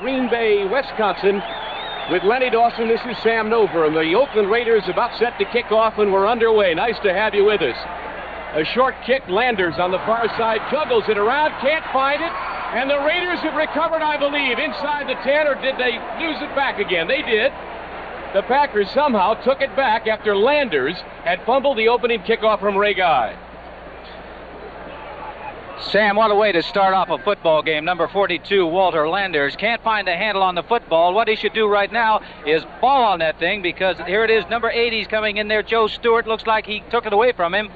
Green Bay, Wisconsin. With Lenny Dawson, this is Sam Nover, and the Oakland Raiders about set to kick off, and we're underway. Nice to have you with us. A short kick, Landers on the far side, juggles it around, can't find it, and the Raiders have recovered, I believe, inside the 10, or did they lose it back again? They did. The Packers somehow took it back after Landers had fumbled the opening kickoff from Ray Guy. Sam, what a way to start off a football game. Number 42, Walter Landers, can't find the handle on the football. What he should do right now is fall on that thing, because here it is, number 80's coming in there. Joe Stewart looks like he took it away from him,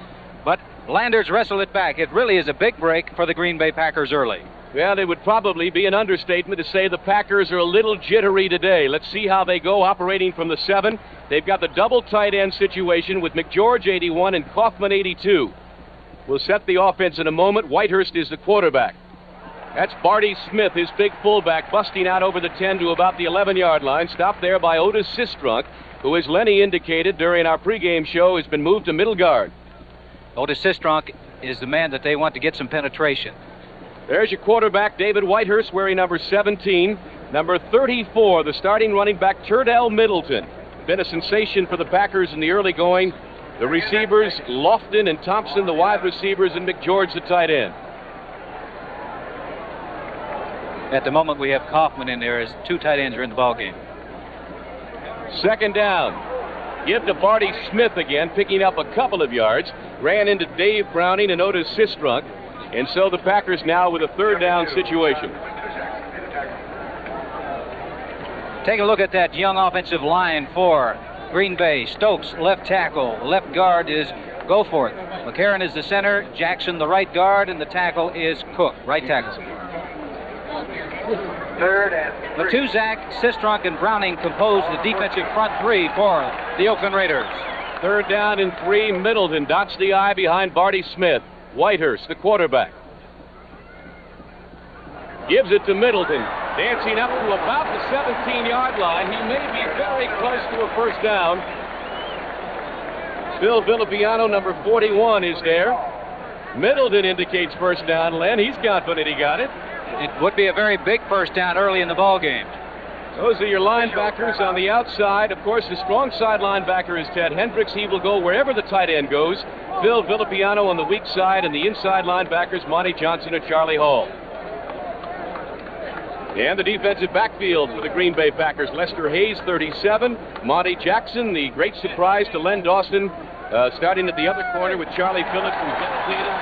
but Landers wrestled it back. It really is a big break for the Green Bay Packers early. Well, it would probably be an understatement to say the Packers are a little jittery today. Let's see how they go operating from the 7. They've got the double tight end situation with McGeorge 81 and Kaufman 82. We'll set the offense in a moment. Whitehurst is the quarterback. That's Barty Smith, his big fullback, busting out over the 10 to about the 11-yard line. Stopped there by Otis Sistrunk, who, as Lenny indicated during our pregame show, has been moved to middle guard. Otis Sistrunk is the man that they want to get some penetration. There's your quarterback, David Whitehurst, wearing number 17. Number 34, the starting running back, Turdell Middleton. Been a sensation for the Packers in the early going. The receivers, Lofton and Thompson, the wide receivers, and McGeorge, the tight end. At the moment, we have Kaufman in there as 2 tight ends are in the ballgame. Second down. Give to Barty Smith again, picking up a couple of yards. Ran into Dave Browning and Otis Sistrunk. And so the Packers now with a third down situation. Take a look at that young offensive line for Green Bay. Stokes, left tackle. Left guard is Goforth. McCarron is the center. Jackson, the right guard. And the tackle is Cook, right tackle. Third and 3. Matuzak, Sistrunk, and Browning compose the defensive front 3 for the Oakland Raiders. Third down and 3. Middleton dots the I behind Barty Smith. Whitehurst, the quarterback. Gives it to Middleton. Dancing up to about the 17-yard line. He may be very close to a first down. Phil Villapiano, number 41, is there. Middleton indicates first down. Len, he's confident he got it. It would be a very big first down early in the ball game. Those are your linebackers on the outside. Of course, the strong side linebacker is Ted Hendricks. He will go wherever the tight end goes. Phil Villapiano on the weak side, and the inside linebackers, Monty Johnson and Charlie Hall. And the defensive backfield for the Green Bay Packers. Lester Hayes, 37. Monty Jackson, the great surprise to Len Dawson, starting at the other corner with Charlie Phillips and Jeff Tatum.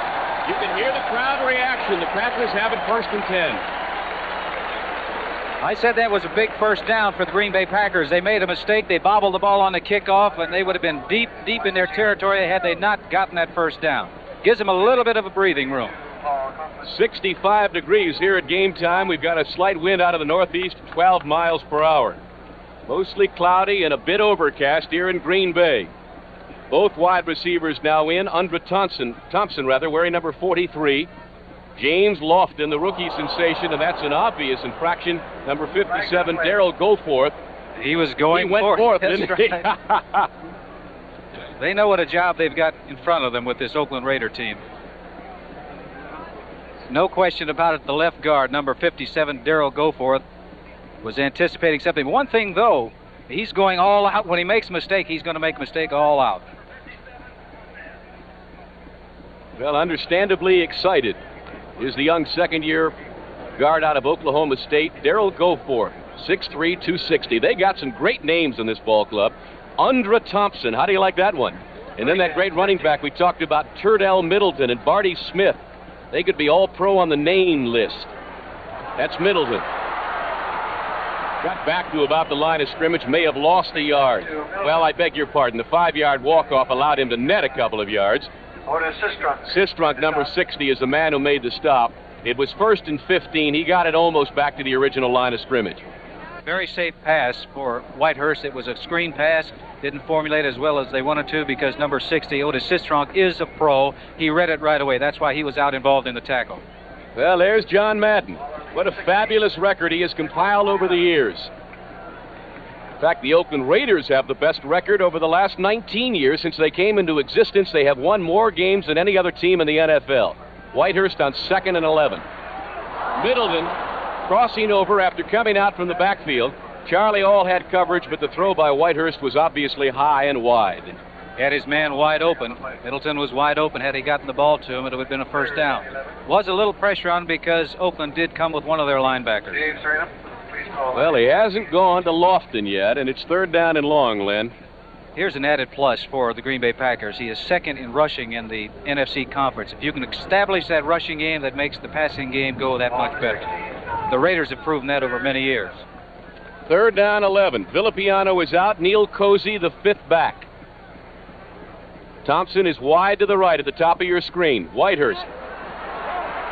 You can hear the crowd reaction. The Packers have it first and 10. I said that was a big first down for the Green Bay Packers. They made a mistake. They bobbled the ball on the kickoff, and they would have been deep, deep in their territory had they not gotten that first down. Gives them a little bit of a breathing room. 65 degrees here at game time. We've got a slight wind out of the northeast, 12 miles per hour. Mostly cloudy and a bit overcast here in Green Bay. Both wide receivers now in. Undra Thompson, wearing number 43. James Lofton, the rookie sensation, and that's an obvious infraction. Number 57, Darrell Goforth. He was going forth, didn't he? They know what a job they've got in front of them with this Oakland Raider team. No question about it, the left guard, number 57, Darrell Goforth, was anticipating something. One thing, though, he's going all out. When he makes a mistake, he's going to make a mistake all out. Well, understandably excited is the young second-year guard out of Oklahoma State, Darrell Goforth, 6'3", 260. They got some great names in this ball club. Undra Thompson, how do you like that one? And then that great running back we talked about, Turdell Middleton and Barty Smith. They could be all-pro on the name list. That's Middleton. Got back to about the line of scrimmage, may have lost a yard. Well, I beg your pardon. The 5-yard walk-off allowed him to net a couple of yards. Sistrunk, number 60, is the man who made the stop. It was 1st and 15. He got it almost back to the original line of scrimmage. Very safe pass for Whitehurst. It was a screen pass. Didn't formulate as well as they wanted to because number 60, Otis Sistrunk, is a pro. He read it right away. That's why he was out involved in the tackle. Well, there's John Madden. What a fabulous record he has compiled over the years. In fact, the Oakland Raiders have the best record over the last 19 years. Since they came into existence, they have won more games than any other team in the NFL. Whitehurst on 2nd and 11. Middleton crossing over after coming out from the backfield. Charlie All had coverage, but the throw by Whitehurst was obviously high and wide. Had his man wide open. Middleton was wide open. Had he gotten the ball to him, it would have been a first down. Was a little pressure on him because Oakland did come with one of their linebackers. Well, he hasn't gone to Lofton yet, and it's 3rd down and long, Len. Here's an added plus for the Green Bay Packers. He is 2nd in rushing in the NFC Conference. If you can establish that rushing game, that makes the passing game go that much better. The Raiders have proven that over many years. 3rd down, 11. Villapiano is out. Neil Cozy, the 5th back. Thompson is wide to the right at the top of your screen. Whitehurst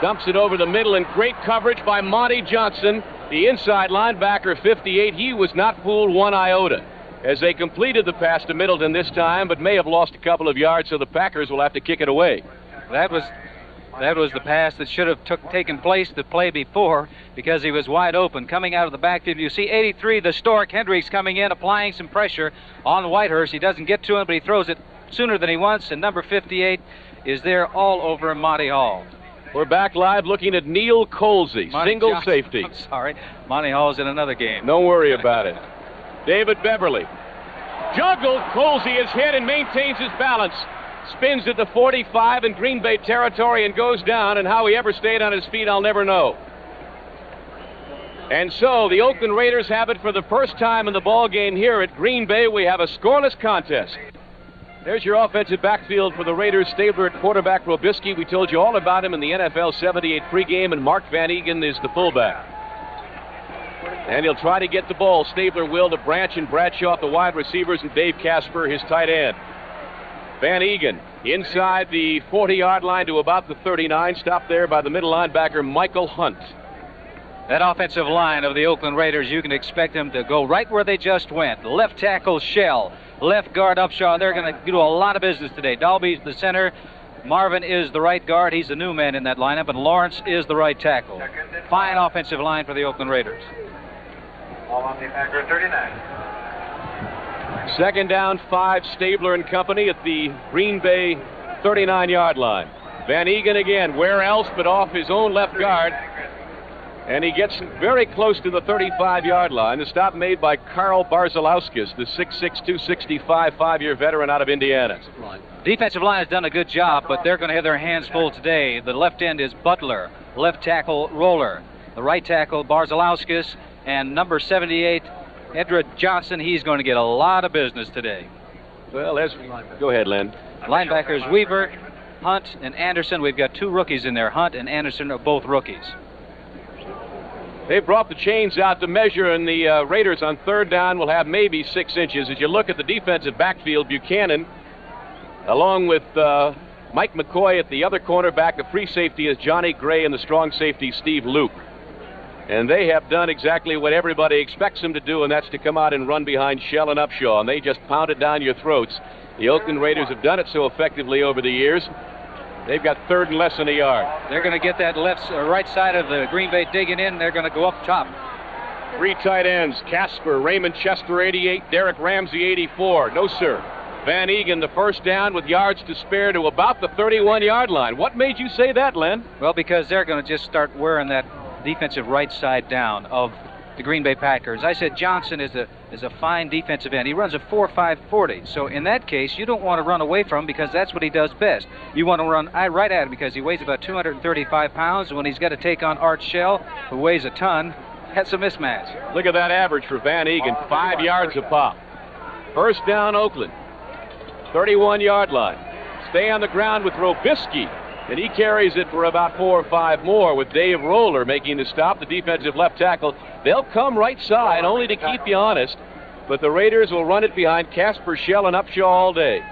dumps it over the middle, and great coverage by Monty Johnson, the inside linebacker, 58. He was not fooled one iota as they completed the pass to Middleton this time, but may have lost a couple of yards, so the Packers will have to kick it away. That was the pass that should have taken place the play before, because he was wide open. Coming out of the backfield, you see 83, the Stork. Hendricks coming in, applying some pressure on Whitehurst. He doesn't get to him, but he throws it sooner than he wants, and number 58 is there all over Monty Hall. We're back live looking at Neil Colsey, single Johnson. safety. I'm sorry, Monty Hall's in another game. Don't worry about it. David Beverly. Juggled. Colsey is hit and maintains his balance. Spins at the 45 in Green Bay territory and goes down, and how he ever stayed on his feet, I'll never know. And so the Oakland Raiders have it for the first time in the ball game here at Green Bay. We have a scoreless contest. There's your offensive backfield for the Raiders. Stabler at quarterback, Robisky. We told you all about him in the NFL 78 pregame, and Mark Van Eegen is the fullback. And he'll try to get the ball. Stabler will to Branch and Bradshaw, the wide receivers, and Dave Casper, his tight end. Van Eegen inside the 40-yard line to about the 39, stopped there by the middle linebacker, Michael Hunt. That offensive line of the Oakland Raiders, you can expect them to go right where they just went. Left tackle, Shell. Left guard, Upshaw. They're going to do a lot of business today. Dalby's the center. Marvin is the right guard. He's the new man in that lineup. And Lawrence is the right tackle. Fine offensive line for the Oakland Raiders. All on the Packer 39. 2nd down, 5, Stabler and company at the Green Bay 39-yard line. Van Eegen again, where else but off his own left guard. And he gets very close to the 35-yard line. The stop made by Carl Barzalowskis, the 6'6", 265, 5-year veteran out of Indiana. Defensive line has done a good job, but they're going to have their hands full today. The left end is Butler, left tackle Roller, the right tackle Barzalowskis, and number 78, Edred Johnson. He's going to get a lot of business today. Well, go ahead, Len. Linebackers Weaver, Hunt, and Anderson. We've got 2 rookies in there. Hunt and Anderson are both rookies. They've brought the chains out to measure, and the Raiders on 3rd down will have maybe 6 inches. As you look at the defensive backfield, Buchanan, along with Mike McCoy at the other cornerback, the free safety is Johnny Gray, and the strong safety, Steve Luke. And they have done exactly what everybody expects them to do, and that's to come out and run behind Shell and Upshaw, and they just pound it down your throats. The Oakland Raiders have done it so effectively over the years. They've got 3rd and less than a yard. They're going to get that right side of the Green Bay digging in. They're going to go up top. 3 tight ends, Casper, Raymond Chester, 88, Derek Ramsey, 84. No, sir. Van Eegen, the first down with yards to spare to about the 31-yard line. What made you say that, Len? Well, because they're going to just start wearing that defensive right side down of the Green Bay Packers. I said Johnson is a fine defensive end. He runs a 4.5 40. So in that case, you don't want to run away from him because that's what he does best. You want to run right at him because he weighs about 235 pounds. And when he's got to take on Art Shell, who weighs a ton, that's a mismatch. Look at that average for Van Eegen, 5 yards a pop. First down, Oakland. 31-yard line. Stay on the ground with Robisky, and he carries it for about 4 or 5 more with Dave Roller making the stop, the defensive left tackle. They'll come right side only to keep you honest, but the Raiders will run it behind Casper, Shell, and Upshaw all day.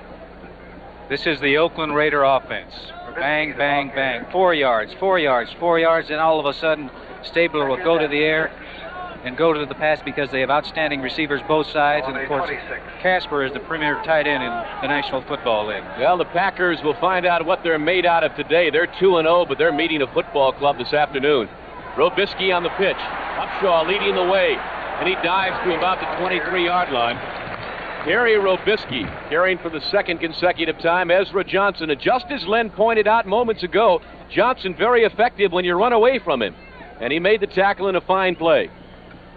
This is the Oakland Raider offense. Bang, bang, bang. 4 yards, 4 yards, 4 yards, and all of a sudden Stabler will go to the air and go to the pass because they have outstanding receivers both sides, and of course Casper is the premier tight end in the National Football League. Well, the Packers will find out what they're made out of today. They're 2-0, but they're meeting a football club this afternoon. Robisky on the pitch. Upshaw leading the way, and he dives to about the 23-yard line. Terry Robisky carrying for the 2nd consecutive time. Ezra Johnson, and just as Len pointed out moments ago, Johnson very effective when you run away from him. and he made the tackle in a fine play.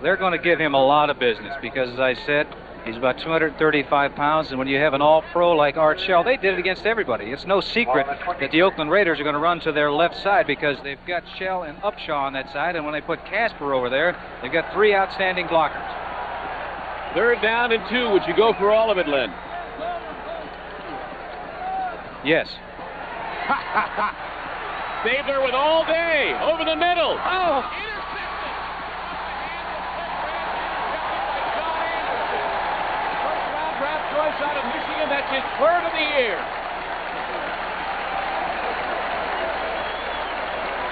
They're going to give him a lot of business because, as I said, he's about 235 pounds, and when you have an all-pro like Art Shell, they did it against everybody. It's no secret that the Oakland Raiders are going to run to their left side because they've got Shell and Upshaw on that side, and when they put Casper over there, they've got 3 outstanding blockers. 3rd down and 2. Would you go for all of it, Len? Yes. Stabler with all day. Over the middle. Oh! Out of Michigan, that's his 3rd of the year.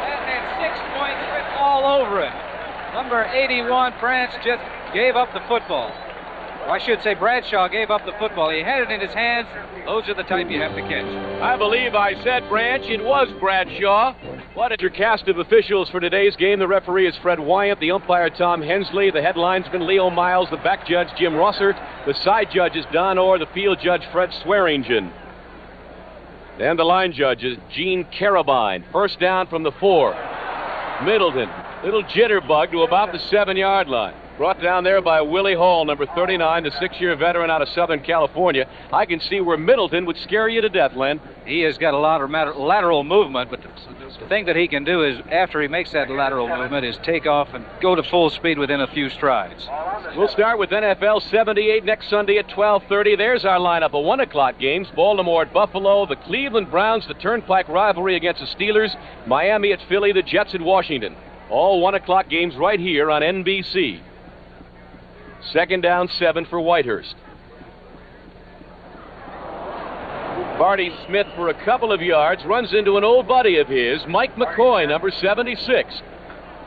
That had 6 points written all over it. Number 81, France, just gave up the football. Or I should say Bradshaw gave up the football. He had it in his hands. Those are the type you have to catch. I believe I said Branch. It was Bradshaw. What is your cast of officials for today's game? The referee is Fred Wyant, the umpire Tom Hensley, the head linesman Leo Miles, the back judge Jim Rosser, the side judge is Don Orr, the field judge Fred Swearingen. And the line judge is Gene Carabine. 1st down from the 4. Middleton, little jitterbug to about the 7-yard line. Brought down there by Willie Hall, number 39, the 6-year veteran out of Southern California. I can see where Middleton would scare you to death, Len. He has got a lot of lateral movement, but the thing that he can do is, after he makes that lateral movement, is take off and go to full speed within a few strides. We'll start with NFL 78 next Sunday at 12:30. There's our lineup of 1 o'clock games. Baltimore at Buffalo, the Cleveland Browns, the Turnpike rivalry against the Steelers, Miami at Philly, the Jets at Washington. All 1 o'clock games right here on NBC. 2nd down, 7 for Whitehurst. Barty Smith for a couple of yards runs into an old buddy of his, Mike McCoy, number 76.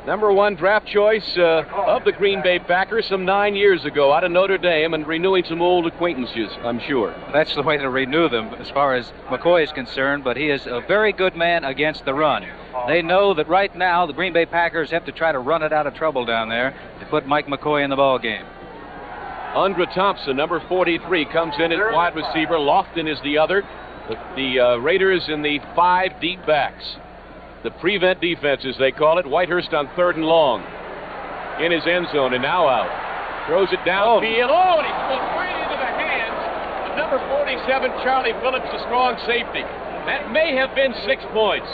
Number 1 draft choice of the Green Bay Packers some 9 years ago out of Notre Dame, and renewing some old acquaintances, I'm sure. That's the way to renew them as far as McCoy is concerned, but he is a very good man against the run. They know that right now the Green Bay Packers have to try to run it out of trouble down there to put Mike McCoy in the ball game. Undra Thompson, number 43, comes in as wide receiver. Lofton is the other. The Raiders in the 5 deep backs. The prevent defense, as they call it. Whitehurst on 3rd and long. In his end zone and now out. Throws it downfield. Oh, and he goes right into the hands of number 47, Charlie Phillips, the strong safety. That may have been 6 points.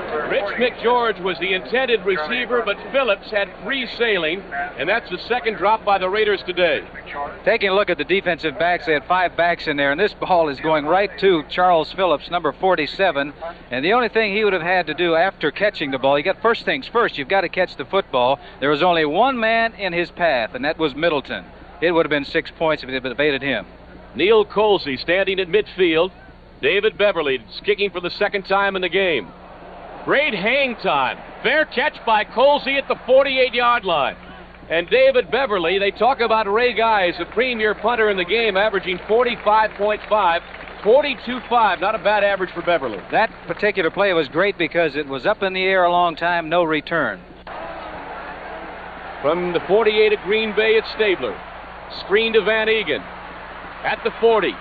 Rich McGeorge was the intended receiver, but Phillips had free sailing, and that's the 2nd drop by the Raiders today. Taking a look at the defensive backs, they had 5 backs in there, and this ball is going right to Charles Phillips, number 47, and the only thing he would have had to do after catching the ball, you got first things first, you've got to catch the football. There was only one man in his path, and that was Middleton. It would have been 6 points if it had evaded him. Neil Colsey standing at midfield. David Beverly kicking for the 2nd time in the game. Great hang time. Fair catch by Colsey at the 48-yard line. And David Beverly, they talk about Ray Guy as a premier punter in the game, averaging 45.5, 42.5. Not a bad average for Beverly. That particular play was great because it was up in the air a long time, no return. From the 48 at Green Bay, it's Stabler. Screen to Van Egan. At the 40.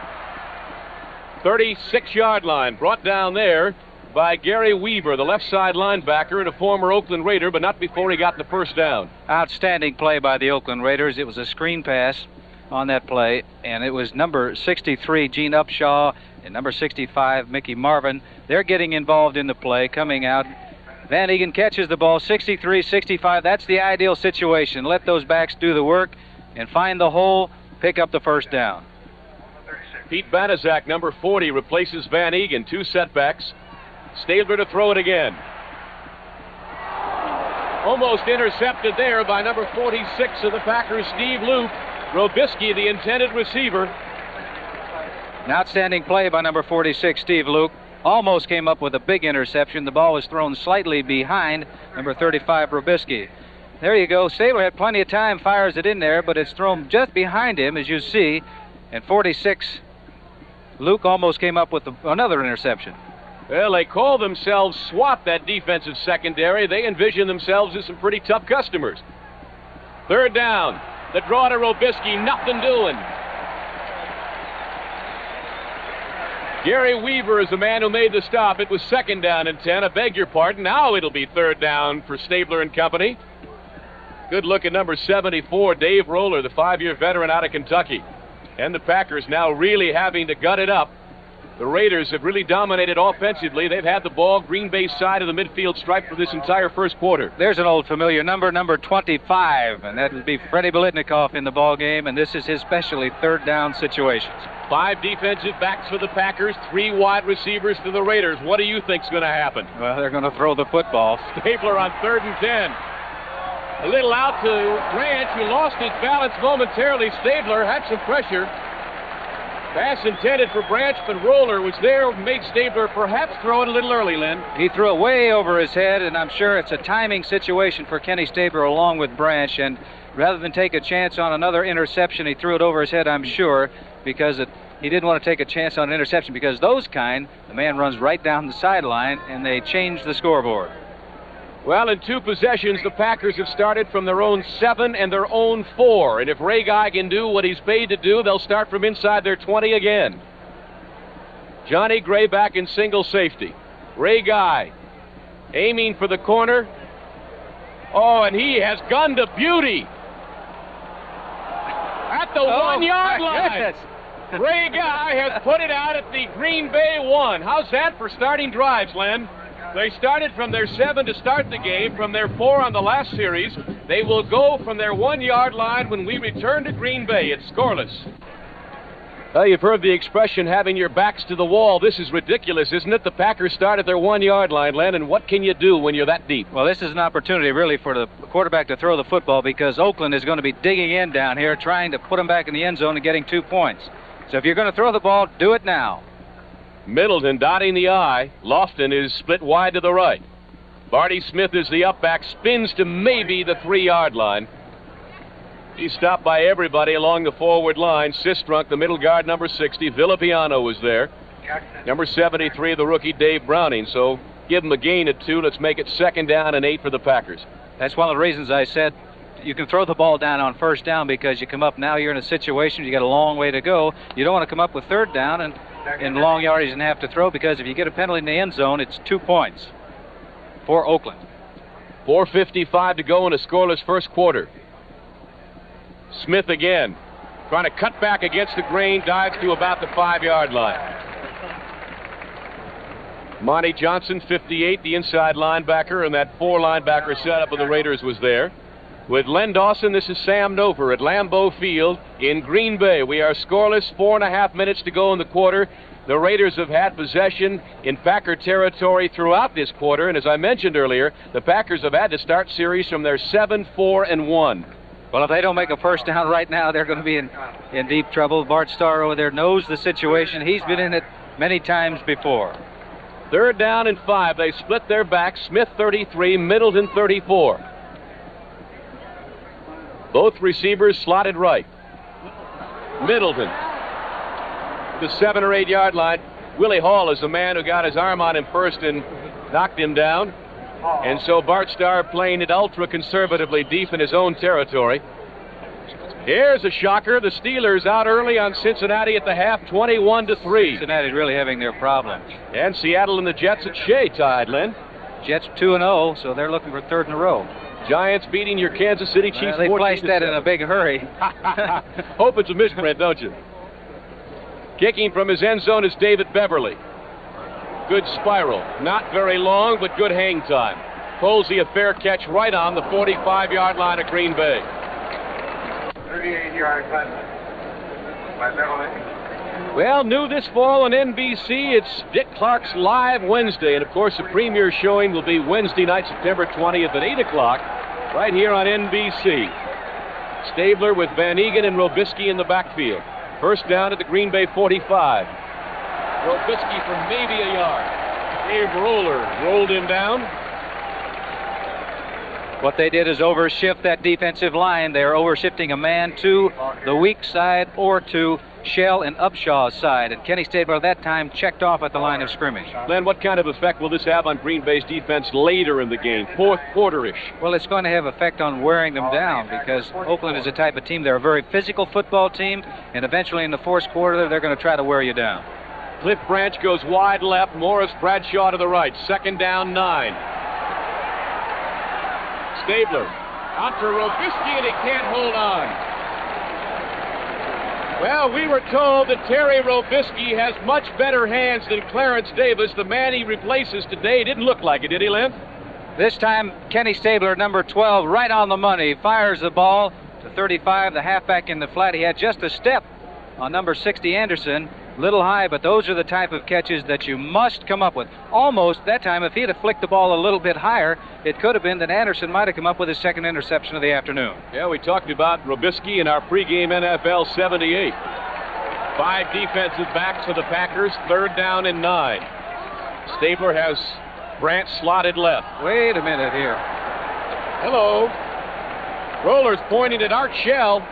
36-yard line. Brought down there by Gary Weaver, the left side linebacker and a former Oakland Raider, but not before he got the 1st down. Outstanding play by the Oakland Raiders. It was a screen pass on that play, and it was number 63, Gene Upshaw, and number 65, Mickey Marvin. They're getting involved in the play, coming out. Van Egan catches the ball, 63, 65. That's the ideal situation. Let those backs do the work and find the hole, pick up the 1st down. Pete Banaszak, number 40, replaces Van Egan. 2 setbacks. Stabler to throw it again. Almost intercepted there by number 46 of the Packers, Steve Luke. Robisky, the intended receiver. An outstanding play by number 46, Steve Luke. Almost came up with a big interception. The ball was thrown slightly behind number 35, Robisky. There you go. Stabler had plenty of time, fires it in there, but it's thrown just behind him, as you see. And 46, Luke almost came up with another interception. Well, they call themselves SWAT, that defensive secondary. They envision themselves as some pretty tough customers. 3rd down. The draw to Robisky, nothing doing. Gary Weaver is the man who made the stop. It was 2nd down and 10. I beg your pardon. Now it'll be 3rd down for Stabler and company. Good look at number 74, Dave Roller, the 5-year veteran out of Kentucky. And the Packers now really having to gut it up. The Raiders have really dominated offensively. They've had the ball, Green Bay's side of the midfield stripe for this entire first quarter. There's an old familiar number 25, and that would be Freddie Biletnikoff in the ball game, and this is his specialty 3rd down situations. 5 defensive backs for the Packers, 3 wide receivers for the Raiders. What do you think's going to happen? Well, they're going to throw the football. Stabler on 3rd and 10. A little out to Branch, who lost his balance momentarily. Stabler had some pressure. Pass intended for Branch, but Roller was there, made Stabler perhaps throw it a little early, Len. He threw it way over his head, and I'm sure it's a timing situation for Kenny Stabler along with Branch, and rather than take a chance on another interception, he threw it over his head, I'm sure, because he didn't want to take a chance on an interception, because those kind, the man runs right down the sideline, and they change the scoreboard. Well, in 2 possessions, the Packers have started from their own 7 and their own 4. And if Ray Guy can do what he's paid to do, they'll start from inside their 20 again. Johnny Gray back in single safety. Ray Guy aiming for the corner. Oh, and he has gone to beauty. At the 1-yard line. Ray Guy has put it out at the Green Bay 1. How's that for starting drives, Len? They started from their 7 to start the game, from their 4 on the last series. They will go from their 1-yard line when we return to Green Bay. It's scoreless. Well, you've heard the expression, having your backs to the wall. This is ridiculous, isn't it? The Packers start at their 1-yard line, Len, and what can you do when you're that deep? Well, this is an opportunity, really, for the quarterback to throw the football, because Oakland is going to be digging in down here, trying to put them back in the end zone and getting 2 points. So if you're going to throw the ball, do it now. Middleton dotting the I. Lofton is split wide to the right. Barty Smith is the up back, spins to maybe the 3-yard line. He's stopped by everybody along the forward line. Sistrunk, the middle guard, number 60. Villapiano was there. Number 73, the rookie Dave Browning. So give him a gain of 2. Let's make it 2nd down and 8 for the Packers. That's one of the reasons I said you can throw the ball down on 1st down, because you come up now, you're in a situation, you got a long way to go. You don't want to come up with 3rd down and in long yardage and have to throw, because if you get a penalty in the end zone, it's 2 points for Oakland. 4:55 to go in a scoreless first quarter. Smith again, trying to cut back against the grain, dives to about the 5-yard line. Monty Johnson, 58, the inside linebacker, and that 4 linebacker setup of the Raiders was there. With Len Dawson, this is Sam Nover at Lambeau Field in Green Bay. We are scoreless, 4.5 minutes to go in the quarter. The Raiders have had possession in Packer territory throughout this quarter, and as I mentioned earlier, the Packers have had to start series from their 7, 4, and 1. Well, if they don't make a 1st down right now, they're going to be in deep trouble. Bart Starr over there knows the situation. He's been in it many times before. 3rd down and 5. They split their backs. Smith 33, Middleton 34. Both receivers slotted right. Middleton, the 7 or 8 yard line. Willie Hall is the man who got his arm on him first and knocked him down. And so Bart Starr playing it ultra conservatively deep in his own territory. Here's a shocker. The Steelers out early on Cincinnati at the half, 21-3. Cincinnati really having their problems. And Seattle and the Jets at Shea tied, Len. Jets 2-0, so they're looking for 3rd in a row. Giants beating your Kansas City Chiefs. They placed that in a big hurry. Hope it's a misprint, don't you? Kicking from his end zone is David Beverly. Good spiral. Not very long, but good hang time. Posey a fair catch right on the 45-yard line of Green Bay. 38-yard punt by Beverly. Well, new this fall on NBC, it's Dick Clark's Live Wednesday. And, of course, the premiere showing will be Wednesday night, September 20th at 8 o'clock, right here on NBC. Stabler with Van Egan and Robisky in the backfield. 1st down at the Green Bay 45. Robisky for maybe a yard. Dave Roller rolled him down. What they did is overshift that defensive line. They're overshifting a man to the weak side or to Shell and Upshaw's side. And Kenny Stabler at that time checked off at the line of scrimmage. Len, what kind of effect will this have on Green Bay's defense later in the game, 4th quarter-ish? Well, it's going to have effect on wearing them down, because Oakland is a type of team, they're a very physical football team, and eventually in the 4th quarter, they're going to try to wear you down. Cliff Branch goes wide left. Morris Bradshaw to the right. 2nd down, 9. Stabler out to Robisky, and he can't hold on. Well, we were told that Terry Robisky has much better hands than Clarence Davis. The man he replaces today didn't look like it, did he, Lynn? This time, Kenny Stabler, number 12, right on the money, fires the ball to 35, the halfback in the flat. He had just a step on number 60, Anderson. Little high, but those are the type of catches that you must come up with. Almost that time, if he'd have flicked the ball a little bit higher, it could have been that Anderson might have come up with his 2nd interception of the afternoon. Yeah, we talked about Robisky in our pregame NFL 78. 5 defensive backs for the Packers, 3rd down and 9. Stabler has Branch slotted left. Wait a minute here. Hello. Roller's pointing at Art Shell.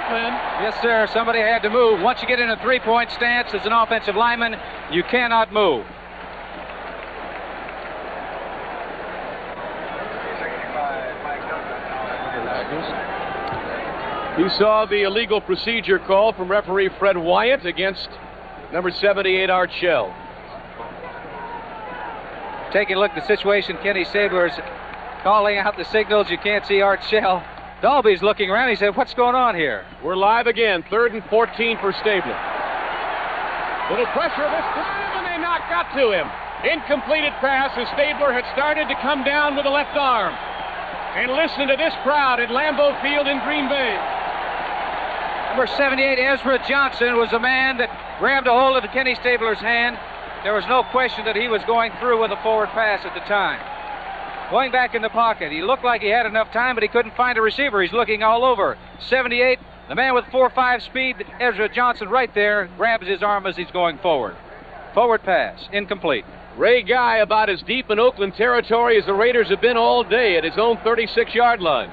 Yes, sir. Somebody had to move. Once you get in a 3-point stance as an offensive lineman, you cannot move. He saw the illegal procedure call from referee Fred Wyatt against number 78, Art Shell. Taking a look at the situation, Kenny Stabler's calling out the signals. You can't see Art Shell. Dalby's looking around. He said, what's going on here? We're live again. 3rd and 14 for Stabler. Little pressure this time, and they got to him. Incompleted pass as Stabler had started to come down with the left arm. And listen to this crowd at Lambeau Field in Green Bay. Number 78, Ezra Johnson, was the man that grabbed a hold of Kenny Stabler's hand. There was no question that he was going through with a forward pass at the time. Going back in the pocket, he looked like he had enough time, but he couldn't find a receiver. He's looking all over. 78, the man with 4.5 speed, Ezra Johnson, right there, grabs his arm as he's going forward. Forward pass, incomplete. Ray Guy about as deep in Oakland territory as the Raiders have been all day at his own 36-yard line.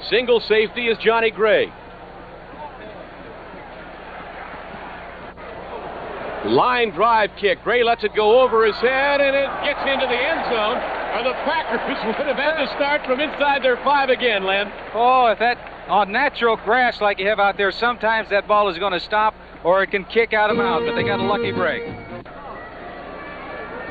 Single safety is Johnny Gray. Line drive kick. Gray lets it go over his head, and it gets into the end zone. And the Packers would have had to start from inside their 5 again, Len. Oh, if that on natural grass like you have out there, sometimes that ball is going to stop or it can kick out of bounds, but they got a lucky break.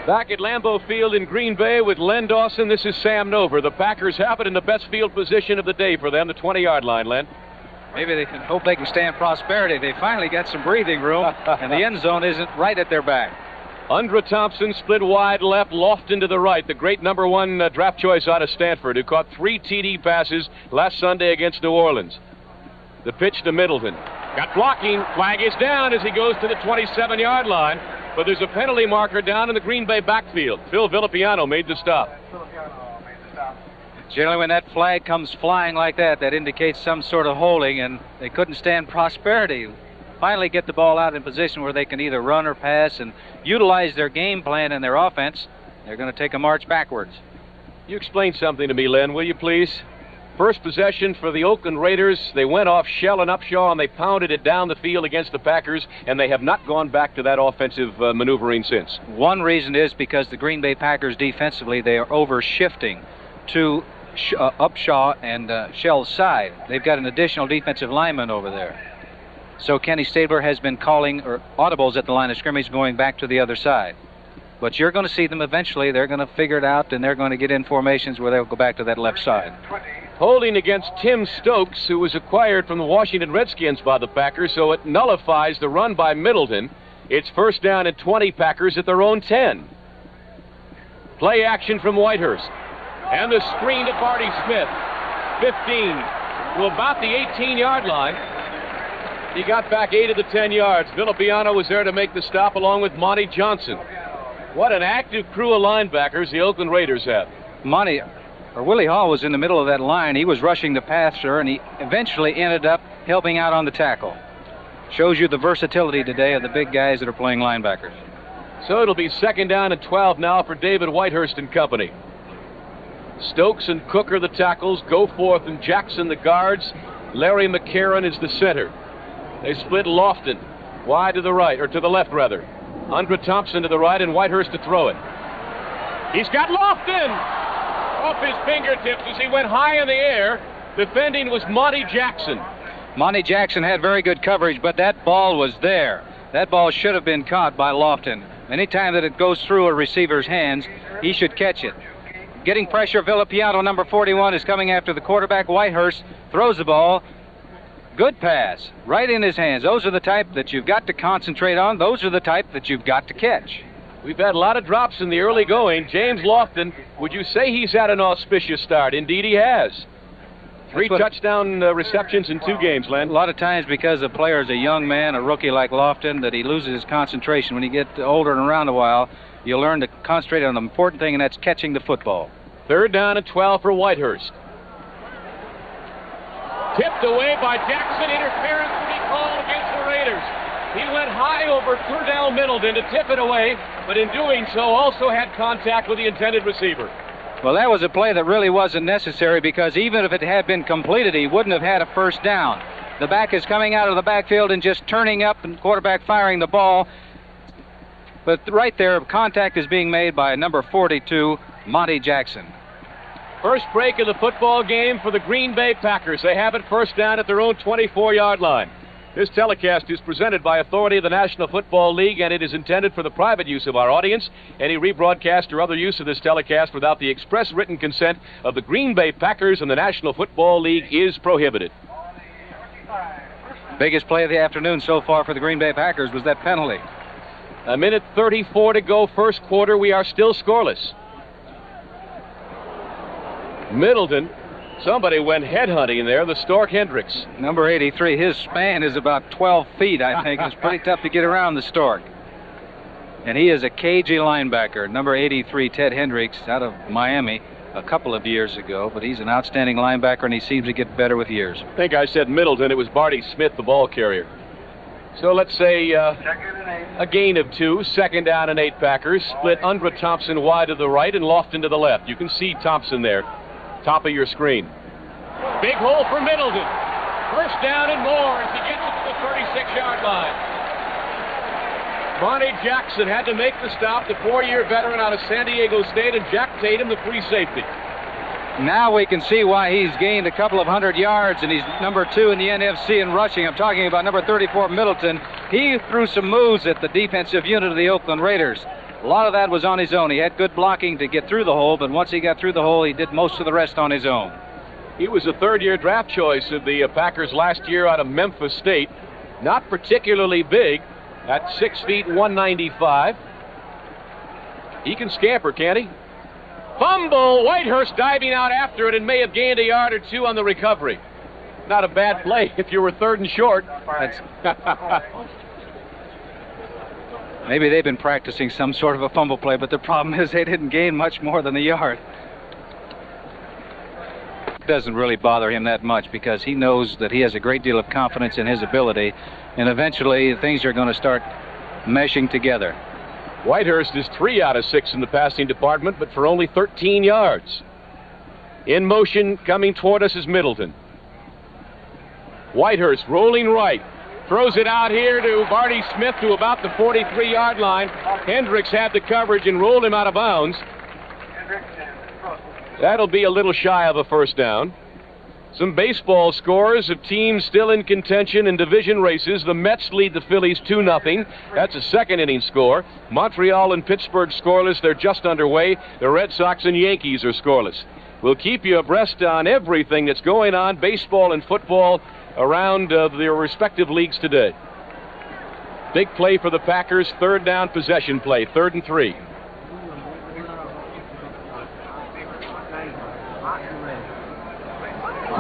Back at Lambeau Field in Green Bay with Len Dawson, this is Sam Nover. The Packers have it in the best field position of the day for them, the 20-yard line, Len. Maybe they can hope they can stand prosperity. They finally got some breathing room, and the end zone isn't right at their back. Undra Thompson split wide left, Lofton to the right. The great number 1 draft choice out of Stanford, who caught 3 TD passes last Sunday against New Orleans. The pitch to Middleton. Got blocking. Flag is down as he goes to the 27-yard line. But there's a penalty marker down in the Green Bay backfield. Phil Villapiano made the stop. Generally, when that flag comes flying like that, that indicates some sort of holding, and they couldn't stand prosperity. Finally get the ball out in position where they can either run or pass and utilize their game plan and their offense. They're going to take a march backwards. You explain something to me, Len, will you please? First possession for the Oakland Raiders. They went off Shell and Upshaw, and they pounded it down the field against the Packers, and they have not gone back to that offensive maneuvering since. One reason is because the Green Bay Packers defensively, they are over-shifting to Upshaw and Shell's side. They've got an additional defensive lineman over there. So Kenny Stabler has been calling audibles at the line of scrimmage going back to the other side. But you're going to see them eventually. They're going to figure it out, and they're going to get in formations where they'll go back to that left side. Holding against Tim Stokes, who was acquired from the Washington Redskins by the Packers, so it nullifies the run by Middleton. It's 1st down and 20, Packers at their own 10. Play action from Whitehurst. And the screen to Barty Smith. 15 to about the 18-yard line. He got back 8 of the 10 yards. Villapiano was there to make the stop along with Monty Johnson. What an active crew of linebackers the Oakland Raiders have. Willie Hall was in the middle of that line. He was rushing the passer, and he eventually ended up helping out on the tackle. Shows you the versatility today of the big guys that are playing linebackers. So it'll be 2nd down and 12 now for David Whitehurst and company. Stokes and Cook are the tackles. Goforth and Jackson the guards. Larry McCarron is the center. They split Lofton wide to the right, or to the left rather. Undra Thompson to the right and Whitehurst to throw it. He's got Lofton off his fingertips as he went high in the air. Defending was Monty Jackson. Monty Jackson had very good coverage, but that ball was there. That ball should have been caught by Lofton. Anytime that it goes through a receiver's hands, he should catch it. Getting pressure, Villapiano, number 41, is coming after the quarterback. Whitehurst throws the ball. Good pass, right in his hands. Those are the type that you've got to concentrate on. Those are the type that you've got to catch. We've had a lot of drops in the early going. James Lofton, would you say he's had an auspicious start? Indeed he has. 3 touchdown receptions in 2 games, Len. A lot of times because a player is a young man, a rookie like Lofton, that he loses his concentration. When you get older and around a while, you learn to concentrate on the important thing, and that's catching the football. 3rd down and 12 for Whitehurst. Tipped away by Jackson. Interference to be called against the Raiders. He went high over Turdell Middleton to tip it away, but in doing so also had contact with the intended receiver. Well, that was a play that really wasn't necessary, because even if it had been completed, he wouldn't have had a first down. The back is coming out of the backfield and just turning up, and quarterback firing the ball. But right there, contact is being made by number 42, Monty Jackson. First break of the football game for the Green Bay Packers. They have it first down at their own 24-yard line. This telecast is presented by authority of the National Football League, and it is intended for the private use of our audience. Any rebroadcast or other use of this telecast without the express written consent of the Green Bay Packers and the National Football League is prohibited. Biggest play of the afternoon so far for the Green Bay Packers was that penalty. 1:34 to go, first quarter. We are still scoreless. Middleton. Somebody went headhunting there, the Stork Hendricks. Number 83, his span is about 12 feet, I think. It's pretty tough to get around the Stork. And he is a cagey linebacker. Number 83, Ted Hendricks, out of Miami a couple of years ago. But he's an outstanding linebacker, and he seems to get better with years. I think I said Middleton. It was Barty Smith, the ball carrier. So let's say a gain of 2. 2nd down and 8 Packers. Split Undra Thompson wide to the right and Lofton to the left. You can see Thompson there. Top of your screen. Big hole for Middleton. First down and more as he gets it to the 36-yard line. Monty Jackson had to make the stop, the 4-year veteran out of San Diego State, and Jack Tatum, the free safety. Now we can see why he's gained a couple of 100 yards, and he's number 2 in the NFC in rushing. I'm talking about number 34, Middleton. He threw some moves at the defensive unit of the Oakland Raiders. A lot of that was on his own. He had good blocking to get through the hole, but once he got through the hole, he did most of the rest on his own. He was a 3rd-year draft choice of the Packers last year out of Memphis State. Not particularly big, at 6 feet 195. He can scamper, can't he? Fumble! Whitehurst diving out after it and may have gained a yard or 2 on the recovery. Not a bad play if you were 3rd and short. Maybe they've been practicing some sort of a fumble play, but the problem is they didn't gain much more than a yard. It doesn't really bother him that much because he knows that he has a great deal of confidence in his ability, and eventually things are going to start meshing together. Whitehurst is 3 out of 6 in the passing department, but for only 13 yards. In motion, coming toward us is Middleton. Whitehurst rolling right. Throws it out here to Barty Smith to about the 43-yard line. Hendricks had the coverage and rolled him out of bounds. That'll be a little shy of a first down. Some baseball scores of teams still in contention in division races. The Mets lead the Phillies 2-0. That's a 2nd inning score. Montreal and Pittsburgh scoreless. They're just underway. The Red Sox and Yankees are scoreless. We'll keep you abreast on everything that's going on, baseball and football, around their respective leagues today. Big play for the Packers, 3rd down possession play, 3rd and 3.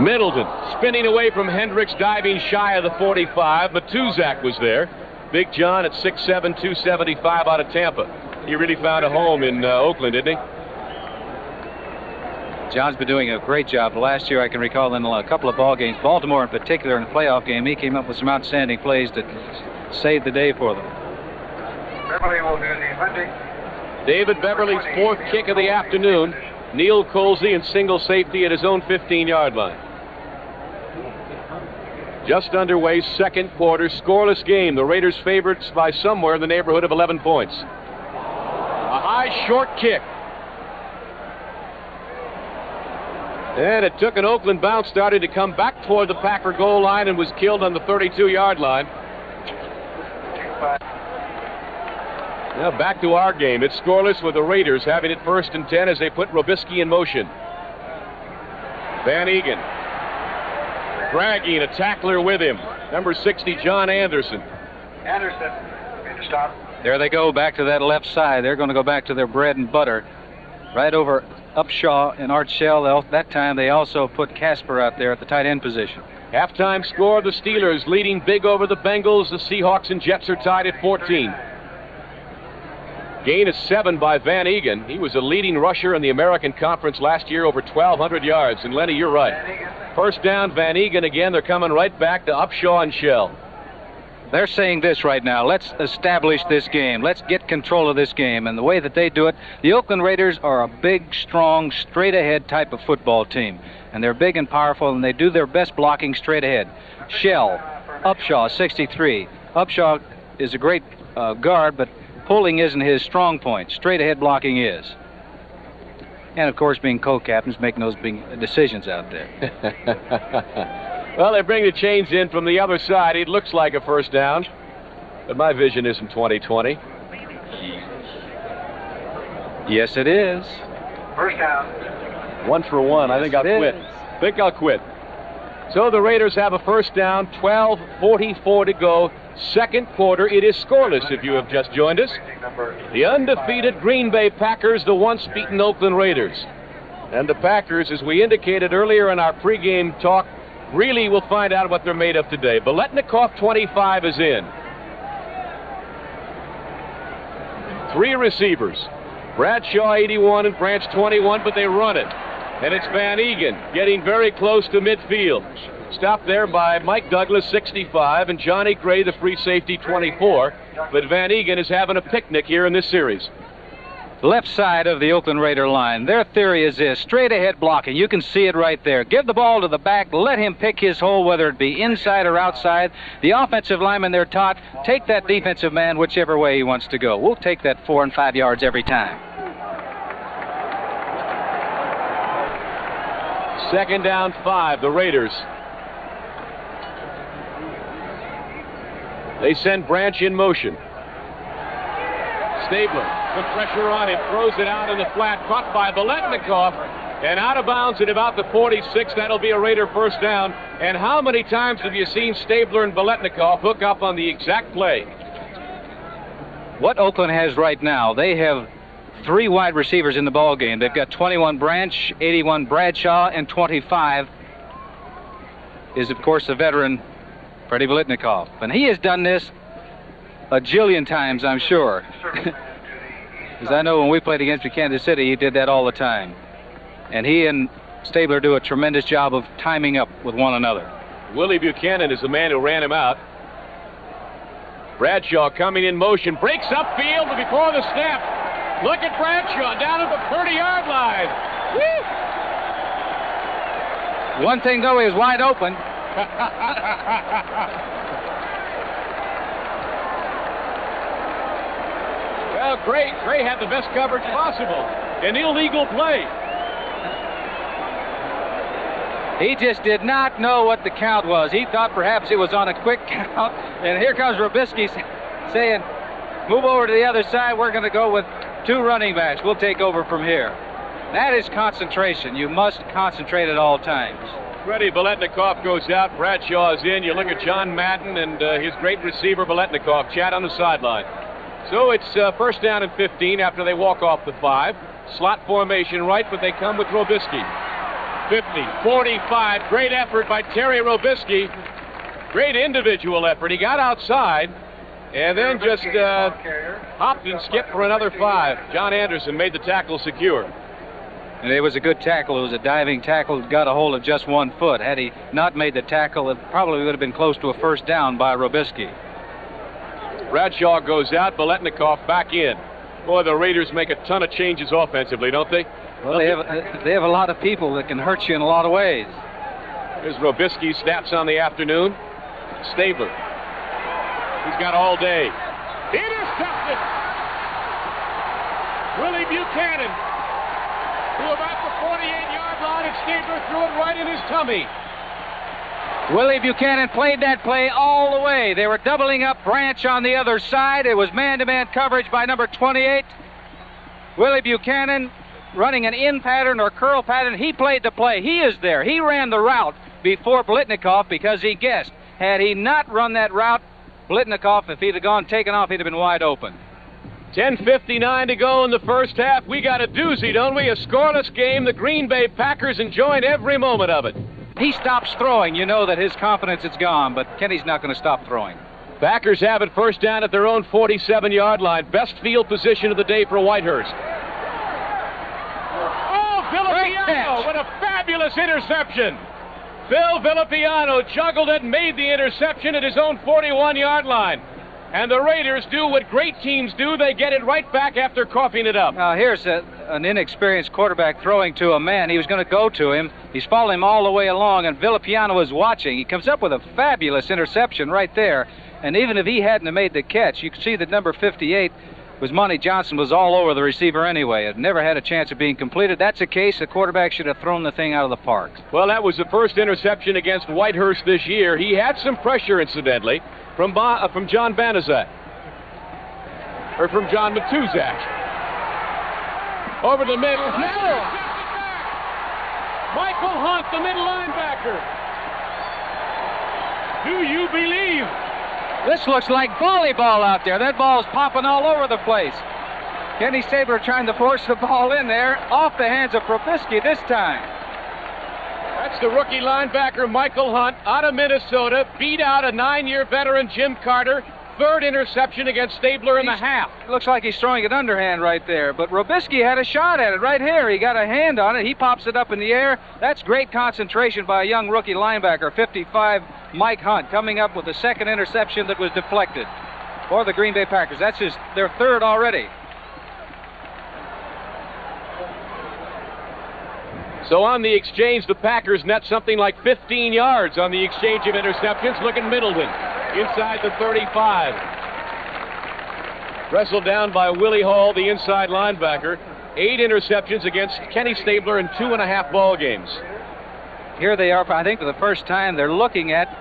Middleton spinning away from Hendricks, diving shy of the 45. Matuzak was there. Big John at 6'7", 275 out of Tampa. He really found a home in Oakland, didn't he? John's been doing a great job. Last year, I can recall in a couple of ball games, Baltimore in particular, in the playoff game, he came up with some outstanding plays that saved the day for them. Beverly will do the hunting. David Beverly's 4th kick of the afternoon. Neil Colsey in single safety at his own 15-yard line. Just underway, 2nd quarter, scoreless game. The Raiders favorites by somewhere in the neighborhood of 11 points. A high, short kick. And it took an Oakland bounce, started to come back toward the Packer goal line and was killed on the 32-yard line. Now back to our game. It's scoreless with the Raiders having it 1st and 10 as they put Robisky in motion. Van Egan dragging a tackler with him. Number 60, John Anderson. Anderson, need to stop. There they go back to that left side. They're going to go back to their bread and butter. Right over Upshaw and Art Shell. That time they also put Casper out there at the tight end position. Halftime score, the Steelers leading big over the Bengals. The Seahawks and Jets are tied at 14. Gain of 7 by Van Egan. He was a leading rusher in the American Conference last year, over 1,200 yards. And Lenny, you're right. First down, Van Egan again. They're coming right back to Upshaw and Shell. They're saying this right now: let's establish this game. Let's get control of this game. And the way that they do it, the Oakland Raiders are a big, strong, straight-ahead type of football team. And they're big and powerful, and they do their best blocking straight ahead. Shell, Upshaw, 63. Upshaw is a great guard, but pulling isn't his strong point. Straight-ahead blocking is. And, of course, being co-captains, making those big decisions out there. Well, they bring the chains in from the other side. It looks like a first down, but my vision isn't 20/20. Yes, it is. First down. 1 for 1. I think I'll quit. So the Raiders have a first down, 12:44 to go. Second quarter. It is scoreless if you have just joined us. The undefeated Green Bay Packers, the once beaten Oakland Raiders. And the Packers, as we indicated earlier in our pregame talk, really will find out what they're made of today. Biletnikoff, 25, is in. 3 receivers. Bradshaw, 81, and Branch, 21, but they run it. And it's Van Egan getting very close to midfield. Stopped there by Mike Douglas, 65, and Johnny Gray, the free safety, 24. But Van Egan is having a picnic here in this series. Left side of the Oakland Raider line. Their theory is this: straight ahead blocking. You can see it right there. Give the ball to the back. Let him pick his hole, whether it be inside or outside. The offensive linemen, they're taught, take that defensive man whichever way he wants to go. We'll take that 4 and 5 yards every time. Second down, 5, the Raiders. They send Branch in motion. Stabler, put pressure on him, throws it out in the flat, caught by Biletnikoff, and out of bounds at about the 46. That'll be a Raider first down. And how many times have you seen Stabler and Biletnikoff hook up on the exact play? What Oakland has right now, they have 3 wide receivers in the ball game. They've got 21 Branch, 81 Bradshaw, and 25 is, of course, the veteran Freddie Biletnikoff. And he has done this a jillion times, I'm sure. Because I know when we played against Kansas City, he did that all the time. And he and Stabler do a tremendous job of timing up with one another. Willie Buchanan is the man who ran him out. Bradshaw coming in motion, breaks upfield before the snap. Look at Bradshaw down at the 30-yard line. Woo! One thing, though, he was wide open. Well, Gray had the best coverage possible. An illegal play. He just did not know what the count was. He thought perhaps it was on a quick count. And here comes Robisky saying, move over to the other side. We're going to go with 2 running backs. We'll take over from here. That is concentration. You must concentrate at all times. Freddie Biletnikoff goes out. Bradshaw is in. You look at John Madden and his great receiver, Biletnikoff, chat on the sideline. So it's first down and 15 after they walk off the 5. Slot formation right, but they come with Robisky. 50, 45. Great effort by Terry Robisky. Great individual effort. He got outside and then just hopped and skipped for another 5. John Anderson made the tackle secure. And it was a good tackle. It was a diving tackle. Got a hold of just 1 foot. Had he not made the tackle, it probably would have been close to a first down by Robisky. Bradshaw goes out. Biletnikoff back in. Boy, the Raiders make a ton of changes offensively, don't they? Well, they have a lot of people that can hurt you in a lot of ways. Here's Robisky's stats on the afternoon. Stabler. He's got all day. Intercepted. Willie Buchanan. to about the 48-yard line, and Stabler threw it right in his tummy. Willie Buchanan played that play all the way. They were doubling up Branch on the other side. It was man-to-man coverage by number 28. Willie Buchanan running an in pattern or curl pattern. He played the play. He is there. He ran the route before Blitnikoff because he guessed. Had he not run that route, Blitnikoff, if he'd have gone taken off, he'd have been wide open. 10:59 to go in the first half. We got a doozy, don't we? A scoreless game. The Green Bay Packers enjoying every moment of it. He stops throwing. You know that his confidence is gone, but Kenny's not going to stop throwing. Packers have it first down at their own 47-yard line. Best field position of the day for Whitehurst. Oh, Villapiano, what a fabulous interception. Phil Villapiano juggled it and made the interception at his own 41-yard line. And the Raiders do what great teams do. They get it right back after coughing it up. Now here's an inexperienced quarterback throwing to a man. He was going to go to him. He's following him all the way along, and Villapiano is watching. He comes up with a fabulous interception right there. And even if he hadn't have made the catch, you can see that number 58 was Monty Johnson, was all over the receiver anyway. It never had a chance of being completed. That's a case the quarterback should have thrown the thing out of the park. Well, that was the first interception against Whitehurst this year. He had some pressure, incidentally, from John Banaszak. Or from John Matuzak. Over the middle. Michael Hunt, the middle linebacker. Do you believe? This looks like volleyball out there. That ball's popping all over the place. Kenny Stabler trying to force the ball in there, off the hands of Probisky this time. That's the rookie linebacker, Michael Hunt, out of Minnesota, beat out a 9-year veteran, Jim Carter. Third interception against Stabler in the half. Looks like he's throwing it underhand right there, but Robisky had a shot at it right here. He got a hand on it. He pops it up in the air. That's great concentration by a young rookie linebacker, 55, Mike Hunt, coming up with the second interception that was deflected for the Green Bay Packers. That's their third already. So on the exchange, the Packers net something like 15 yards on the exchange of interceptions. Look at Middleton, inside the 35. Wrestled down by Willie Hall, the inside linebacker. 8 interceptions against Kenny Stabler in 2.5 ball games. Here they are, I think for the first time, they're looking at,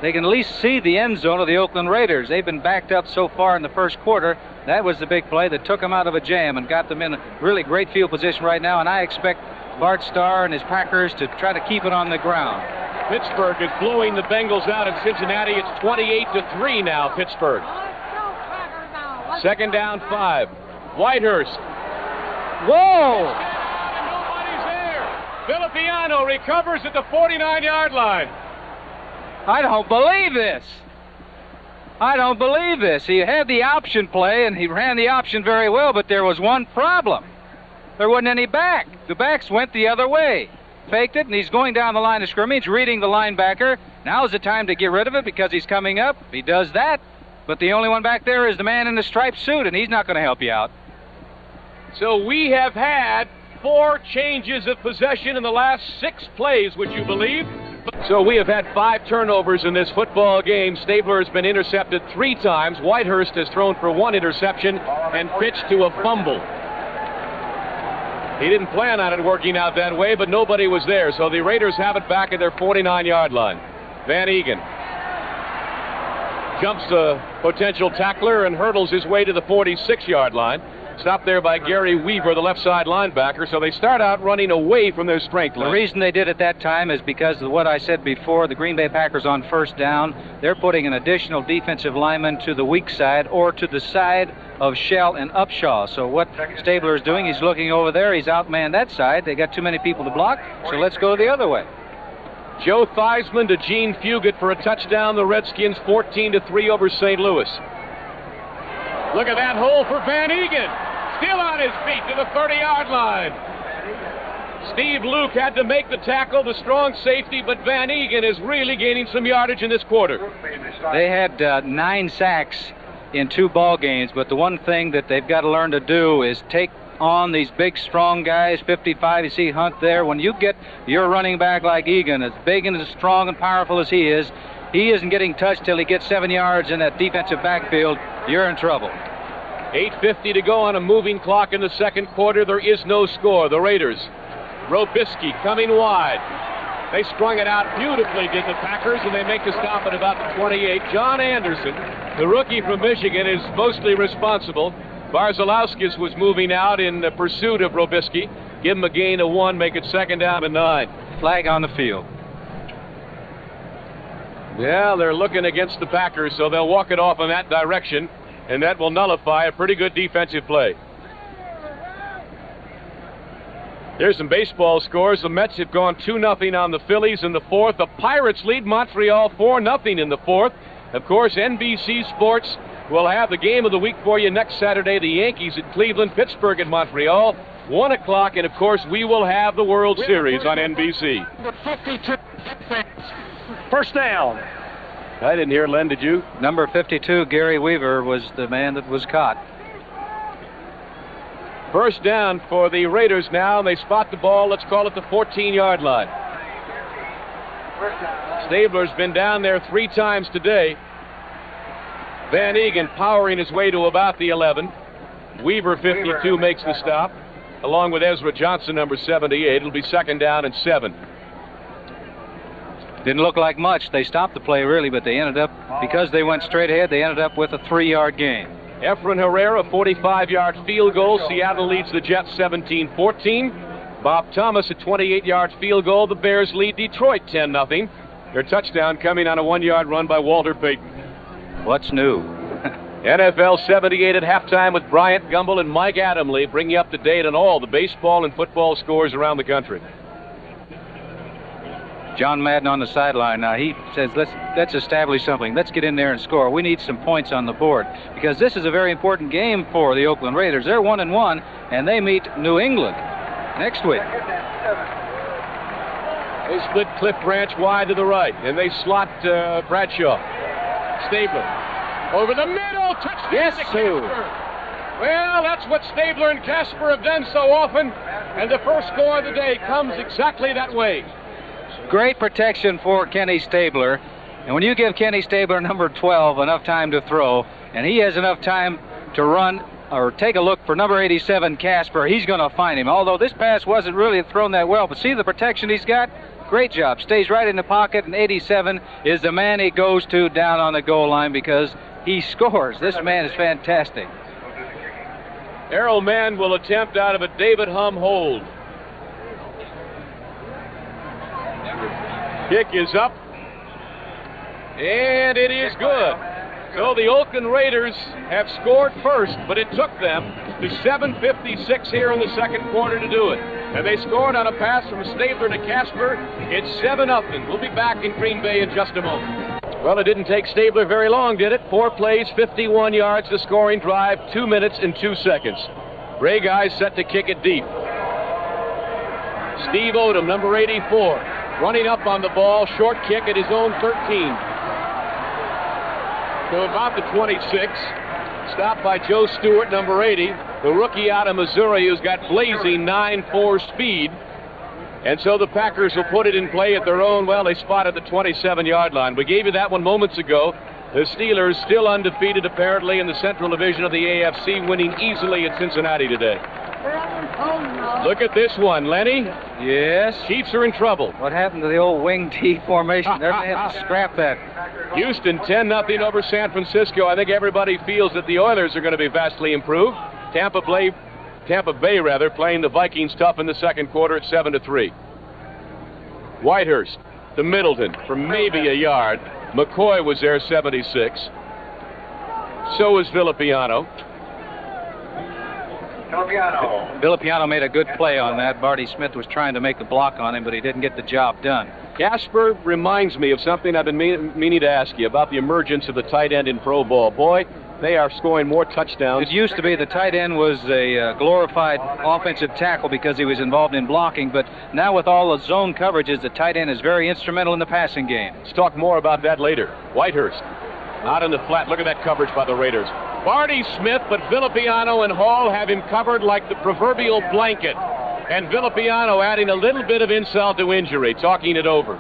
they can at least see the end zone of the Oakland Raiders. They've been backed up so far in the first quarter. That was the big play that took them out of a jam and got them in a really great field position right now, and I expect Bart Starr and his Packers to try to keep it on the ground. Pittsburgh is blowing the Bengals out in Cincinnati. It's 28-3 now, Pittsburgh. Second down, 5. Whitehurst. Whoa! Nobody's there. Villapiano recovers at the 49-yard line. I don't believe this. I don't believe this. He had the option play, and he ran the option very well, but there was one problem. There wasn't any back. The backs went the other way. Faked it, and he's going down the line of scrimmage, reading the linebacker. Now's the time to get rid of it because he's coming up. He does that, but the only one back there is the man in the striped suit, and he's not going to help you out. So we have had 4 changes of possession in the last 6 plays, would you believe? So we have had 5 turnovers in this football game. Stabler has been intercepted 3 times. Whitehurst has thrown for 1 interception and pitched to a fumble. He didn't plan on it working out that way, but nobody was there. So the Raiders have it back at their 49-yard line. Van Egan jumps a potential tackler and hurdles his way to the 46-yard line. Stopped there by Gary Weaver, the left side linebacker. So they start out running away from their strength line. The reason they did it that time is because of what I said before. The Green Bay Packers on first down, they're putting an additional defensive lineman to the weak side or to the side of Shell and Upshaw. So what Stabler is doing, he's looking over there. He's outmanned that side. They got too many people to block, so let's go the other way. Joe Theismann to Gene Fugit for a touchdown. The Redskins 14-3 over St. Louis. Look at that hole for Van Egan. Still on his feet to the 30-yard line. Steve Luke had to make the tackle, the strong safety, but Van Egan is really gaining some yardage in this quarter. They had 9 sacks in 2 ball games, but the one thing that they've got to learn to do is take on these big, strong guys. 55, you see Hunt there. When you get your running back like Egan, as big and as strong and powerful as he isn't getting touched till he gets 7 yards in that defensive backfield. You're in trouble. 8:50 to go on a moving clock in the second quarter. There is no score. The Raiders. Robisky coming wide. They strung it out beautifully, did the Packers, and they make the stop at about the 28. John Anderson, the rookie from Michigan, is mostly responsible. Barzalowskis was moving out in pursuit of Robisky. Give him a gain of 1, make it 2nd down and 9. Flag on the field. Yeah, they're looking against the Packers, so they'll walk it off in that direction, and that will nullify a pretty good defensive play. There's some baseball scores. The Mets have gone 2-0 on the Phillies in the 4th. The Pirates lead Montreal 4-0 in the 4th. Of course, NBC Sports will have the game of the week for you next Saturday. The Yankees at Cleveland, Pittsburgh at Montreal, 1 o'clock, and of course we will have the World Series on NBC. 52. First down. I didn't hear, Len, did you? Number 52, Gary Weaver, was the man that was caught. First down for the Raiders now, and they spot the ball. Let's call it the 14-yard line. Stabler's been down there 3 times today. Van Egan powering his way to about the 11. Weaver, 52, makes the stop, along with Ezra Johnson, number 78. It'll be 2nd down and 7. Didn't look like much. They stopped the play, really, but they ended up, because they went straight ahead, they ended up with a 3-yard gain. Efren Herrera, 45-yard field goal. Seattle leads the Jets 17-14. Bob Thomas, a 28-yard field goal. The Bears lead Detroit 10-0. Their touchdown coming on a 1-yard run by Walter Payton. What's new? NFL 78 at halftime with Bryant Gumbel and Mike Adamle, bring you up to date on all the baseball and football scores around the country. John Madden on the sideline now. He says, let's establish something. Let's get in there and score. We need some points on the board because this is a very important game for the Oakland Raiders. They're 1-1, and they meet New England next week. They split Cliff Branch wide to the right, and they slot Bradshaw. Stabler over the middle. Touchdown. Yes, Sue. Well, that's what Stabler and Casper have done so often, and the first score of the day comes exactly that way. Great protection for Kenny Stabler. And when you give Kenny Stabler, number 12, enough time to throw, and he has enough time to run or take a look for number 87, Casper, he's going to find him. Although this pass wasn't really thrown that well, but see the protection he's got? Great job. Stays right in the pocket, and 87 is the man he goes to down on the goal line because he scores. This man is fantastic. Errol Mann will attempt out of a David Hum hold. Kick is up, and it is good. So the Oakland Raiders have scored first, but it took them to 7:56 here in the second quarter to do it. And they scored on a pass from Stabler to Casper. It's 7-0. We'll be back in Green Bay in just a moment. Well, it didn't take Stabler very long, did it? 4 plays, 51 yards, the scoring drive, 2 minutes and 2 seconds. Ray Guy's set to kick it deep. Steve Odom, number 84, running up on the ball, short kick at his own 13. To about the 26. Stopped by Joe Stewart, number 80, the rookie out of Missouri who's got blazing 9.4 speed. And so the Packers will put it in play at their own, well, they spotted the 27-yard line. We gave you that one moments ago. The Steelers still undefeated, apparently, in the Central Division of the AFC, winning easily at Cincinnati today. Look at this one, Lenny. Yes. Chiefs are in trouble. What happened to the old wing T formation? They're going to have to scrap that. Houston 10-0 over San Francisco. I think everybody feels that the Oilers are going to be vastly improved. Tampa Bay playing the Vikings tough in the second quarter at 7-3. Whitehurst to Middleton for maybe a yard. McCoy was there, 76. So was Villapiano. Villapiano made a good play on that. Barty Smith was trying to make the block on him, but he didn't get the job done. Casper reminds me of something I've been meaning to ask you about the emergence of the tight end in pro ball. Boy, they are scoring more touchdowns. It used to be the tight end was a glorified offensive tackle because he was involved in blocking, but now with all the zone coverages, the tight end is very instrumental in the passing game. Let's talk more about that later. Whitehurst out in the flat. Look at that coverage by the Raiders. Barty Smith, but Villapiano and Hall have him covered like the proverbial blanket. And Villapiano adding a little bit of insult to injury, talking it over.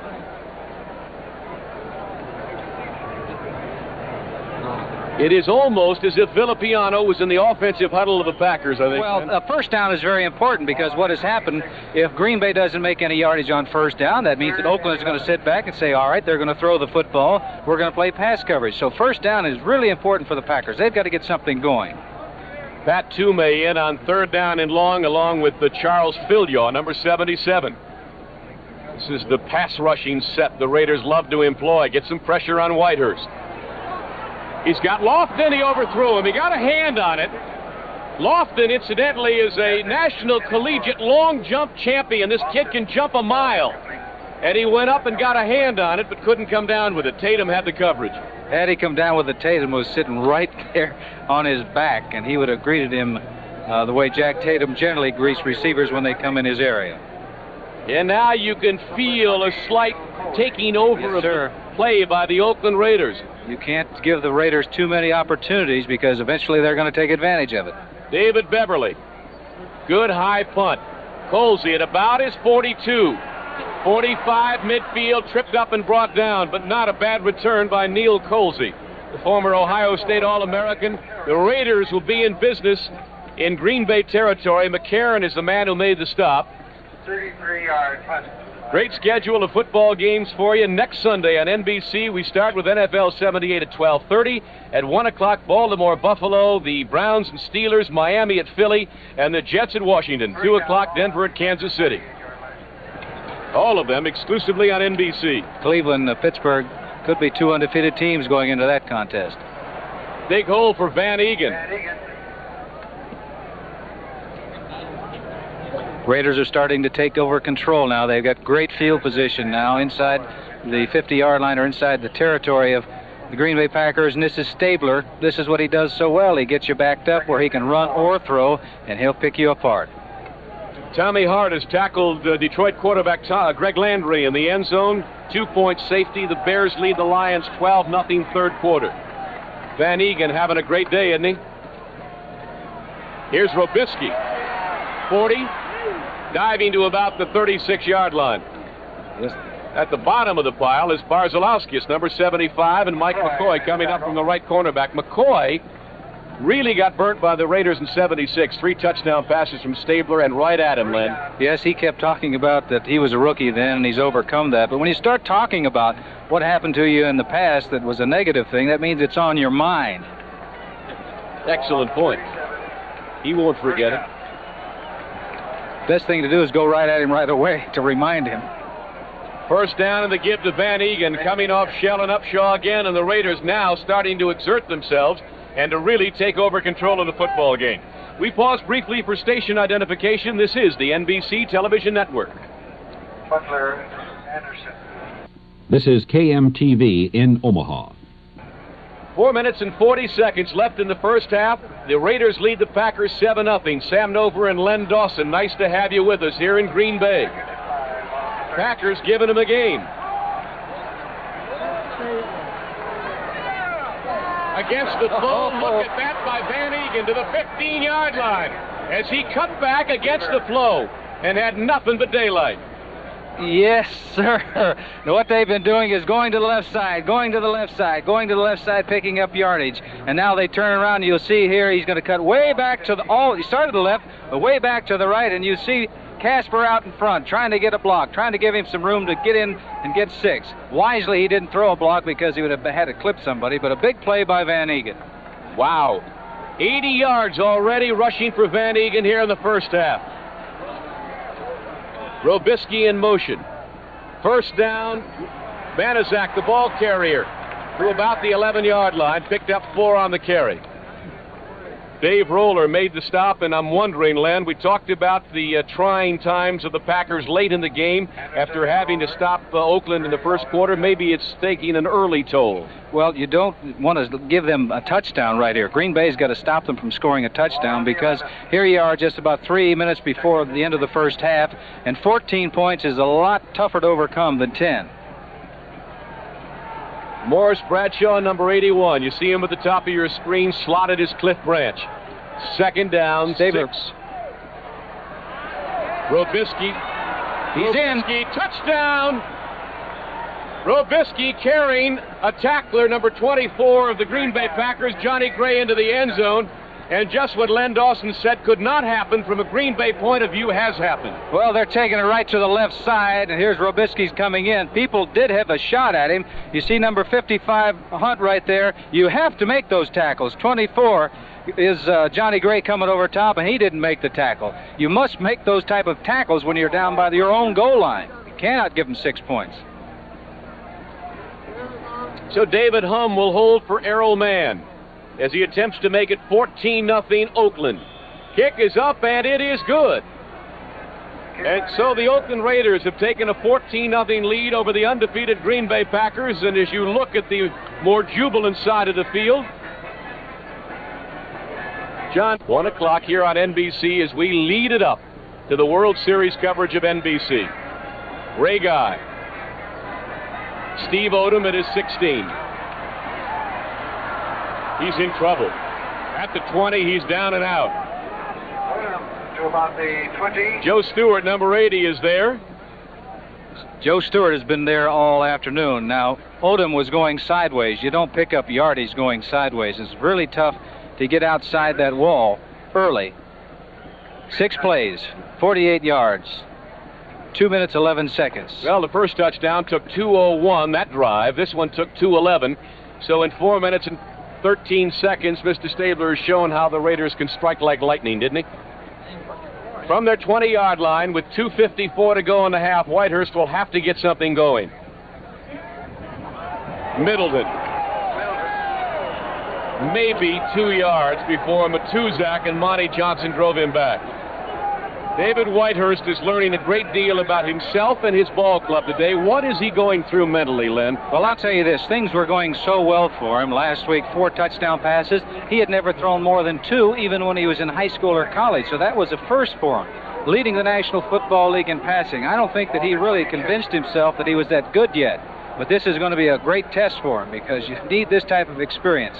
It is almost as if Villapiano was in the offensive huddle of the Packers, I think. Well, a first down is very important because what has happened, if Green Bay doesn't make any yardage on first down, that means that Oakland is going to sit back and say, all right, they're going to throw the football. We're going to play pass coverage. So first down is really important for the Packers. They've got to get something going. Pat Toomey in on third down and long, along with the Charles Filyaw, number 77. This is the pass rushing set the Raiders love to employ. Get some pressure on Whitehurst. He's got Lofton. He overthrew him. He got a hand on it. Lofton, incidentally, is a national collegiate long jump champion. This kid can jump a mile. And he went up and got a hand on it, but couldn't come down with it. Tatum had the coverage. Had he come down with it, Tatum was sitting right there on his back, and he would have greeted him the way Jack Tatum generally greets receivers when they come in his area. And now you can feel a slight taking over of the play by the Oakland Raiders. You can't give the Raiders too many opportunities because eventually they're going to take advantage of it. David Beverly. Good high punt. Colsey at about his 42. 45 midfield, tripped up and brought down, but not a bad return by Neil Colsey, the former Ohio State All-American. The Raiders will be in business in Green Bay territory. McCarron is the man who made the stop. 33-yard punt. Great schedule of football games for you. Next Sunday on NBC, we start with NFL 78 at 12:30. At 1 o'clock, Baltimore, Buffalo, the Browns and Steelers, Miami at Philly, and the Jets at Washington. 2 o'clock, Denver at Kansas City. All of them exclusively on NBC. Cleveland, Pittsburgh, could be two undefeated teams going into that contest. Big hole for Van Egan. Raiders are starting to take over control now. They've got great field position now inside the 50-yard line or inside the territory of the Green Bay Packers. And this is Stabler. This is what he does so well. He gets you backed up where he can run or throw, and he'll pick you apart. Tommy Hart has tackled Detroit quarterback Greg Landry in the end zone. 2-point safety. The Bears lead the Lions 12-0 third quarter. Van Egan having a great day, isn't he? Here's Robisky. 40. Diving to about the 36-yard line. At the bottom of the pile is Barzalowskis, number 75, and Mike McCoy coming up from the right cornerback. McCoy really got burnt by the Raiders in 76. 3 touchdown passes from Stabler and right at him, Len. Yes, he kept talking about that he was a rookie then, and he's overcome that. But when you start talking about what happened to you in the past that was a negative thing, that means it's on your mind. Excellent point. He won't forget it. Best thing to do is go right at him right away to remind him. First down and the give to Van Egan, coming off Shell and Upshaw again, and the Raiders now starting to exert themselves and to really take over control of the football game. We pause briefly for station identification. This is the NBC Television Network. Butler Anderson. This is KMTV in Omaha. 4 minutes and 40 seconds left in the first half. The Raiders lead the Packers 7-0. Sam Nover and Len Dawson, nice to have you with us here in Green Bay. Packers giving them a game. Against the flow, look at that by Van Egan to the 15-yard line as he cut back against the flow and had nothing but daylight. Yes, sir. What they've been doing is going to the left side, going to the left side, going to the left side, picking up yardage. And now they turn around, and you'll see here he's going to cut way back to the... Oh, he started to the left, but way back to the right, and you see Casper out in front, trying to get a block, trying to give him some room to get in and get 6. Wisely, he didn't throw a block because he would have had to clip somebody, but a big play by Van Egan. Wow. 80 yards already rushing for Van Egan here in the first half. Robisky in motion. First down, Banaszak, the ball carrier, to about the 11-yard line, picked up 4 on the carry. Dave Roller made the stop, and I'm wondering, Len, we talked about the trying times of the Packers late in the game after having to stop Oakland in the first quarter. Maybe it's taking an early toll. Well, you don't want to give them a touchdown right here. Green Bay's got to stop them from scoring a touchdown because here you are just about 3 minutes before the end of the first half, and 14 points is a lot tougher to overcome than 10. Morris Bradshaw, number 81. You see him at the top of your screen, slotted as Cliff Branch. Second down, 6. Robisky. He's in. Touchdown. Robisky carrying a tackler, number 24 of the Green Bay Packers, Johnny Gray, into the end zone. And just what Len Dawson said could not happen from a Green Bay point of view has happened. Well, they're taking it right to the left side, and here's Robisky's coming in. People did have a shot at him. You see number 55, Hunt, right there. You have to make those tackles. 24 is Johnny Gray coming over top, and he didn't make the tackle. You must make those type of tackles when you're down by your own goal line. You cannot give them 6 points. So David Humm will hold for Errol Mann as he attempts to make it 14-0 Oakland. Kick is up, and it is good. And so the Oakland Raiders have taken a 14-0 lead over the undefeated Green Bay Packers. And as you look at the more jubilant side of the field, John, 1 o'clock here on NBC as we lead it up to the World Series coverage of NBC. Ray Guy. Steve Odom at his 16. He's in trouble. At the 20, he's down and out. To about the 20. Joe Stewart, number 80, is there. Joe Stewart has been there all afternoon. Now, Odom was going sideways. You don't pick up yardage going sideways. It's really tough to get outside that wall early. 6 plays, 48 yards, 2 minutes, 11 seconds. Well, the first touchdown took 2:01, that drive. This one took 2:11. So in 4 minutes and 13 seconds, Mr. Stabler has shown how the Raiders can strike like lightning, didn't he? From their 20-yard line, with 2:54 to go in the half, Whitehurst will have to get something going. Middleton. Maybe 2 yards before Matuzak and Monty Johnson drove him back. David Whitehurst is learning a great deal about himself and his ball club today. What is he going through mentally, Len? Well, I'll tell you this. Things were going so well for him. Last week, 4 touchdown passes. He had never thrown more than 2, even when he was in high school or college. So that was a first for him. Leading the National Football League in passing. I don't think that he really convinced himself that he was that good yet. But this is going to be a great test for him because you need this type of experience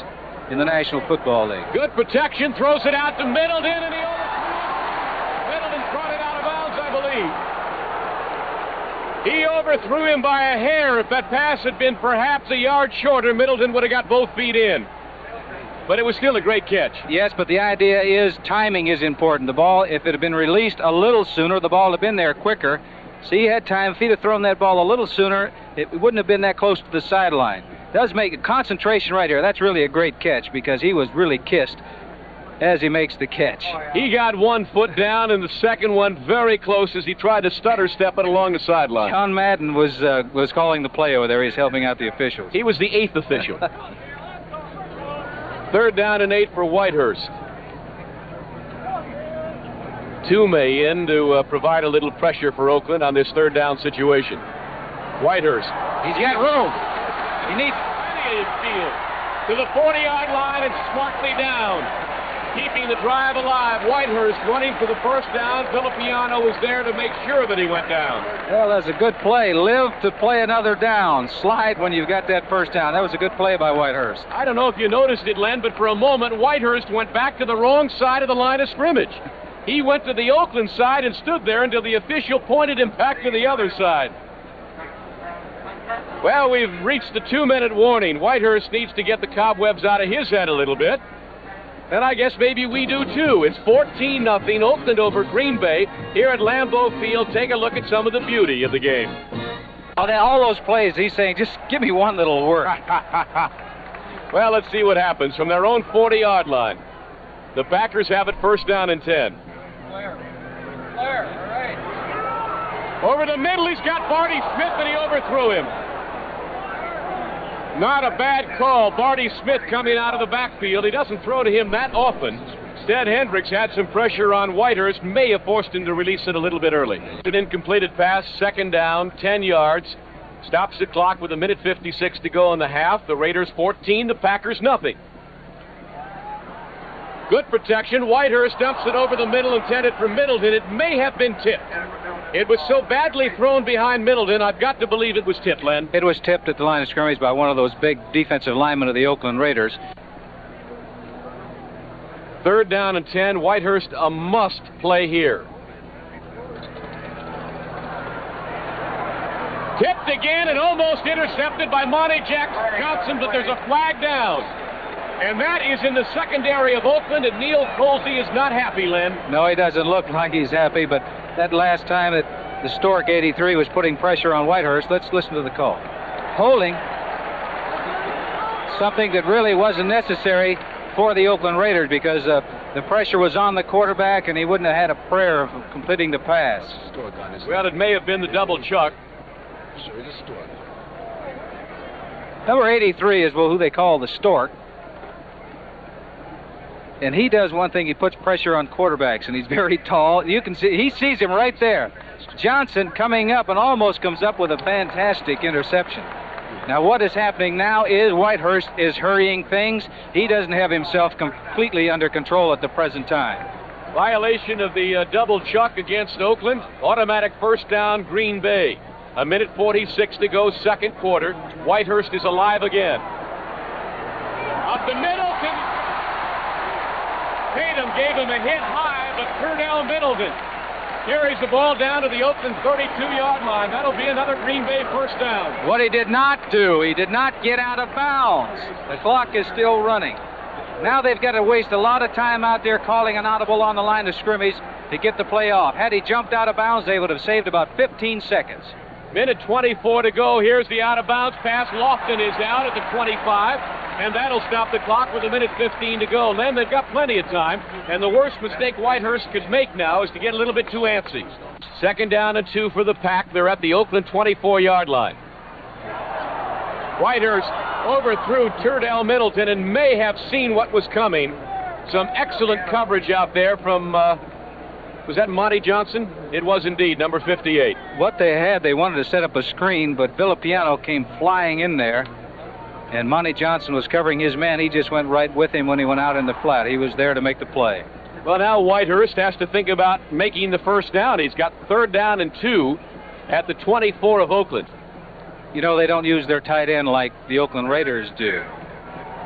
in the National Football League. Good protection. Throws it out to Middleton, and he overthrew it. Brought it out of bounds, I believe. He overthrew him by a hair. If that pass had been perhaps a yard shorter, Middleton would have got both feet in. But it was still a great catch. Yes, but the idea is timing is important. The ball, if it had been released a little sooner, the ball would have been there quicker. See, he had time. If he'd have thrown that ball a little sooner, it wouldn't have been that close to the sideline. Does make a concentration right here. That's really a great catch because he was really kissed as he makes the catch. He got 1 foot down, and the second one very close as he tried to stutter step it along the sideline. John Madden was calling the play over there. He's helping out the officials. He was the 8th official. 3rd down and 8 for Whitehurst. Toomey in to provide a little pressure for Oakland on this 3rd down situation. Whitehurst. He's got room. He needs plenty of field to the 40-yard line and smartly down. Keeping the drive alive. Whitehurst running for the first down. Filipiano was there to make sure that he went down. Well, that's a good play. Live to play another down. Slide when you've got that first down. That was a good play by Whitehurst. I don't know if you noticed it, Len, but for a moment, Whitehurst went back to the wrong side of the line of scrimmage. He went to the Oakland side and stood there until the official pointed him back to the other side. Well, we've reached the 2-minute warning. Whitehurst needs to get the cobwebs out of his head a little bit. And I guess maybe we do too. It's 14-0 Oakland over Green Bay here at Lambeau Field. Take a look at some of the beauty of the game. All those plays, he's saying, just give me one little work. Well, let's see what happens from their own 40-yard line. The Packers have it 1st down and 10. Clear, all right. Over the middle, he's got Barty Smith, and he overthrew him. Not a bad call. Barty Smith coming out of the backfield. He doesn't throw to him that often. Instead, Hendricks had some pressure on Whitehurst, may have forced him to release it a little bit early. An incompleted pass, 2nd down, 10 yards. Stops the clock with 1:56 to go in the half. The Raiders 14, the Packers nothing. Good protection. Whitehurst dumps it over the middle, intended for Middleton. It may have been tipped. It was so badly thrown behind Middleton, I've got to believe it was tipped, Len. It was tipped at the line of scrimmage by one of those big defensive linemen of the Oakland Raiders. 3rd down and 10. Whitehurst a must play here. Tipped again and almost intercepted by Monty Johnson, but there's a flag down. And that is in the secondary of Oakland, and Neil Colsey is not happy, Len. No, he doesn't look like he's happy, but that last time that the Stork 83 was putting pressure on Whitehurst, let's listen to the call. Holding, something that really wasn't necessary for the Oakland Raiders because the pressure was on the quarterback and he wouldn't have had a prayer of completing the pass. Well, it may have been the double chuck. Number 83 is who they call the Stork. And he does one thing, he puts pressure on quarterbacks, and he's very tall. You can see, he sees him right there. Johnson coming up and almost comes up with a fantastic interception. Now what is happening now is Whitehurst is hurrying things. He doesn't have himself completely under control at the present time. Violation of the double chuck against Oakland. Automatic first down, Green Bay. 1:46 to go, second quarter. Whitehurst is alive again. Up the middle. Tatum gave him a hit high, but Turnell Middleton carries the ball down to the Oakland 32-yard line. That'll be another Green Bay first down. What he did not do, he did not get out of bounds. The clock is still running. Now they've got to waste a lot of time out there calling an audible on the line of scrimmage to get the play off. Had he jumped out of bounds, they would have saved about 15 seconds. Minute 24 to go. Here's the out-of-bounds pass. Lofton is out at the 25, and that'll stop the clock with 1:15 to go. Then they've got plenty of time, and the worst mistake Whitehurst could make now is to get a little bit too antsy. Second down and 2 for the Pack. They're at the Oakland 24-yard line. Whitehurst overthrew Turnell Middleton and may have seen what was coming. Some excellent coverage out there from... was that Monty Johnson? It was indeed, number 58. What they had, they wanted to set up a screen, but Villapiano came flying in there, and Monty Johnson was covering his man. He just went right with him when he went out in the flat. He was there to make the play. Well, now Whitehurst has to think about making the first down. He's got third down and 2 at the 24 of Oakland. You know, they don't use their tight end like the Oakland Raiders do.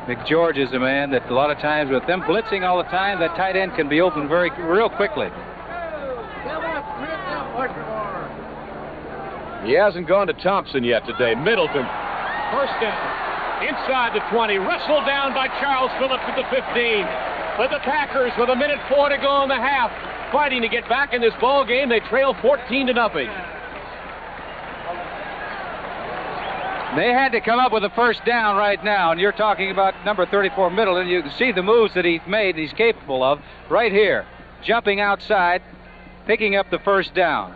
McGeorge is a man that a lot of times with them blitzing all the time, that tight end can be open real quickly. He hasn't gone to Thompson yet today. Middleton, first down, inside the 20, wrestled down by Charles Phillips at the 15. But the Packers, with 1:04 to go in the half, fighting to get back in this ball game. They trail 14-0. They had to come up with a first down right now, and you're talking about number 34 Middleton. You can see the moves that he's made, he's capable of, right here. Jumping outside, picking up the first down.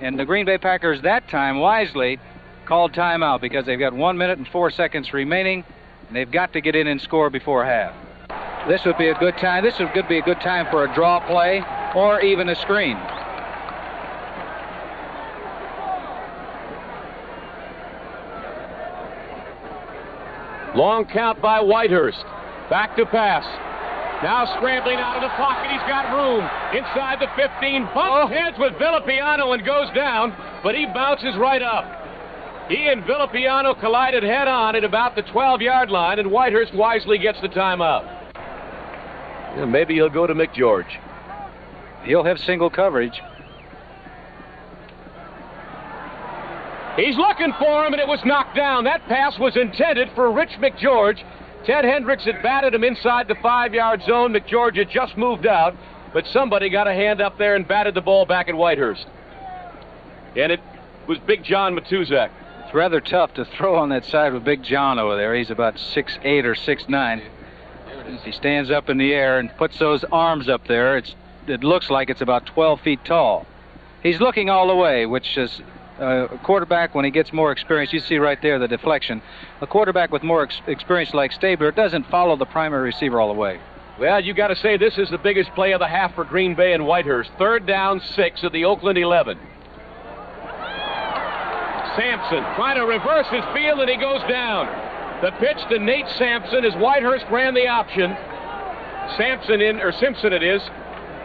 And the Green Bay Packers that time wisely called timeout because they've got 1 minute and 4 seconds remaining, and they've got to get in and score before half. This would be a good time. This would be a good time for a draw play or even a screen. Long count by Whitehurst. Back to pass. Now scrambling out of the pocket. He's got room. Inside the 15. Bumps heads with Villapiano and goes down, but he bounces right up. He and Villapiano collided head-on at about the 12-yard line, and Whitehurst wisely gets the timeout. Yeah, maybe he'll go to McGeorge. He'll have single coverage. He's looking for him, and it was knocked down. That pass was intended for Rich McGeorge. Ted Hendricks had batted him inside the 5-yard zone. McGeorge had just moved out, but somebody got a hand up there and batted the ball back at Whitehurst. And it was Big John Matuzak. It's rather tough to throw on that side with Big John over there. He's about 6'8" or 6'9". He stands up in the air and puts those arms up there. It looks like it's about 12 feet tall. He's looking all the way, which is a quarterback, when he gets more experience, you see right there the deflection. A quarterback with more experience like Stabler doesn't follow the primary receiver all the way. Well, you got to say this is the biggest play of the half for Green Bay and Whitehurst. Third down, 6 at the Oakland 11. Sampson trying to reverse his field, and he goes down. The pitch to Nate Sampson as Whitehurst ran the option. Simpson it is,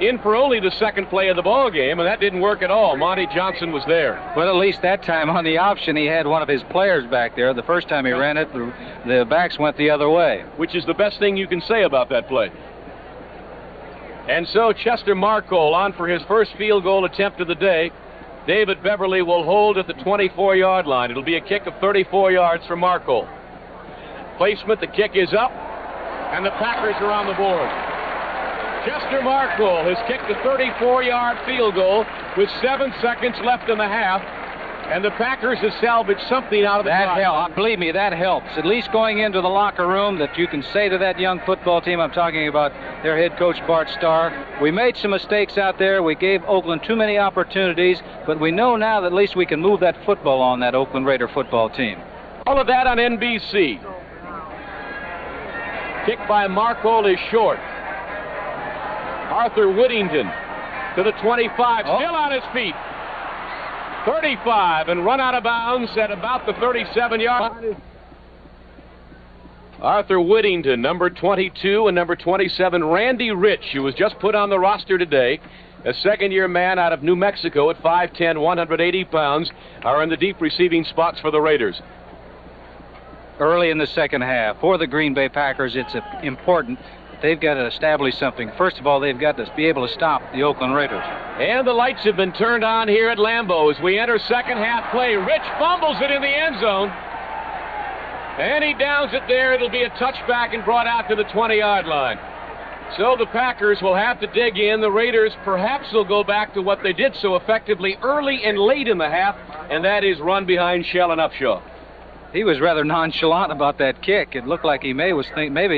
in for only the second play of the ball game, and that didn't work at all. Monty Johnson was there. Well, at least that time on the option, he had one of his players back there. The first time he ran it, the backs went the other way. Which is the best thing you can say about that play. And so Chester Marcole on for his first field goal attempt of the day. David Beverly will hold at the 24-yard line. It'll be a kick of 34 yards for Markle. Placement, the kick is up, and the Packers are on the board. Chester Markle has kicked a 34-yard field goal with 7 seconds left in the half, and the Packers have salvaged something out of the that helps. Believe me, that helps. At least going into the locker room that you can say to that young football team, I'm talking about their head coach Bart Starr, we made some mistakes out there. We gave Oakland too many opportunities, but we know now that at least we can move that football on that Oakland Raider football team. All of that on NBC. Kick by Markle is short. Arthur Whittington to the 25, still on his feet. 35 and run out of bounds at about the 37-yard line. Arthur Whittington, number 22, and number 27, Randy Rich, who was just put on the roster today, a second-year man out of New Mexico at 5'10", 180 pounds, are in the deep receiving spots for the Raiders. Early in the second half, for the Green Bay Packers, it's important. They've got to establish something. First of all, they've got to be able to stop the Oakland Raiders. And the lights have been turned on here at Lambeau as we enter second half play. Rich fumbles it in the end zone. And he downs it there. It'll be a touchback and brought out to the 20-yard line. So the Packers will have to dig in. The Raiders perhaps will go back to what they did so effectively early and late in the half, and that is run behind Shell and Upshaw. He was rather nonchalant about that kick. It looked like maybe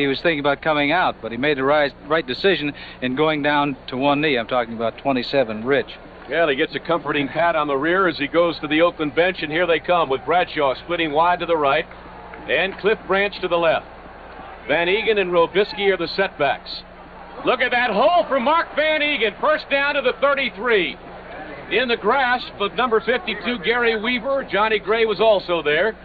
he was thinking about coming out, but he made the right decision in going down to one knee. I'm talking about 27, Rich. Well, he gets a comforting pat on the rear as he goes to the Oakland bench, and here they come with Bradshaw splitting wide to the right and Cliff Branch to the left. Van Egan and Robisky are the setbacks. Look at that hole from Mark Van Egan. First down to the 33. In the grasp of number 52, Gary Weaver. Johnny Gray was also there.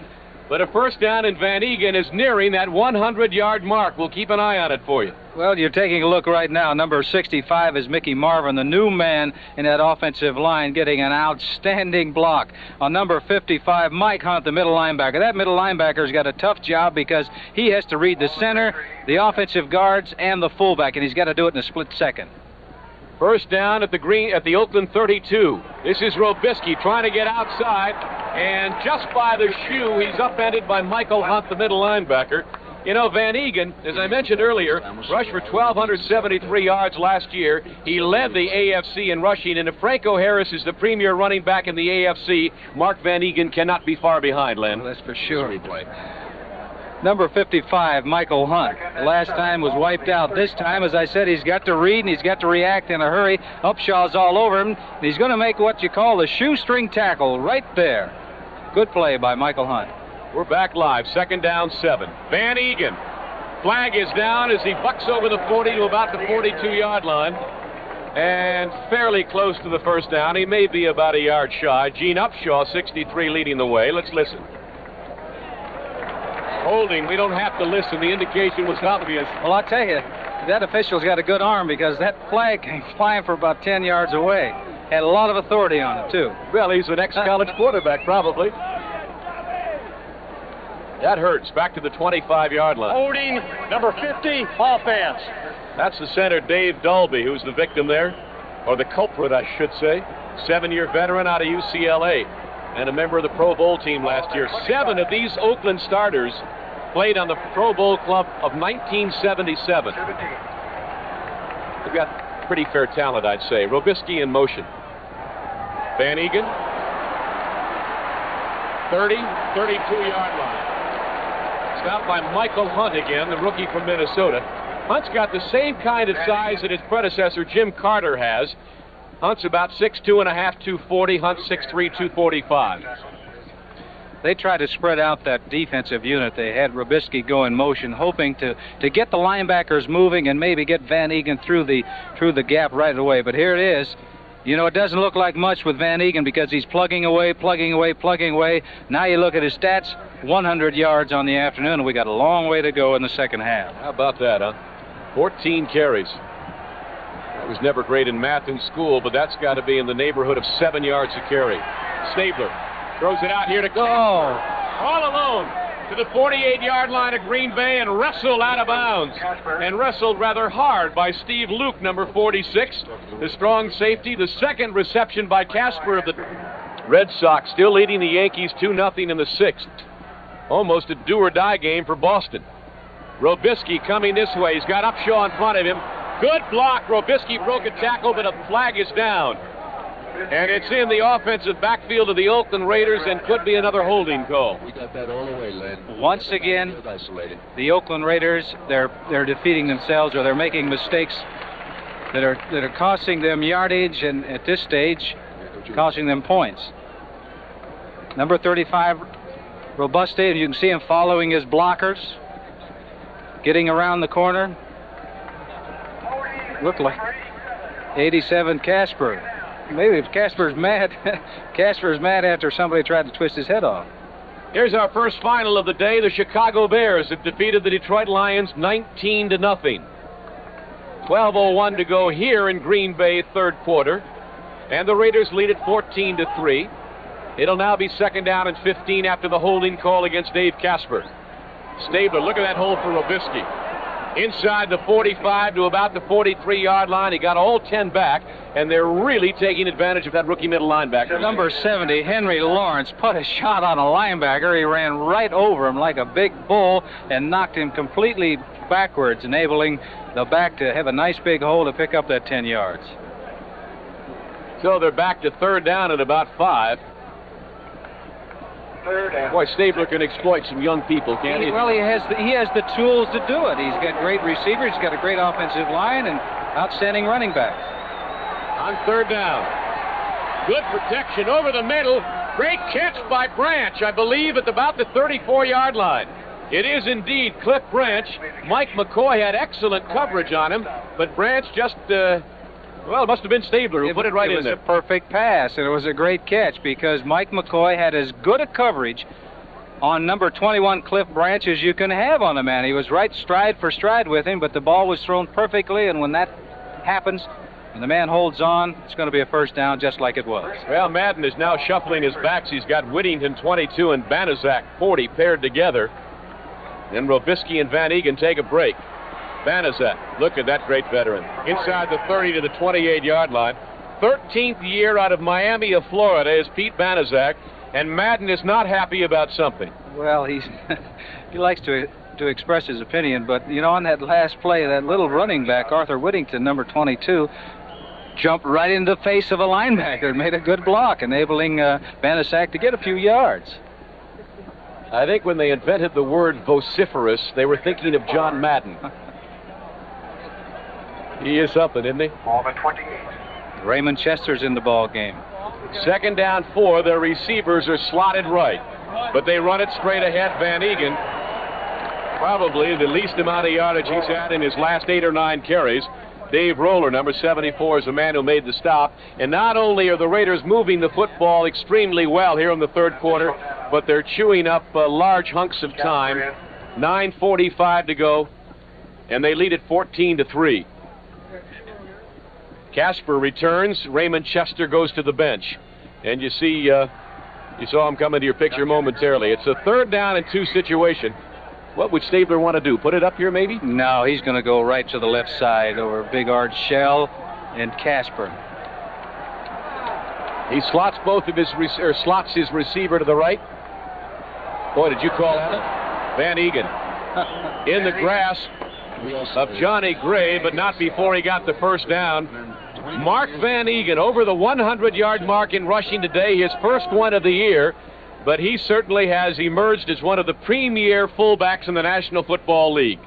But a first down, and Van Egan is nearing that 100-yard mark. We'll keep an eye on it for you. Well, you're taking a look right now. Number 65 is Mickey Marvin, the new man in that offensive line, getting an outstanding block. On number 55, Mike Hunt, the middle linebacker. That middle linebacker's got a tough job because he has to read the center, the offensive guards, and the fullback, and he's got to do it in a split second. First down at the Oakland 32. This is Robisky trying to get outside, and just by the shoe, he's upended by Michael Hunt, the middle linebacker. You know, Van Egan, as I mentioned earlier, rushed for 1,273 yards last year. He led the AFC in rushing, and if Franco Harris is the premier running back in the AFC, Mark Van Egan cannot be far behind, Len. Well, that's for sure. Number 55, Michael Hunt. Last time was wiped out. This time, as I said, he's got to read and he's got to react in a hurry. Upshaw's all over him. And he's going to make what you call the shoestring tackle right there. Good play by Michael Hunt. We're back live. Second down, 7. Van Egan. Flag is down as he bucks over the 40 to about the 42-yard line. And fairly close to the first down. He may be about a yard shy. Gene Upshaw, 63, leading the way. Let's listen. Holding, we don't have to listen. The indication was obvious. Well, I'll tell you, that official's got a good arm because that flag came flying for about 10 yards away. Had a lot of authority on it, too. Well, he's an ex-college quarterback, probably. That hurts. Back to the 25-yard line. Holding, number 50, offense. That's the center, Dave Dolby, who's the victim there, or the culprit, I should say. 7-year veteran out of UCLA. And a member of the Pro Bowl team last year. 7 of these Oakland starters played on the Pro Bowl club of 1977. They've got pretty fair talent, I'd say. Robisky in motion. Van Egan. 30, 32-yard line. Stopped by Michael Hunt again, the rookie from Minnesota. Hunt's got the same kind of size that his predecessor, Jim Carter, has. Hunt's about 6'2 and a half, 240. Hunt's 6'3, 245. They tried to spread out that defensive unit. They had Robisky go in motion, hoping to get the linebackers moving and maybe get Van Egan through the gap right away. But here it is. You know, it doesn't look like much with Van Egan because he's plugging away. Now you look at his stats, 100 yards on the afternoon, and we got a long way to go in the second half. How about that, huh? 14 carries. I was never great in math in school, but that's got to be in the neighborhood of 7 yards a carry. Stabler throws it out here to go. All alone. to the 48-yard line of Green Bay and wrestled out of bounds. And wrestled rather hard by Steve Luke, number 46, the strong safety. The second reception by Casper of the Red Sox, still leading the Yankees 2-0 in the 6th. Almost a do-or-die game for Boston. Robisky coming this way. He's got Upshaw in front of him. Good block. Robisky broke a tackle, but a flag is down. And it's in the offensive backfield of the Oakland Raiders and could be another holding call. We got that all the way, Len. Once again, the Oakland Raiders, they're defeating themselves, or they're making mistakes that are costing them yardage, and at this stage, costing them points. Number 35, Robuste, and you can see him following his blockers, getting around the corner. Looked like 87, Casper. Maybe if Casper's mad, Casper's mad after somebody tried to twist his head off. Here's our first final of the day. The Chicago Bears have defeated the Detroit Lions 19-0. 12:01 to go here in Green Bay, third quarter. And the Raiders lead it 14-3. It'll now be second down and 15 after the holding call against Dave Casper. Stabler, look at that hole for Robisky. Inside the 45 to about the 43-yard line. He got all 10 back, and they're really taking advantage of that rookie middle linebacker. Number 70, Henry Lawrence, put a shot on a linebacker. He ran right over him like a big bull and knocked him completely backwards, enabling the back to have a nice big hole to pick up that 10 yards. So they're back to third down at about 5. Boy, Stabler can exploit some young people, can't he? Well, he has the tools to do it. He's got great receivers, he's got a great offensive line, and outstanding running backs. On third down. Good protection over the middle. Great catch by Branch, I believe, at about the 34-yard line. It is indeed Cliff Branch. Mike McCoy had excellent coverage on him, but Branch just... well, it must have been Stabler who put it right in there. It was a perfect pass, and it was a great catch because Mike McCoy had as good a coverage on number 21, Cliff Branch, as you can have on a man. He was right stride for stride with him, but the ball was thrown perfectly, and when that happens, and the man holds on, it's going to be a first down just like it was. Well, Madden is now shuffling his backs. He's got Whittington 22 and Banaszak 40 paired together. Then Robisky and Van Eegen take a break. Banaszak, look at that great veteran. Inside the 30 to the 28-yard line. 13th year out of Miami of Florida is Pete Banaszak, and Madden is not happy about something. Well, he likes to express his opinion, but, you know, on that last play, that little running back, Arthur Whittington, number 22, jumped right in the face of a linebacker and made a good block, enabling Banaszak to get a few yards. I think when they invented the word vociferous, they were thinking of John Madden. He is something, isn't he? Ball at 28. Raymond Chester's in the ball game. Second down 4. Their receivers are slotted right, but they run it straight ahead. Van Eegen, probably the least amount of yardage he's had in his last 8 or 9 carries. Dave Roller, number 74, is the man who made the stop. And not only are the Raiders moving the football extremely well here in the third quarter, but they're chewing up large hunks of time. 9:45 to go, and they lead it 14-3. Casper returns. Raymond Chester goes to the bench. And you see, you saw him come into your picture momentarily. It's a third down and 2 situation. What would Stabler want to do? Put it up here, maybe? No, he's going to go right to the left side over Big Art Shell and Casper. He slots slots his receiver to the right. Boy, did you call that? Van Eegen in the grasp of Johnny Gray, but not before he got the first down. Mark Van Eegen over the 100-yard mark in rushing today, his first one of the year, but he certainly has emerged as one of the premier fullbacks in the National Football League.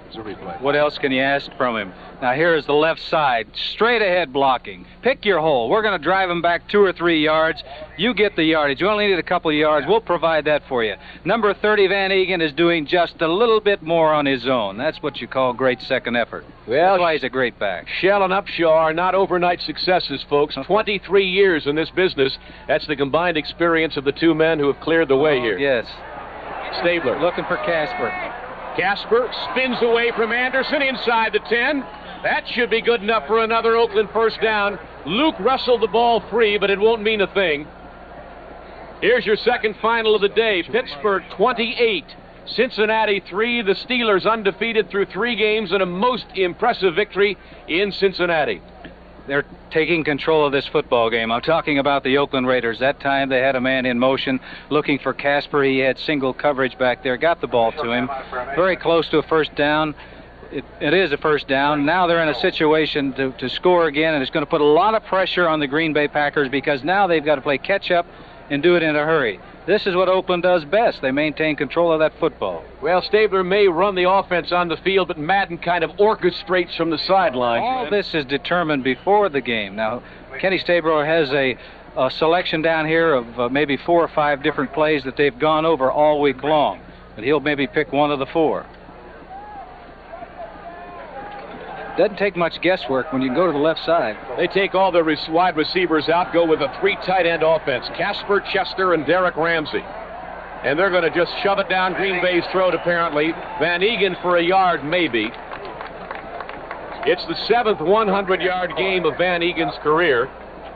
What else can you ask from him? Now here is the left side, straight ahead blocking. Pick your hole. We're going to drive him back 2 or 3 yards. You get the yardage. You only need a couple of yards. We'll provide that for you. Number 30, Van Eegen, is doing just a little bit more on his own. That's what you call great second effort. Well, that's why he's a great back. Shell and Upshaw are not overnight successes, folks. 23 years in this business. That's the combined experience of the two men who have cleared the way here. Yes. Stabler looking for Casper. Casper spins away from Anderson inside the 10. That should be good enough for another Oakland first down. Luke wrestled the ball free, but it won't mean a thing. Here's your second final of the day. Pittsburgh 28, Cincinnati 3, the Steelers undefeated through 3 games and a most impressive victory in Cincinnati. They're taking control of this football game. I'm talking about the Oakland Raiders. That time they had a man in motion looking for Casper. He had single coverage back there, got the ball to him. Very close to a first down. It is a first down. Now they're in a situation to score again, and it's going to put a lot of pressure on the Green Bay Packers because now they've got to play catch up and do it in a hurry. This is what Oakland does best. They maintain control of that football. Well, Stabler may run the offense on the field, but Madden kind of orchestrates from the sidelines. All this is determined before the game. Now, Kenny Stabler has a selection down here of maybe 4 or 5 different plays that they've gone over all week long, but he'll maybe pick one of the 4. Doesn't take much guesswork when you go to the left side. They take all the wide receivers out, go with a 3 tight end offense. Casper, Chester, and Derek Ramsey. And they're going to just shove it down Green Bay's throat, apparently. Van Egan for a yard, maybe. It's the 7th 100-yard game of Van Egan's career.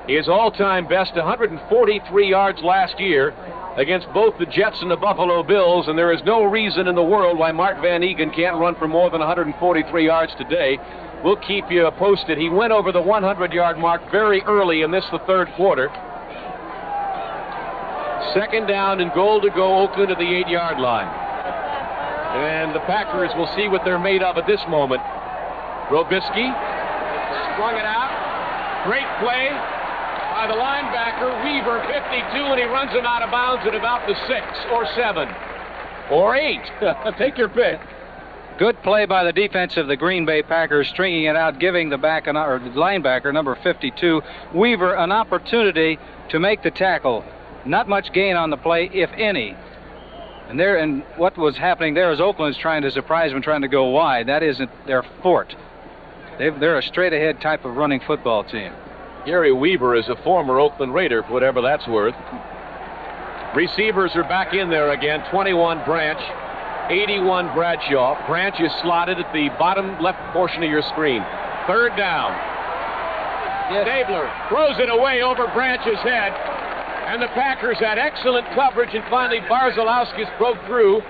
His all-time best, 143 yards last year against both the Jets and the Buffalo Bills, and there is no reason in the world why Mark Van Egan can't run for more than 143 yards today. We'll keep you posted. He went over the 100-yard mark very early in this, the 3rd quarter. 2nd down and goal to go, Oakland at the 8-yard line. And the Packers will see what they're made of at this moment. Robisky strung it out. Great play by the linebacker, Weaver, 52, and he runs him out of bounds at about the 6 or 7 or 8. Take your pick. Good play by the defense of the Green Bay Packers, stringing it out, giving the linebacker, number 52, Weaver, an opportunity to make the tackle. Not much gain on the play, if any. And what was happening there is Oakland's trying to surprise them, trying to go wide. That isn't their fort. They're a straight-ahead type of running football team. Gary Weaver is a former Oakland Raider, for whatever that's worth. Receivers are back in there again. 21 Branch, 81 Bradshaw. Branch is slotted at the bottom left portion of your screen. 3rd down. Yes. Stabler throws it away over Branch's head. And the Packers had excellent coverage, and finally Barzalauskas broke through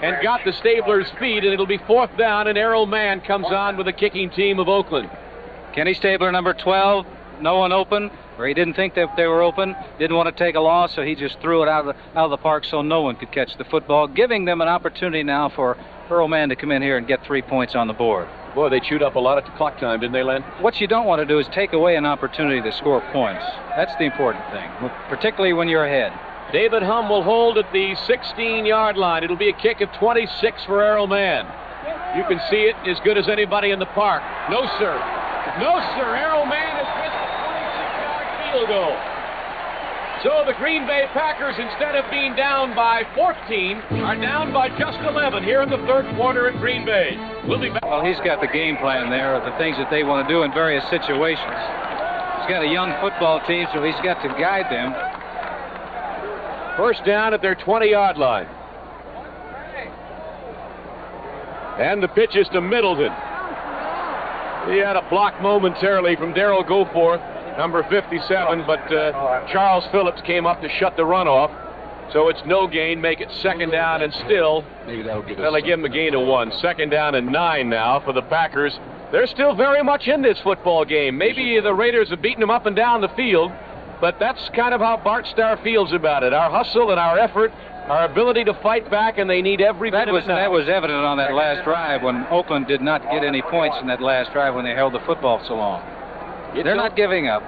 and got the Stabler's feet, and it'll be 4th down, and Errol Mann comes on with the kicking team of Oakland. Kenny Stabler, number 12, no one open, or he didn't think that they were open, didn't want to take a loss, so he just threw it out of the park so no one could catch the football, giving them an opportunity now for Errol Mann to come in here and get 3 points on the board. Boy, they chewed up a lot of clock time, didn't they, Len? What you don't want to do is take away an opportunity to score points. That's the important thing, particularly when you're ahead. David Humm will hold at the 16-yard line. It'll be a kick of 26 for Errol Mann. You can see it as good as anybody in the park. No, sir. No, sir. Errol Mann has missed a 26-yard field goal. So the Green Bay Packers, instead of being down by 14, are down by just 11 here in the 3rd quarter in Green Bay. We'll be back. Well, he's got the game plan there of the things that they want to do in various situations. He's got a young football team, so he's got to guide them. 1st down at their 20-yard line. And the pitch is to Middleton. He had a block momentarily from Darrell Goforth, number 57, but Charles Phillips came up to shut the run off. So it's no gain, make it 2nd down, and still, well, they give him a gain of 1. 2nd down and 9 now for the Packers. They're still very much in this football game. Maybe the Raiders have beaten them up and down the field, but that's kind of how Bart Starr feels about it. Our hustle and our effort, our ability to fight back, and they need every bit of it now. That was evident on that last drive when Oakland did not get any points in that last drive when they held the football so long. They're not giving up.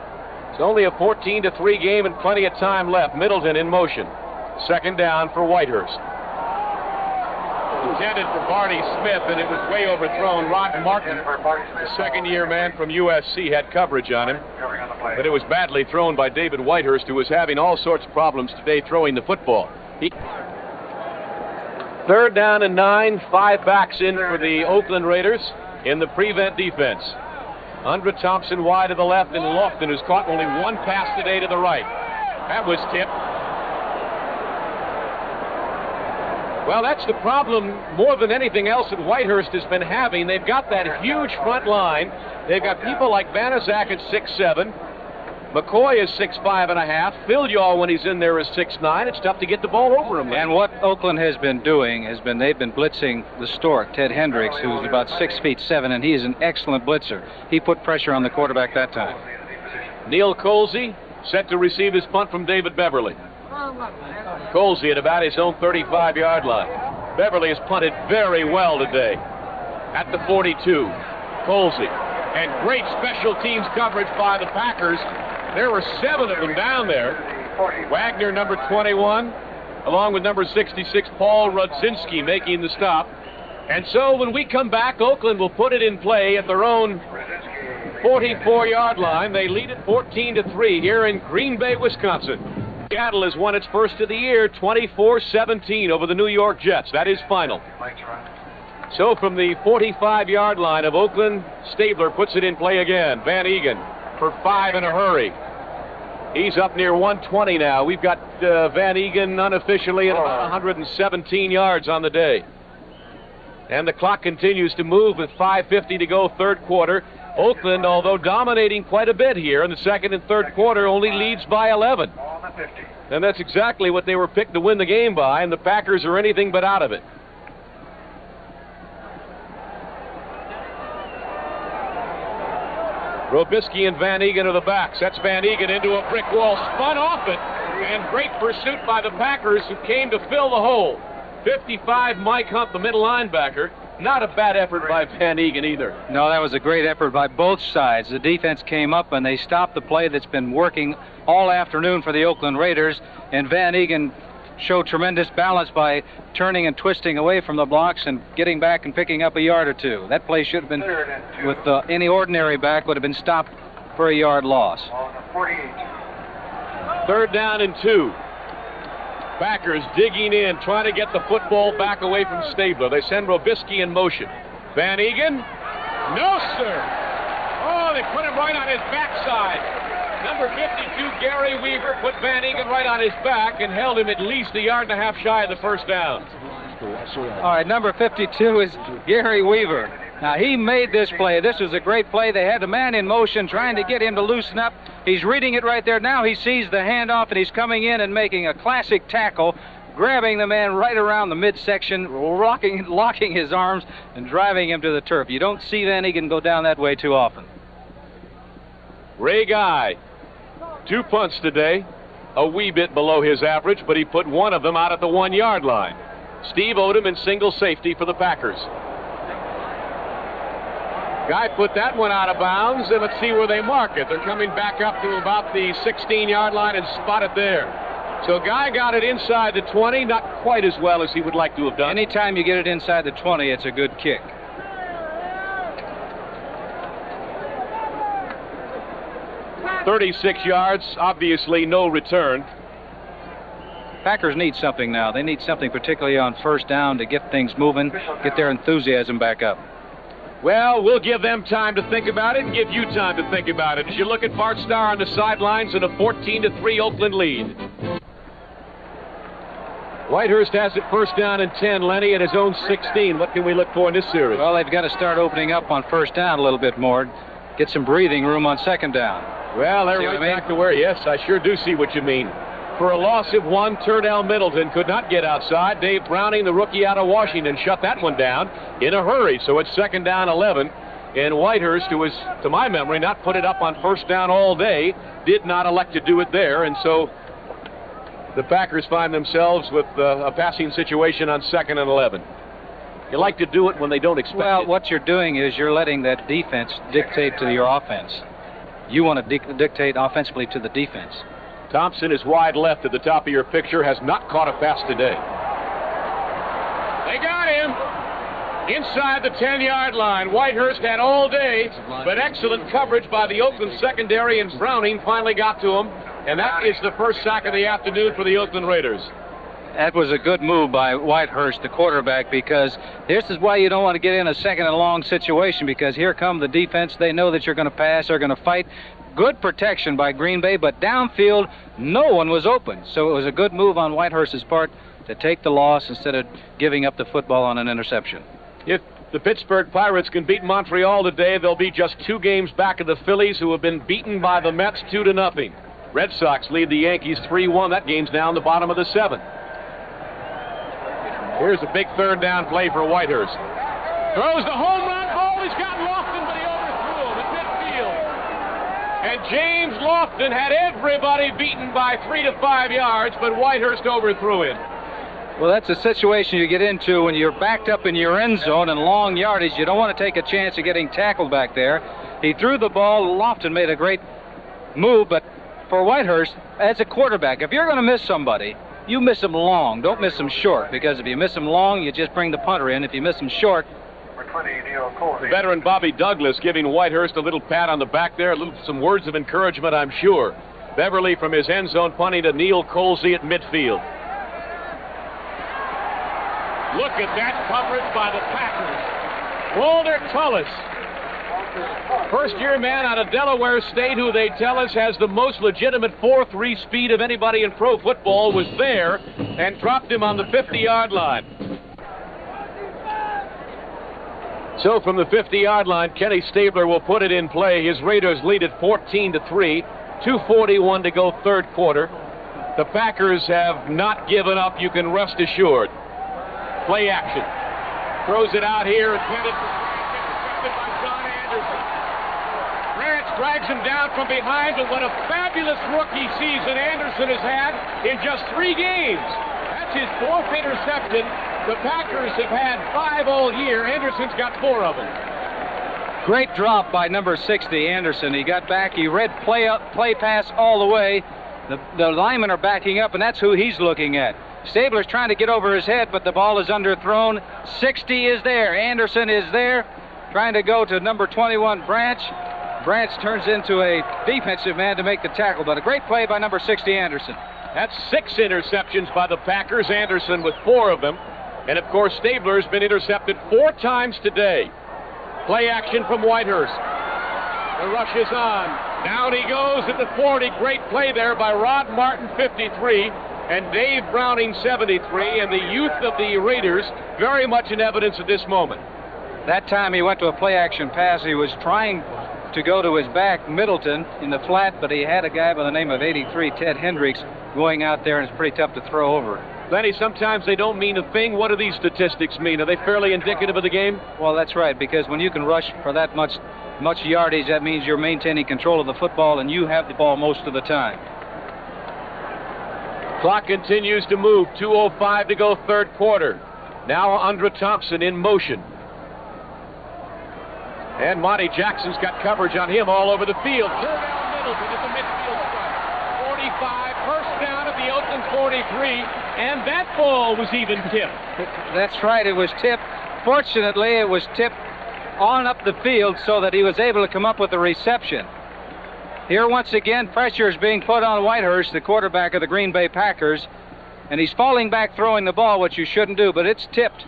It's only a 14-3 game and plenty of time left. Middleton in motion. 2nd down for Whitehurst. Intended for Barney Smith, and it was way overthrown. Rod Martin, the 2nd-year man from USC, had coverage on him. But it was badly thrown by David Whitehurst, who was having all sorts of problems today throwing the football. 3rd down and 9, 5 backs in for the Oakland Raiders in the prevent defense. Undra Thompson wide to the left, and Lofton, who's caught only 1 pass today to the right. That was tipped. Well, that's the problem more than anything else that Whitehurst has been having. They've got that huge front line. They've got people like Banaszak at 6'7", McCoy is 6'5½". Filial, when he's in there, is 6'9". It's tough to get the ball over him. And what Oakland has been doing has been they've been blitzing the Stork, Ted Hendricks, who's about 6'7", and he is an excellent blitzer. He put pressure on the quarterback that time. Neil Colsey set to receive his punt from David Beverly. Colsey at about his own 35-yard line. Beverly has punted very well today at the 42. Colsey. And great special teams coverage by the Packers. There were 7 of them down there. Wagner, number 21, along with number 66, Paul Rudzinski, making the stop. And so when we come back, Oakland will put it in play at their own 44-yard line. They lead it 14-3 here in Green Bay, Wisconsin. Seattle has won its first of the year, 24-17 over the New York Jets. That is final. So from the 45-yard line of Oakland, Stabler puts it in play again. Van Egan for 5 in a hurry. He's up near 120 now. We've got Van Egan unofficially at about 117 yards on the day. And the clock continues to move with 5:50 to go, third quarter. Oakland, although dominating quite a bit here in the second and third quarter, only leads by 11. And that's exactly what they were picked to win the game by, and the Packers are anything but out of it. Robisky and Van Egan are the backs. That's Van Egan into a brick wall, spun off it, and great pursuit by the Packers, who came to fill the hole. 55, Mike Hunt, the middle linebacker. Not a bad effort by Van Egan either. No, that was a great effort by both sides. The defense came up and they stopped the play that's been working all afternoon for the Oakland Raiders, and Van Egan showed tremendous balance by turning and twisting away from the blocks and getting back and picking up a yard or two. That play should have been, with any ordinary back, would have been stopped for a yard loss. 3rd down and 2. Packers digging in, trying to get the football back away from Stabler. They send Robisky in motion. Van Egan? No, sir. Oh, they put him right on his backside. Number 52, Gary Weaver, put Van Egan right on his back and held him at least a yard and a half shy of the first down. All right, number 52 is Gary Weaver. Now, he made this play. This was a great play. They had a man in motion trying to get him to loosen up. He's reading it right there. Now he sees the handoff, and he's coming in and making a classic tackle, grabbing the man right around the midsection, locking his arms, and driving him to the turf. You don't see Van Egan go down that way too often. Ray Guy, 2 punts today, a wee bit below his average, but he put one of them out at the 1-yard line. Steve Odom in single safety for the Packers. Guy put that one out of bounds, and let's see where they mark it. They're coming back up to about the 16-yard line and spot it there. So Guy got it inside the 20, not quite as well as he would like to have done. Anytime you get it inside the 20, it's a good kick. .36 yards, obviously no return. Packers need something now. They need something particularly on first down to get things moving, get their enthusiasm back up. Well, we'll give them time to think about it and give you time to think about it as you look at Bart Starr on the sidelines in a 14-3 Oakland lead. Whitehurst has it first down and 10. Lenny at his own 16. What can we look for in this series? Well, they've got to start opening up on first down a little bit more. Get some breathing room on second down. Well, they're right back to where, yes, I sure do see what you mean. For a loss of 1, Turdell Middleton could not get outside. Dave Browning, the rookie out of Washington, shut that one down in a hurry. So it's second down 11. And Whitehurst, who has, to my memory, not put it up on first down all day, did not elect to do it there. And so the Packers find themselves with a passing situation on second and 11. You like to do it when they don't expect it. Well, what you're doing is you're letting that defense dictate to your offense. You want to dictate offensively to the defense. Thompson is wide left at the top of your picture, has not caught a pass today. They got him inside the 10-yard line. Whitehurst had all day, but excellent coverage by the Oakland secondary, and Browning finally got to him, and that is the first sack of the afternoon for the Oakland Raiders. That was a good move by Whitehurst, the quarterback, because this is why you don't want to get in a second and long situation, because here come the defense. They know that you're going to pass, they're going to fight. Good protection by Green Bay, but downfield, no one was open. So it was a good move on Whitehurst's part to take the loss instead of giving up the football on an interception. If the Pittsburgh Pirates can beat Montreal today, they'll be just 2 games back of the Phillies, who have been beaten by the Mets 2-0. Red Sox lead the Yankees 3-1. That game's now in the bottom of the 7th. Here's a big 3rd down play for Whitehurst. Throws the home run ball. He's got Lofton, but he overthrew him at midfield. And James Lofton had everybody beaten by 3 to 5 yards, but Whitehurst overthrew him. Well, that's a situation you get into when you're backed up in your end zone and long yardage. You don't want to take a chance of getting tackled back there. He threw the ball. Lofton made a great move, but for Whitehurst, as a quarterback, if you're going to miss somebody, you miss them long. Don't miss them short, because if you miss them long, you just bring the punter in. If you miss them short... The veteran Bobby Douglas giving Whitehurst a little pat on the back there, some words of encouragement, I'm sure. Beverly from his end zone punting to Neil Colsey at midfield. Look at that coverage by the Packers. Walter Tullis, first-year man out of Delaware State, who they tell us has the most legitimate 4.3 speed of anybody in pro football, was there and dropped him on the 50-yard line. So from the 50-yard line, Kenny Stabler will put it in play. His Raiders lead at 14-3, 2:41 to go 3rd quarter. The Packers have not given up, you can rest assured. Play action. Throws it out here. Intended for intercepted by John Anderson. Branch drags him down from behind, but what a fabulous rookie season Anderson has had in just 3 games. That's his 4th interception. The Packers have had 5 all year. Anderson's got 4 of them. Great drop by number 60, Anderson. He got back. He read play pass all the way. The linemen are backing up, and that's who he's looking at. Stabler's trying to get over his head, but the ball is underthrown. 60 is there. Anderson is there, trying to go to number 21, Branch. Branch turns into a defensive man to make the tackle, but a great play by number 60, Anderson. That's 6 interceptions by the Packers. Anderson with 4 of them. And, of course, Stabler's been intercepted 4 times today. Play action from Whitehurst. The rush is on. Down he goes at the 40. Great play there by Rod Martin, 53. And Dave Browning, 73, and the youth of the Raiders very much in evidence at this moment. That time he went to a play-action pass. He was trying to go to his back, Middleton, in the flat, but he had a guy by the name of 83, Ted Hendricks, going out there, and it's pretty tough to throw over. Lenny, sometimes they don't mean a thing. What do these statistics mean? Are they fairly indicative of the game? Well, that's right, because when you can rush for that much yardage, that means you're maintaining control of the football, and you have the ball most of the time. Clock continues to move. 2:05 to go 3rd quarter. Now Andra Thompson in motion. And Monty Jackson's got coverage on him all over the field. Turn down Middleton at the midfield stripe. 45, first down at the Oakland 43, and that ball was even tipped. That's right, it was tipped. Fortunately, it was tipped on up the field so that he was able to come up with a reception. Here, once again, pressure is being put on Whitehurst, the quarterback of the Green Bay Packers, and he's falling back throwing the ball, which you shouldn't do, but it's tipped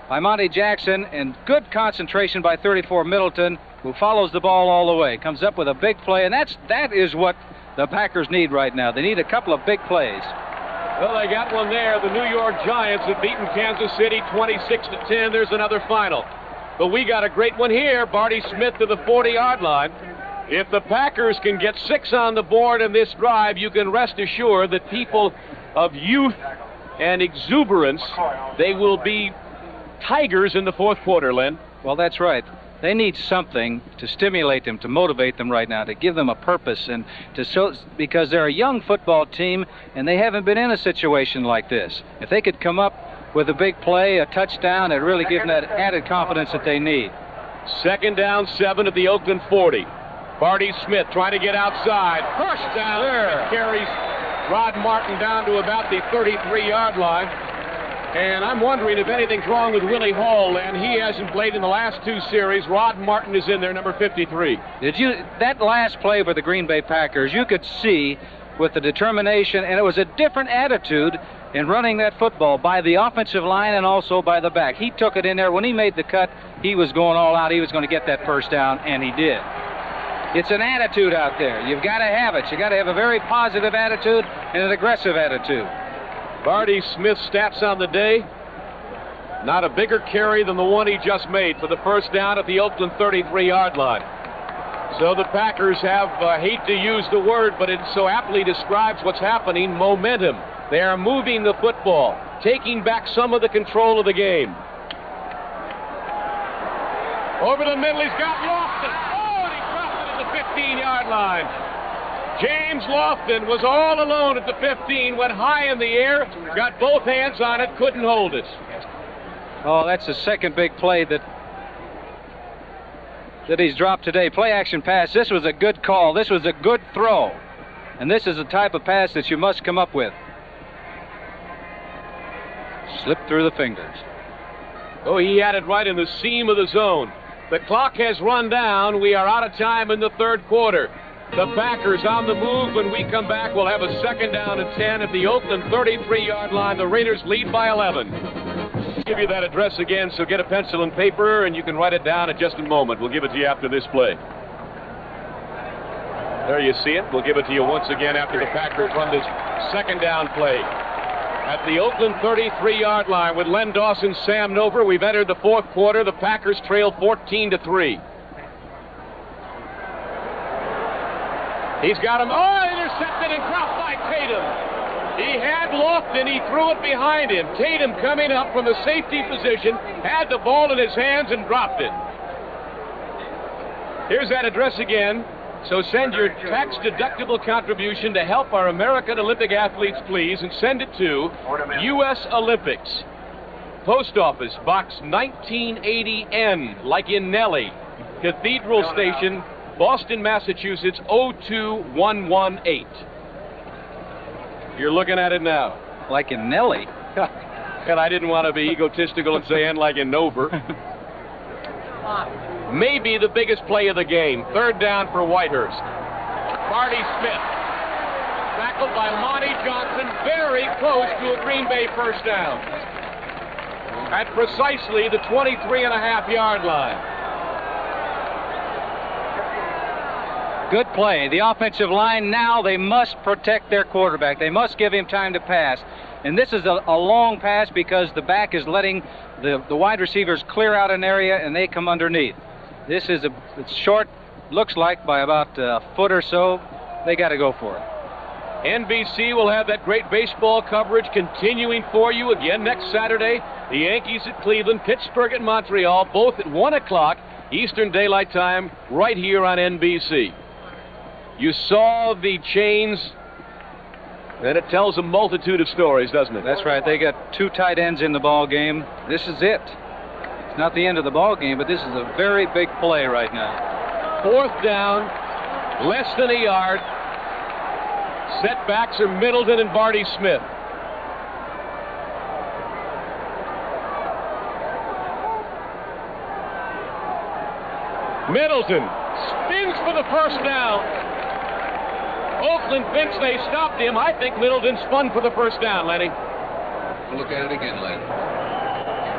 by Monty Jackson, and good concentration by 34 Middleton, who follows the ball all the way. Comes up with a big play, and that is what the Packers need right now. They need a couple of big plays. Well, they got one there. The New York Giants have beaten Kansas City 26-10. There's another final. But we got a great one here. Barty Smith to the 40-yard line. If the Packers can get 6 on the board in this drive, you can rest assured that people of youth and exuberance, they will be tigers in the 4th quarter, Len. Well, that's right. They need something to stimulate them, to motivate them right now, to give them a purpose, and because they're a young football team and they haven't been in a situation like this. If they could come up with a big play, a touchdown, it'd really give them that added confidence that they need. 2nd down 7 at the Oakland 40. Barty Smith trying to get outside. First down there. Carries Rod Martin down to about the 33-yard line. And I'm wondering if anything's wrong with Willie Hall, and he hasn't played in the last 2 series. Rod Martin is in there, number 53. That last play for the Green Bay Packers, you could see with the determination, and it was a different attitude in running that football by the offensive line and also by the back. He took it in there. When he made the cut, he was going all out. He was going to get that first down, and he did. It's an attitude out there. You've got to have it. You've got to have a very positive attitude and an aggressive attitude. Barty Smith's stats on the day. Not a bigger carry than the one he just made for the first down at the Oakland 33-yard line. So the Packers have, hate to use the word, but it so aptly describes what's happening, momentum. They are moving the football, taking back some of the control of the game. Over the middle, he's got Lofton. Oh, and he dropped it at the 15-yard line. James Lofton was all alone at the 15, went high in the air, got both hands on it, couldn't hold it. Oh, that's the second big play that he's dropped today. Play action pass. This was a good call. This was a good throw. And this is the type of pass that you must come up with. Slipped through the fingers. Oh, he had it right in the seam of the zone. The clock has run down. We are out of time in the third quarter. The Packers on the move. When we come back, we'll have a second down and 10 at the Oakland 33-yard line. The Raiders lead by 11. I'll give you that address again, so get a pencil and paper, and you can write it down in just a moment. We'll give it to you after this play. There you see it. We'll give it to you once again after the Packers run this second down play. At the Oakland 33-yard line with Len Dawson, Sam Nover, we've entered the fourth quarter. The Packers trail 14-3. He's got him. Oh, intercepted and dropped by Tatum. He had Lofton. He threw it behind him. Tatum coming up from a safety position, had the ball in his hands and dropped it. Here's that address again. So send your tax-deductible contribution to help our American Olympic athletes, please, and send it to U.S. Olympics. Post Office, Box 1980N, like in Nellie, Cathedral Station, Boston, Massachusetts, 02118. You're looking at it now. Like in Nellie? And I didn't want to be egotistical and say and like in Nover. Maybe the biggest play of the game. Third down for Whitehurst. Marty Smith, tackled by Monty Johnson, very close to a Green Bay first down. At precisely the 23.5-yard line. Good play. The offensive line now, they must protect their quarterback. They must give him time to pass. And this is a long pass because the back is letting the wide receivers clear out an area and they come underneath. This is it's short, looks like, by about a foot or so. They got to go for it. NBC will have that great baseball coverage continuing for you again next Saturday. The Yankees at Cleveland, Pittsburgh at Montreal, both at 1 o'clock Eastern Daylight Time, right here on NBC. You saw the chains, and it tells a multitude of stories, doesn't it? That's right. They got two tight ends in the ball game. This is it. It's not the end of the ball game, but this is a very big play right now. Fourth down, less than a yard. Setbacks are Middleton and Barty Smith. Middleton spins for the first down. Oakland thinks they stopped him. I think Middleton spun for the first down, Lenny. We'll look at it again, Len.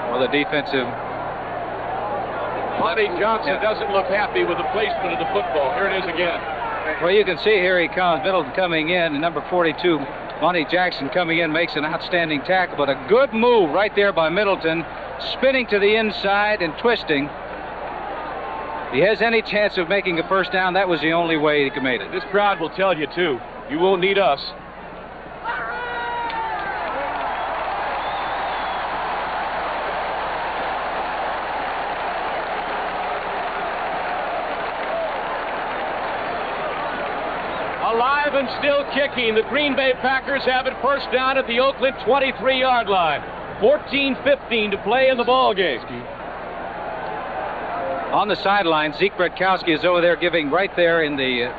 Well, the defensive... Monty Johnson doesn't look happy with the placement of the football. Here it is again. Well, you can see here he comes. Middleton coming in, and number 42, Monty Jackson coming in, makes an outstanding tackle, but a good move right there by Middleton, spinning to the inside and twisting. If he has any chance of making a first down, that was the only way he could make it. This crowd will tell you, too. You won't need us. Alive and still kicking. The Green Bay Packers have it first down at the Oakland 23-yard line. 14:15 to play in the ball game. On the sideline, Zeke Bretkowski is over there giving right there in the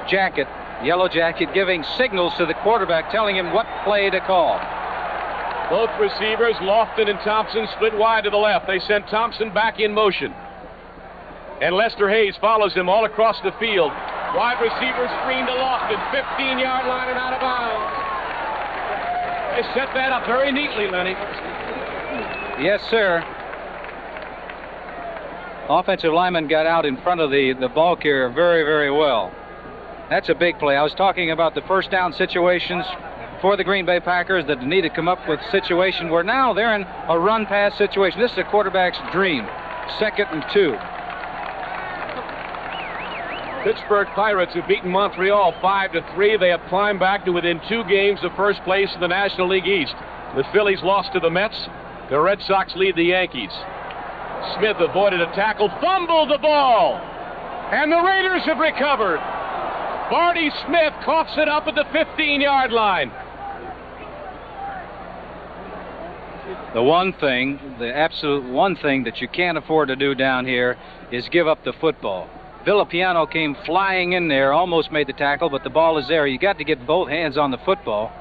jacket, yellow jacket, giving signals to the quarterback, telling him what play to call. Both receivers, Lofton and Thompson, split wide to the left. They send Thompson back in motion. And Lester Hayes follows him all across the field. Wide receiver screen to Lofton, 15-yard line and out of bounds. They set that up very neatly, Lenny. Yes, sir. Offensive lineman got out in front of the ball carrier very, very well. That's a big play. I was talking about the first down situations for the Green Bay Packers that need to come up with a situation where now they're in a run-pass situation. This is a quarterback's dream. 2nd and 2. Pittsburgh Pirates have beaten Montreal 5-3. They have climbed back to within 2 games of first place in the National League East. The Phillies lost to the Mets. The Red Sox lead the Yankees. Smith avoided a tackle, fumbled the ball, and the Raiders have recovered. Barty Smith coughs it up at the 15-yard line. The absolute one thing that you can't afford to do down here is give up the football. Villapiano came flying in there, almost made the tackle, but the ball is there. You got to get both hands on the football.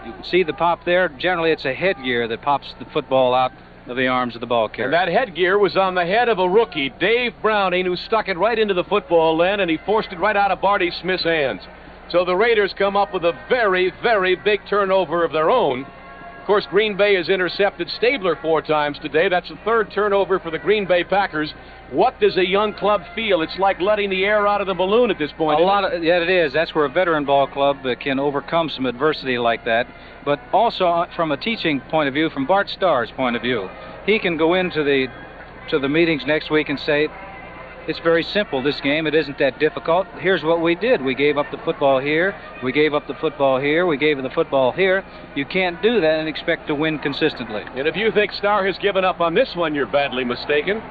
You can see the pop there. Generally, it's a headgear that pops the football out of the arms of the ball carrier. And that headgear was on the head of a rookie, Dave Browning, who stuck it right into the football, Len, and he forced it right out of Barty Smith's hands. So the Raiders come up with a very, very big turnover of their own. Of course, Green Bay has intercepted Stabler 4 times today. That's the 3rd turnover for the Green Bay Packers. What does a young club feel? It's like letting the air out of the balloon at this point. Yeah, it is. That's where a veteran ball club can overcome some adversity like that. But also from a teaching point of view, from Bart Starr's point of view, he can go into the meetings next week and say, it's very simple, this game. It isn't that difficult. Here's what we did. We gave up the football here. We gave up the football here. We gave the football here. You can't do that and expect to win consistently. And if you think Starr has given up on this one, you're badly mistaken.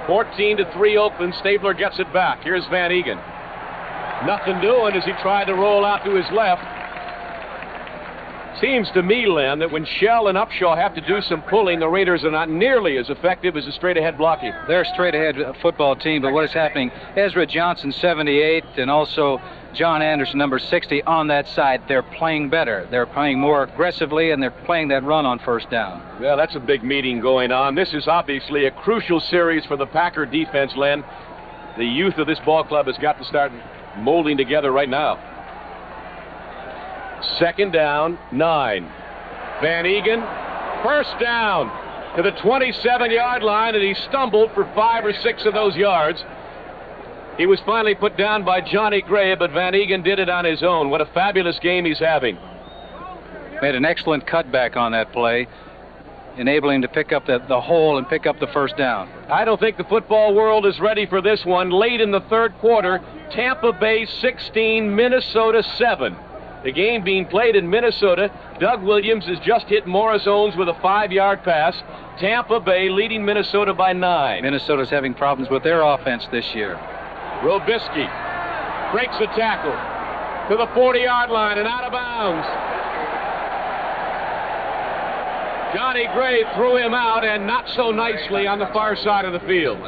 14-3 Oakland. Stabler gets it back. Here's Van Egan. Nothing doing as he tried to roll out to his left. Seems to me, Len, that when Shell and Upshaw have to do some pulling, the Raiders are not nearly as effective as a straight-ahead blocking. They're a straight-ahead football team, but what is happening, Ezra Johnson, 78, and also John Anderson, number 60, on that side, they're playing better. They're playing more aggressively, and they're playing that run on first down. Well, that's a big meeting going on. This is obviously a crucial series for the Packer defense, Len. The youth of this ball club has got to start molding together right now. 2nd down, 9. Van Egan, first down to the 27-yard line, and he stumbled for 5 or 6 of those yards. He was finally put down by Johnny Gray, but Van Egan did it on his own. What a fabulous game he's having. Made an excellent cutback on that play, enabling him to pick up the hole and pick up the first down. I don't think the football world is ready for this one. Late in the 3rd quarter, Tampa Bay 16, Minnesota 7. The game being played in Minnesota. Doug Williams has just hit Morris Owens with a 5-yard pass. Tampa Bay leading Minnesota by 9. Minnesota's having problems with their offense this year. Robisky breaks the tackle to the 40-yard line and out of bounds. Johnny Gray threw him out, and not so nicely, on the far side of the field.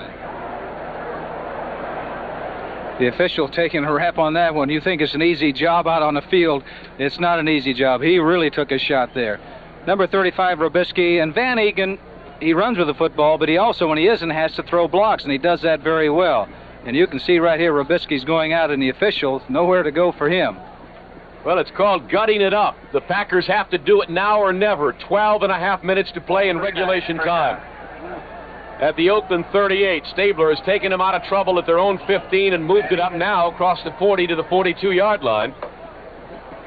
The official taking a rap on that one. You think it's an easy job out on the field. It's not an easy job. He really took a shot there. Number 35, Robisky, and Van Egan, he runs with the football, but he also, when he isn't, has to throw blocks, and he does that very well. And you can see right here, Robisky's going out, and the official, nowhere to go for him. Well, it's called gutting it up. The Packers have to do it now or never. 12.5 minutes to play in regulation time. At the Oakland 38, Stabler has taken them out of trouble at their own 15 and moved it up now across the 40 to the 42-yard line.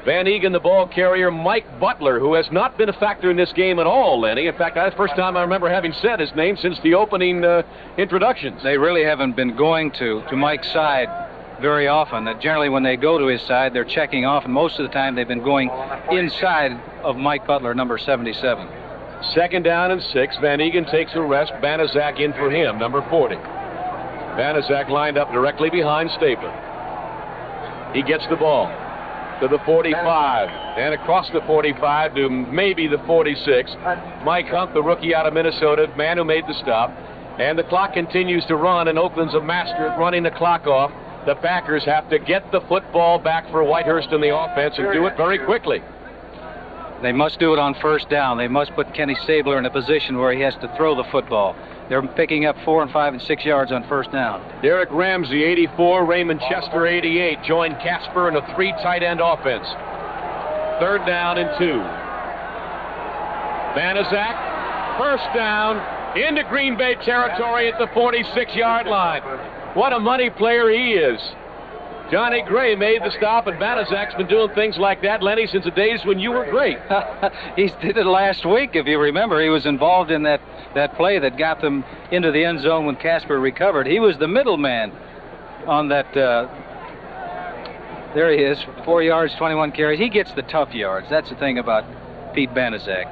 Van Egan, the ball carrier. Mike Butler, who has not been a factor in this game at all, Lenny. In fact, that's the first time I remember having said his name since the opening introductions. They really haven't been going to Mike's side very often. That generally when they go to his side, they're checking off, and most of the time they've been going inside of Mike Butler, number 77. 2nd down and 6. Van Egan takes a rest. Banaszak in for him, number 40. Banaszak lined up directly behind Stabler. He gets the ball to the 45 and across the 45 to maybe the 46. Mike Hunt, the rookie out of Minnesota, man who made the stop. And the clock continues to run, and Oakland's a master at running the clock off. The Packers have to get the football back for Whitehurst in the offense and do it very quickly. They must do it on first down. They must put Kenny Stabler in a position where he has to throw the football. They're picking up 4 and 5 and 6 yards on first down. Derek Ramsey, 84. Raymond Chester, 88. Joined Casper in a 3 tight end offense. 3rd down and 2. Banaszak, first down, into Green Bay territory at the 46-yard line. What a money player he is. Johnny Gray made the stop, and Banaszak's been doing things like that, Lenny, since the days when you were great. He did it last week, if you remember. He was involved in that play that got them into the end zone when Casper recovered. He was the middleman on that. There he is, 4 yards, 21 carries. He gets the tough yards. That's the thing about Pete Banaszak.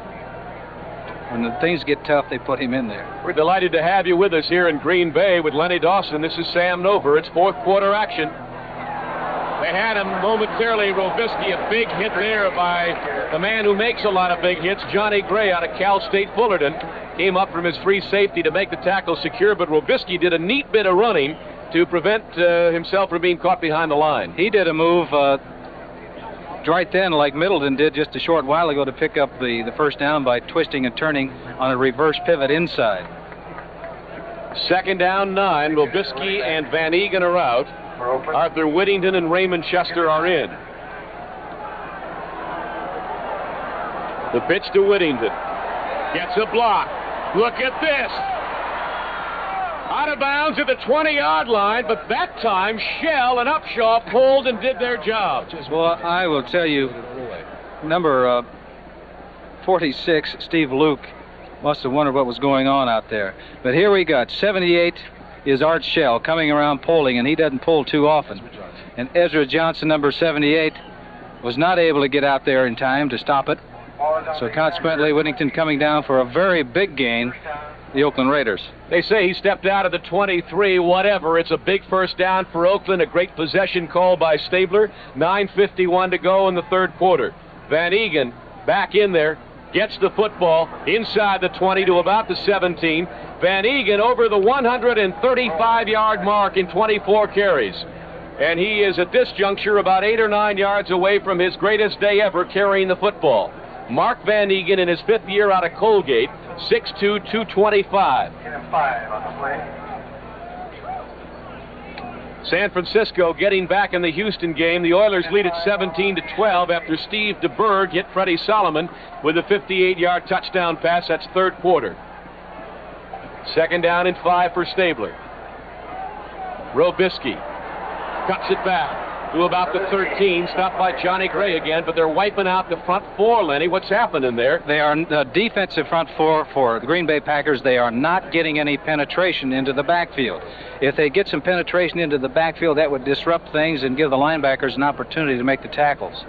When the things get tough, they put him in there. We're delighted to have you with us here in Green Bay with Lenny Dawson. This is Sam Nover. It's fourth quarter action. They had him momentarily, Robisky, a big hit there by the man who makes a lot of big hits, Johnny Gray out of Cal State Fullerton. Came up from his free safety to make the tackle secure, but Robisky did a neat bit of running to prevent himself from being caught behind the line. He did a move right then like Middleton did just a short while ago to pick up the first down by twisting and turning on a reverse pivot inside. Second down, 9. Robisky and Van Egan are out. Arthur Whittington and Raymond Chester are in. The pitch to Whittington. Gets a block. Look at this. Out of bounds at the 20-yard line, but that time Shell and Upshaw pulled and did their job. Well, I will tell you, number 46, Steve Luke, must have wondered what was going on out there. But here we got 78 is Art Shell coming around pulling, and he doesn't pull too often. And Ezra Johnson, number 78, was not able to get out there in time to stop it. So consequently, Whittington coming down for a very big gain, the Oakland Raiders. They say he stepped out of the 23, whatever. It's a big first down for Oakland, a great possession call by Stabler. 9:51 to go in the third quarter. Van Egan back in there, gets the football inside the 20 to about the 17. Van Egan over the 135-yard mark in 24 carries. And he is at this juncture about 8 or 9 yards away from his greatest day ever carrying the football. Mark Van Egan in his 5th year out of Colgate, 6'2", 225. San Francisco getting back in the Houston game. The Oilers lead at 17-12 after Steve DeBerg hit Freddie Solomon with a 58-yard touchdown pass. That's third quarter. Second down and 5 for Stabler. Robisky cuts it back to about the 13, stopped by Johnny Gray again, but they're wiping out the front four, Lenny. What's happening there? They are defensive front four for the Green Bay Packers. They are not getting any penetration into the backfield. If they get some penetration into the backfield, that would disrupt things and give the linebackers an opportunity to make the tackles.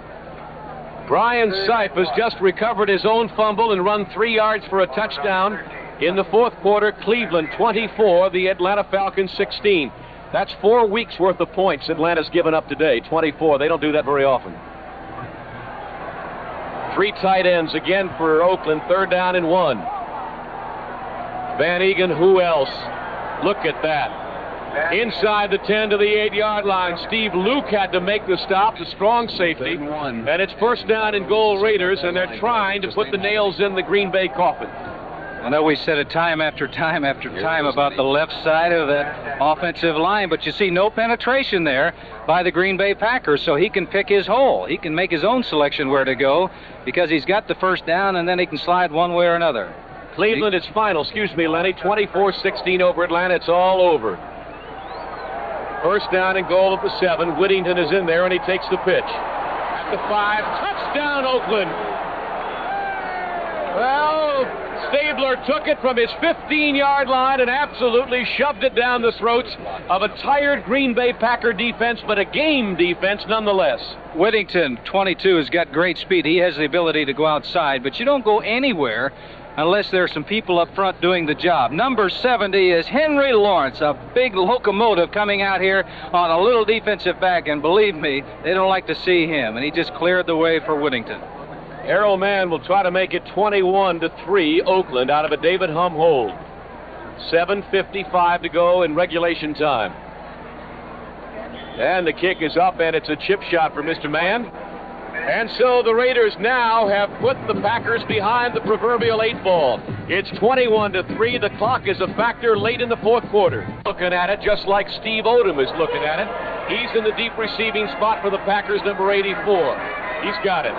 Brian Sipe has just recovered his own fumble and run 3 yards for a touchdown in the fourth quarter. Cleveland 24, the Atlanta Falcons 16. That's 4 weeks worth of points Atlanta's given up today, 24. They don't do that very often. 3 tight ends again for Oakland, third down and 1. Van Egan, who else? Look at that. Inside the 10 to the 8-yard line. Steve Luke had to make the stop, the strong safety. And it's first down and goal Raiders, and they're trying to put the nails in the Green Bay coffin. I know we said it time after time after time about the left side of that offensive line, but you see no penetration there by the Green Bay Packers, so he can pick his hole. He can make his own selection where to go because he's got the first down, and then he can slide one way or another. Cleveland is final, Lenny, 24-16 over Atlanta. It's all over. First down and goal at the 7. Whittington is in there, and he takes the pitch. At the 5, touchdown Oakland. Well, Stabler took it from his 15-yard line and absolutely shoved it down the throats of a tired Green Bay Packer defense, but a game defense nonetheless. Whittington, 22, has got great speed. He has the ability to go outside, but you don't go anywhere unless there are some people up front doing the job. Number 70 is Henry Lawrence, a big locomotive coming out here on a little defensive back, and believe me, they don't like to see him, and he just cleared the way for Whittington. Errol Mann will try to make it 21-3 Oakland out of a David Hum hold. 7:55 to go in regulation time. And the kick is up, and it's a chip shot for Mr. Mann. And so the Raiders now have put the Packers behind the proverbial 8 ball. It's 21-3. The clock is a factor late in the fourth quarter. Looking at it just like Steve Odom is looking at it. He's in the deep receiving spot for the Packers, number 84. He's got it.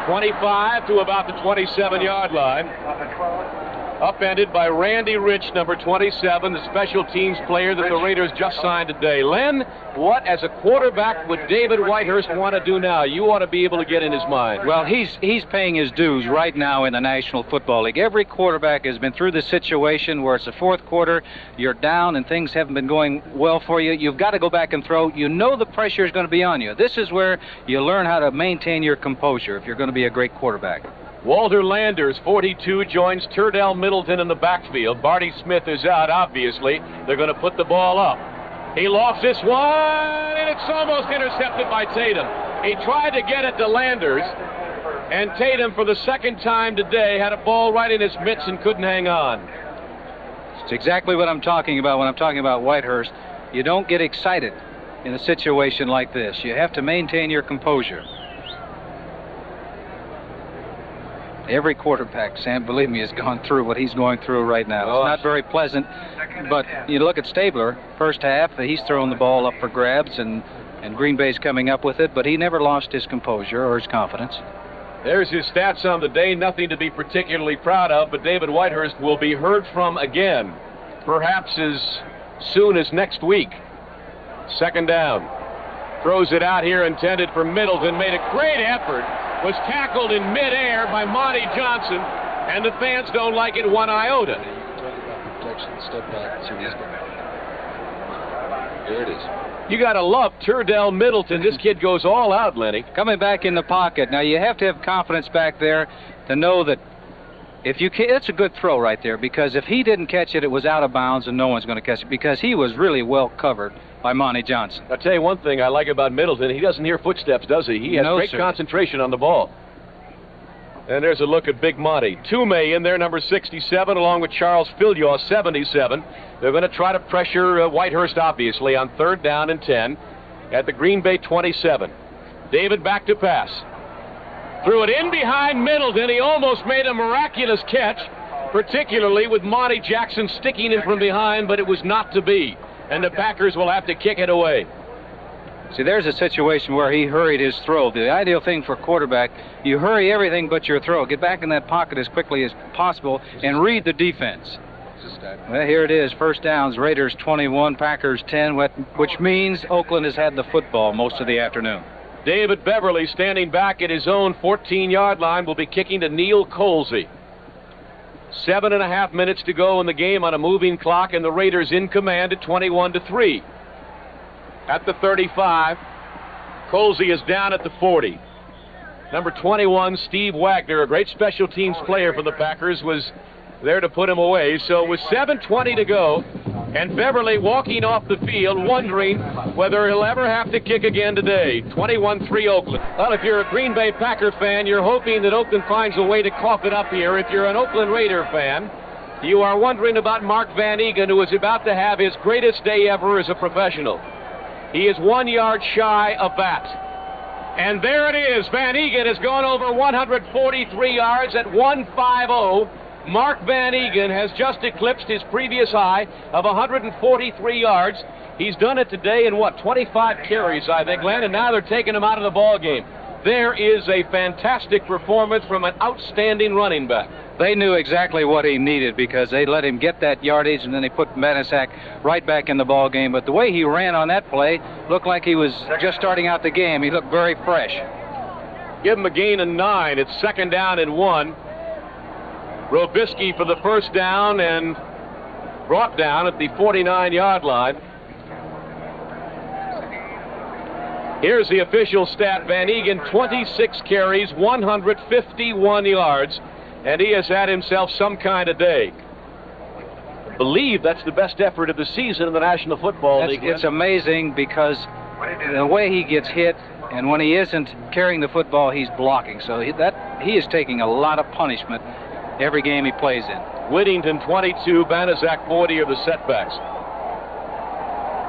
25 to about the 27-yard line. Upended by Randy Rich, number 27, the special teams player that the Raiders just signed today. Len, what, as a quarterback, would David Whitehurst want to do now? You ought to be able to get in his mind. Well, he's paying his dues right now in the National Football League. Every quarterback has been through the situation where it's the fourth quarter, you're down and things haven't been going well for you. You've got to go back and throw. You know the pressure is going to be on you. This is where you learn how to maintain your composure if you're going to be a great quarterback. Walter Landers, 42, joins Turdell Middleton in the backfield. Barty Smith is out, obviously. They're going to put the ball up. He lofts this one, and it's almost intercepted by Tatum. He tried to get it to Landers, and Tatum, for the second time today, had a ball right in his mitts and couldn't hang on. It's exactly what I'm talking about when I'm talking about Whitehurst. You don't get excited in a situation like this. You have to maintain your composure. Every quarterback, Sam, believe me, has gone through what he's going through right now. It's not very pleasant, but you look at Stabler, first half, he's throwing the ball up for grabs, and Green Bay's coming up with it, but he never lost his composure or his confidence. There's his stats on the day, nothing to be particularly proud of, but David Whitehurst will be heard from again, perhaps as soon as next week. Second down. Throws it out here, intended for Middleton, made a great effort, was tackled in midair by Monty Johnson, and the fans don't like it one iota. Step back, see what he's going. There it is. You got to love Turdell Middleton. This kid goes all out, Lenny. Coming back in the pocket. Now, you have to have confidence back there to know that if you can, it's a good throw right there, because if he didn't catch it, it was out of bounds and no one's going to catch it, because he was really well covered by Monty Johnson. I'll tell you one thing I like about Middleton. He doesn't hear footsteps, does he? He has great concentration on the ball. And there's a look at Big Monty. Toomey in there, number 67, along with Charles Filyaw, 77. They're going to try to pressure Whitehurst, obviously, on third down and 10 at the Green Bay 27. David back to pass. Threw it in behind Middleton. He almost made a miraculous catch, particularly with Monty Jackson sticking in from behind, but it was not to be. And the Packers will have to kick it away. See, there's a situation where he hurried his throw. The ideal thing for a quarterback, you hurry everything but your throw. Get back in that pocket as quickly as possible and read the defense. Well, here it is, first downs, Raiders 21, Packers 10, which means Oakland has had the football most of the afternoon. David Beverly, standing back at his own 14-yard line, will be kicking to Neil Colsey. 7.5 minutes to go in the game on a moving clock, and the Raiders in command at 21-3. At the 35, Colsey is down at the 40. Number 21, Steve Wagner, a great special teams player for the Packers, was there to put him away. So with 7:20 to go, and Beverly walking off the field, wondering whether he'll ever have to kick again today. 21-3 Oakland. Well, if you're a Green Bay Packer fan, you're hoping that Oakland finds a way to cough it up here. If you're an Oakland Raider fan, you are wondering about Mark Van Eegen, who is about to have his greatest day ever as a professional. He is 1 yard shy of that. And there it is. Van Eegen has gone over 143 yards at 150. Mark Van Eegen has just eclipsed his previous high of 143 yards. He's done it today in, 25 carries, I think, Len, and now they're taking him out of the ball game. There is a fantastic performance from an outstanding running back. They knew exactly what he needed, because they let him get that yardage, and then they put Manasak right back in the ball game. But the way he ran on that play looked like he was just starting out the game. He looked very fresh. Give him a gain of 9. It's second down and 1. Robisky for the first down and brought down at the 49-yard line. Here's the official stat. Van Eegen, 26 carries, 151 yards, and he has had himself some kind of day. I believe that's the best effort of the season in the National Football League. It's amazing, because the way he gets hit, and when he isn't carrying the football, he's blocking. So he is taking a lot of punishment every game he plays in. Whittington 22, Banaszak 40 are the setbacks.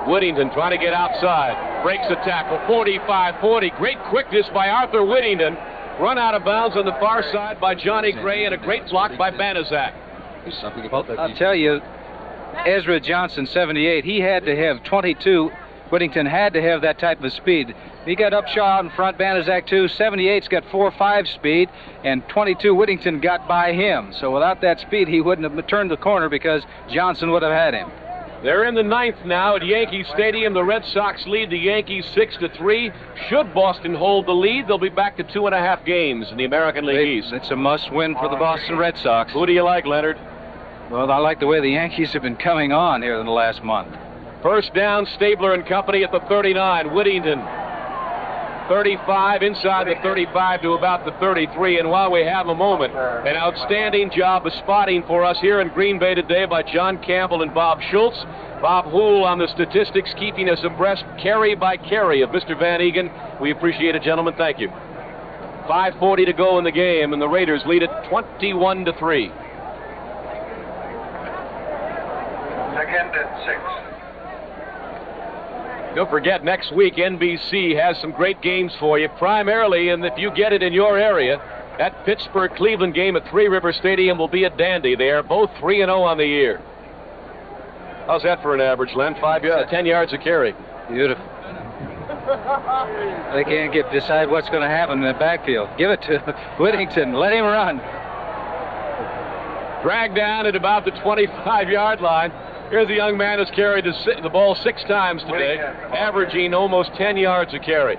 Whittington trying to get outside, breaks the tackle, 45-40. Great quickness by Arthur Whittington. Run out of bounds on the far side by Johnny Gray, and a great block by Banaszak. There's something about that. I'll tell you, Ezra Johnson, 78, he had to have 22. Whittington had to have that type of speed. He got Upshaw out in front, Banaszak 2. 78's got 4.5 speed, and 22 Whittington got by him. So without that speed, he wouldn't have turned the corner because Johnson would have had him. They're in the 9th now at Yankee Stadium. The Red Sox lead the Yankees 6-3. Should Boston hold the lead, they'll be back to 2.5 games in the American League East. It's a must-win for the Boston Red Sox. Who do you like, Leonard? Well, I like the way the Yankees have been coming on here in the last month. First down, Stabler and company at the 39. Whittington, 35, inside the 35 to about the 33. And while we have a moment, an outstanding job of spotting for us here in Green Bay today by John Campbell and Bob Schultz. Bob Hoole on the statistics, keeping us abreast carry by carry of Mr. Van Egan. We appreciate it, gentlemen. Thank you. 5:40 to go in the game, and the Raiders lead it 21-3. Second and 6. Don't forget, next week NBC has some great games for you, primarily, and if you get it in your area, that Pittsburgh-Cleveland game at Three River Stadium will be a dandy. They are both 3-0 on the year. How's that for an average, Len? 10 yards a carry. Beautiful. They can't decide what's going to happen in the backfield. Give it to Whittington. Let him run. Dragged down at about the 25-yard line. Here's a young man who's carried the ball 6 times today, averaging almost 10 yards a carry.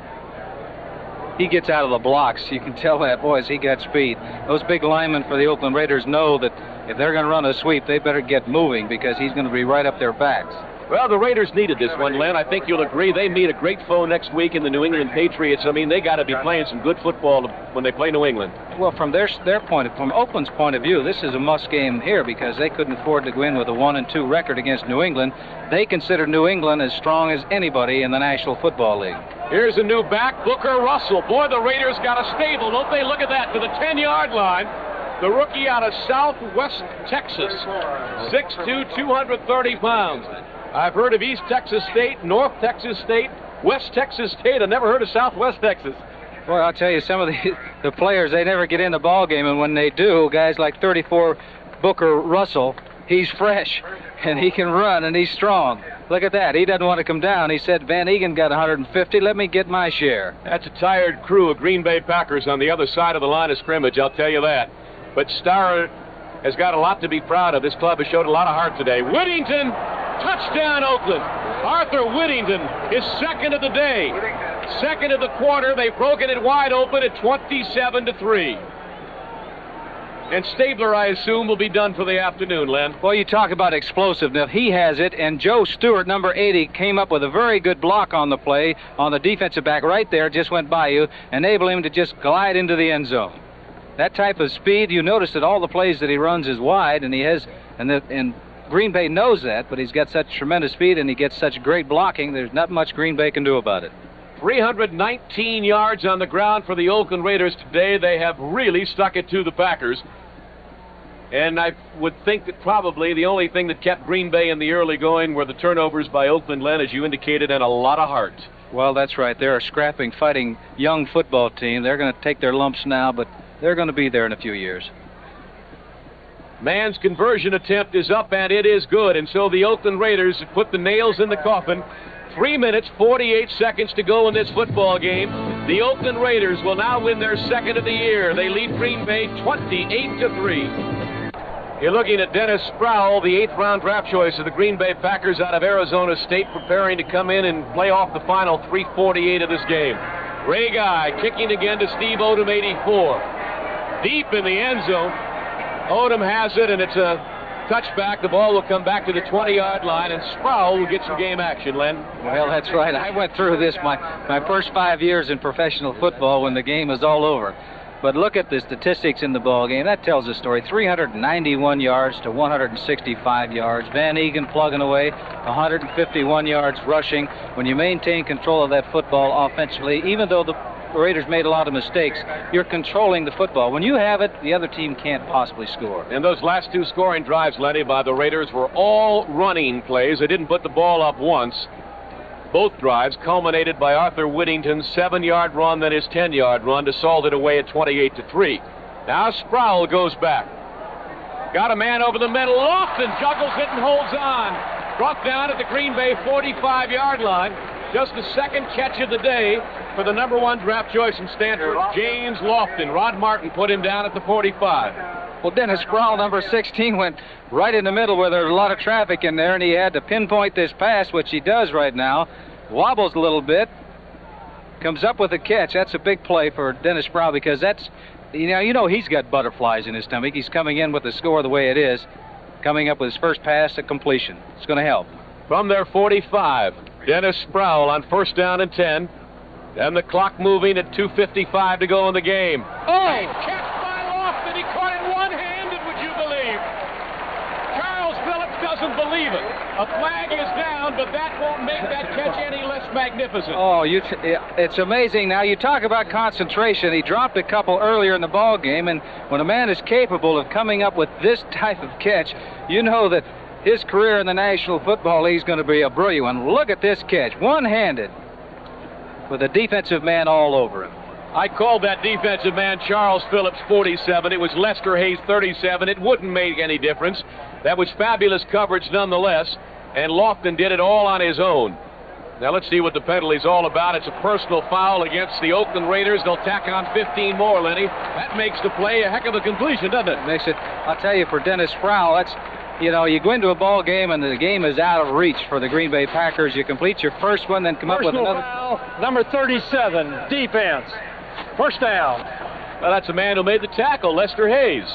He gets out of the blocks. You can tell that, boys, he got speed. Those big linemen for the Oakland Raiders know that if they're going to run a sweep, they better get moving because he's going to be right up their backs. Well, the Raiders needed this one, Len. I think you'll agree. They meet a great foe next week in the New England Patriots. I mean, they got to be playing some good football when they play New England. Well, from from Oakland's point of view, this is a must game here because they couldn't afford to go in with a 1-2 record against New England. They consider New England as strong as anybody in the National Football League. Here's a new back, Booker Russell. Boy, the Raiders got a stable, don't they? Look at that, to the 10-yard line. The rookie out of Southwest Texas, 6'2", 230 pounds. I've heard of East Texas State, North Texas State, West Texas State. I've never heard of Southwest Texas. Boy, I'll tell you, some of the players, they never get in the ball game, and when they do, guys like 34 Booker Russell, he's fresh, and he can run, and he's strong. Look at that. He doesn't want to come down. He said, Van Egan got 150. Let me get my share. That's a tired crew of Green Bay Packers on the other side of the line of scrimmage, I'll tell you that. But Starr has got a lot to be proud of. This club has showed a lot of heart today. Whittington, touchdown Oakland. Arthur Whittington is second of the day. Second of the quarter. They've broken it wide open at 27-3. And Stabler, I assume, will be done for the afternoon, Len. Well, you talk about explosiveness. He has it, and Joe Stewart, number 80, came up with a very good block on the play on the defensive back right there, just went by you, enable him to just glide into the end zone. That type of speed, you notice that all the plays that he runs is wide, and he has, and Green Bay knows that, but he's got such tremendous speed and he gets such great blocking, there's not much Green Bay can do about it. 319 yards on the ground for the Oakland Raiders today. They have really stuck it to the Packers. And I would think that probably the only thing that kept Green Bay in the early going were the turnovers by Oakland, Len, as you indicated, and a lot of heart. Well, that's right. They're a scrapping, fighting young football team. They're going to take their lumps now, but they're going to be there in a few years. Mann's conversion attempt is up, and it is good. And so the Oakland Raiders have put the nails in the coffin. 3 minutes, 48 seconds to go in this football game. The Oakland Raiders will now win their second of the year. They lead Green Bay 28-3. You're looking at Dennis Sproul, the 8th-round draft choice of the Green Bay Packers out of Arizona State, preparing to come in and play off the final 3:48 of this game. Ray Guy kicking again to Steve Odom, 84. Deep in the end zone. Odom has it, and it's a touchback. The ball will come back to the 20-yard line, and Sproul will get some game action, Len. Well, that's right. I went through this my first 5 years in professional football when the game was all over. But look at the statistics in the ball game. That tells the story. 391 yards to 165 yards. Van Egan plugging away, 151 yards rushing. When you maintain control of that football offensively, even though the Raiders made a lot of mistakes, you're controlling the football. When you have it, the other team can't possibly score. And those last 2 scoring drives, Lenny, by the Raiders were all running plays. They didn't put the ball up once. Both drives culminated by Arthur Whittington's 7-yard run, then his 10-yard run to salt it away at 28-3. Now Sproul goes back. Got a man over the middle. Lofton juggles it and holds on. Brought down at the Green Bay 45-yard line. Just the second catch of the day for the #1 draft choice in Stanford, James Lofton. Rod Martin put him down at the 45. Well, Dennis Sproul, number 16, went right in the middle where there's a lot of traffic in there, and he had to pinpoint this pass, which he does right now. Wobbles a little bit, comes up with a catch. That's a big play for Dennis Sproul, because that's, you know he's got butterflies in his stomach. He's coming in with the score the way it is, coming up with his first pass at completion. It's going to help. From their 45, Dennis Sproul on 1st down and 10. And the clock moving at 2:55 to go in the game. Oh! Catch by Lofton. He caught it one-handed, would you believe? Charles Phillips doesn't believe it. A flag is down, but that won't make that catch any less magnificent. Oh, it's amazing. Now, you talk about concentration. He dropped a couple earlier in the ball game, and when a man is capable of coming up with this type of catch, you know that his career in the National Football League is going to be a brilliant one. Look at this catch, one-handed, with a defensive man all over him. I called that defensive man Charles Phillips 47. It was Lester Hayes 37. It wouldn't make any difference. That was fabulous coverage nonetheless, and Lofton did it all on his own. Now let's see what the penalty's all about. It's a personal foul against the Oakland Raiders. They'll tack on 15 more, Lenny. That makes the play a heck of a completion, doesn't it? Makes it, I'll tell you, for Dennis Sproul, that's, you know, you go into a ball game and the game is out of reach for the Green Bay Packers. You complete your first one, then come up with another. Foul, number 37, defense. 1st down. Well, that's the man who made the tackle, Lester Hayes.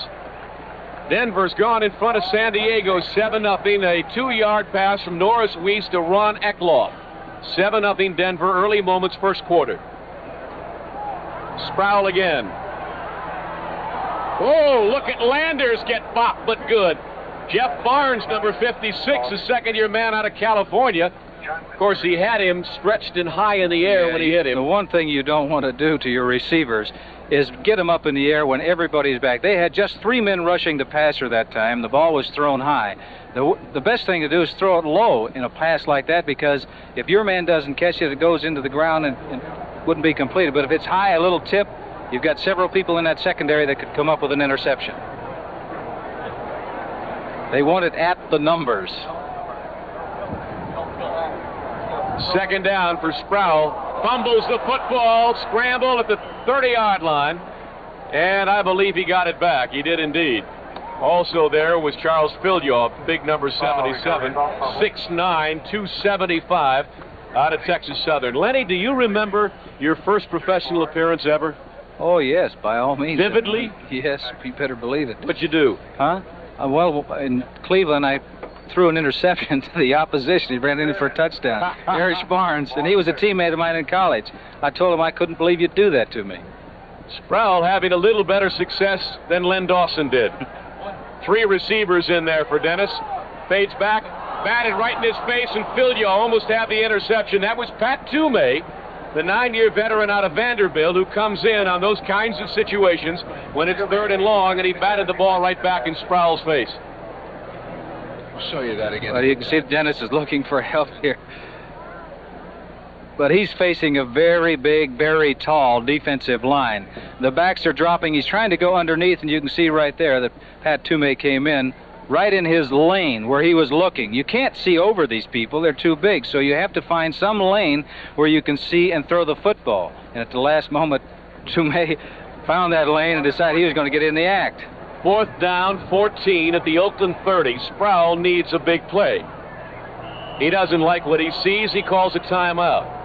Denver's gone in front of San Diego 7-0. A 2-yard pass from Norris Weiss to Ron Eckloff. 7-0 Denver, early moments, first quarter. Sproul again. Oh, look at Landers get bopped, but good. Jeff Barnes, number 56, a second-year man out of California. Of course, he had him stretched and high in the air when he hit him. The one thing you don't want to do to your receivers is get them up in the air when everybody's back. They had just 3 men rushing the passer that time. The ball was thrown high. The best thing to do is throw it low in a pass like that, because if your man doesn't catch it, it goes into the ground and wouldn't be completed. But if it's high, a little tip, you've got several people in that secondary that could come up with an interception. They want it at the numbers. 2nd down for Sproul. Fumbles the football, scramble at the 30-yard line, and I believe he got it back. He did indeed. Also there was Charles Filyaw, big number 77, 6'9", 275, out of Texas Southern. Lenny, do you remember your first professional appearance ever? Oh, yes, by all means. Vividly? Yes, you better believe it. What'd you do? Huh? Well, in Cleveland, I threw an interception to the opposition. He ran in for a touchdown. Erich Barnes, and he was a teammate of mine in college. I told him I couldn't believe you'd do that to me. Sproul having a little better success than Len Dawson did. 3 receivers in there for Dennis. Fades back, batted right in his face, and Filyaw almost had the interception. That was Pat Toomey, the 9-year veteran out of Vanderbilt, who comes in on those kinds of situations when it's 3rd and long, and he batted the ball right back in Sproul's face. I'll show you that again. Well, you can see Dennis is looking for help here. But he's facing a very big, very tall defensive line. The backs are dropping. He's trying to go underneath, and you can see right there that Pat Toomey came in right in his lane where he was looking. You can't see over these people. They're too big. So you have to find some lane where you can see and throw the football. And at the last moment, Toomey found that lane and decided he was going to get in the act. 4th down, 14 at the Oakland 30. Sproul needs a big play. He doesn't like what he sees. He calls a timeout.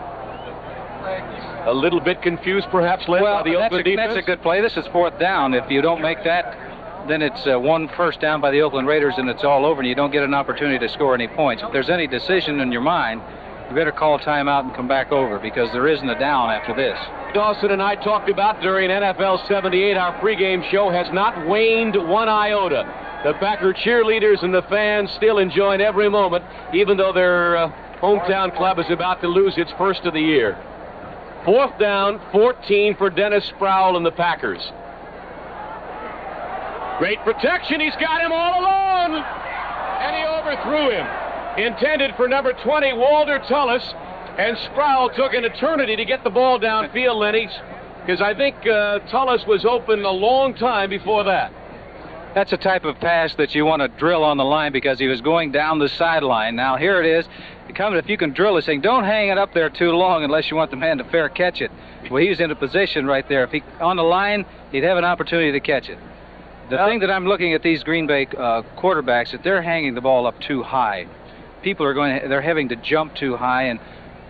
A little bit confused, perhaps, led by the Oakland defense? That's a good play. This is 4th down. If you don't make that, then it's 1 first down by the Oakland Raiders, and it's all over, and you don't get an opportunity to score any points. If there's any decision in your mind, you better call a timeout and come back over, because there isn't a down after this. Dawson and I talked about during NFL 78, our pregame show has not waned 1 iota. The Packer cheerleaders and the fans still enjoying every moment, even though their hometown club is about to lose its first of the year. 4th down, 14 for Dennis Sproul and the Packers. Great protection. He's got him all alone. And he overthrew him. Intended for number 20, Walter Tullis. And Sproul took an eternity to get the ball downfield, Lenny, because I think Tullis was open a long time before that. That's a type of pass that you want to drill on the line because he was going down the sideline. Now here it is. If you can drill this thing, don't hang it up there too long unless you want the man to fair catch it. Well, he's in a position right there. If he on the line, he'd have an opportunity to catch it. The thing that I'm looking at these Green Bay quarterbacks, that they're hanging the ball up too high. They're having to jump too high, and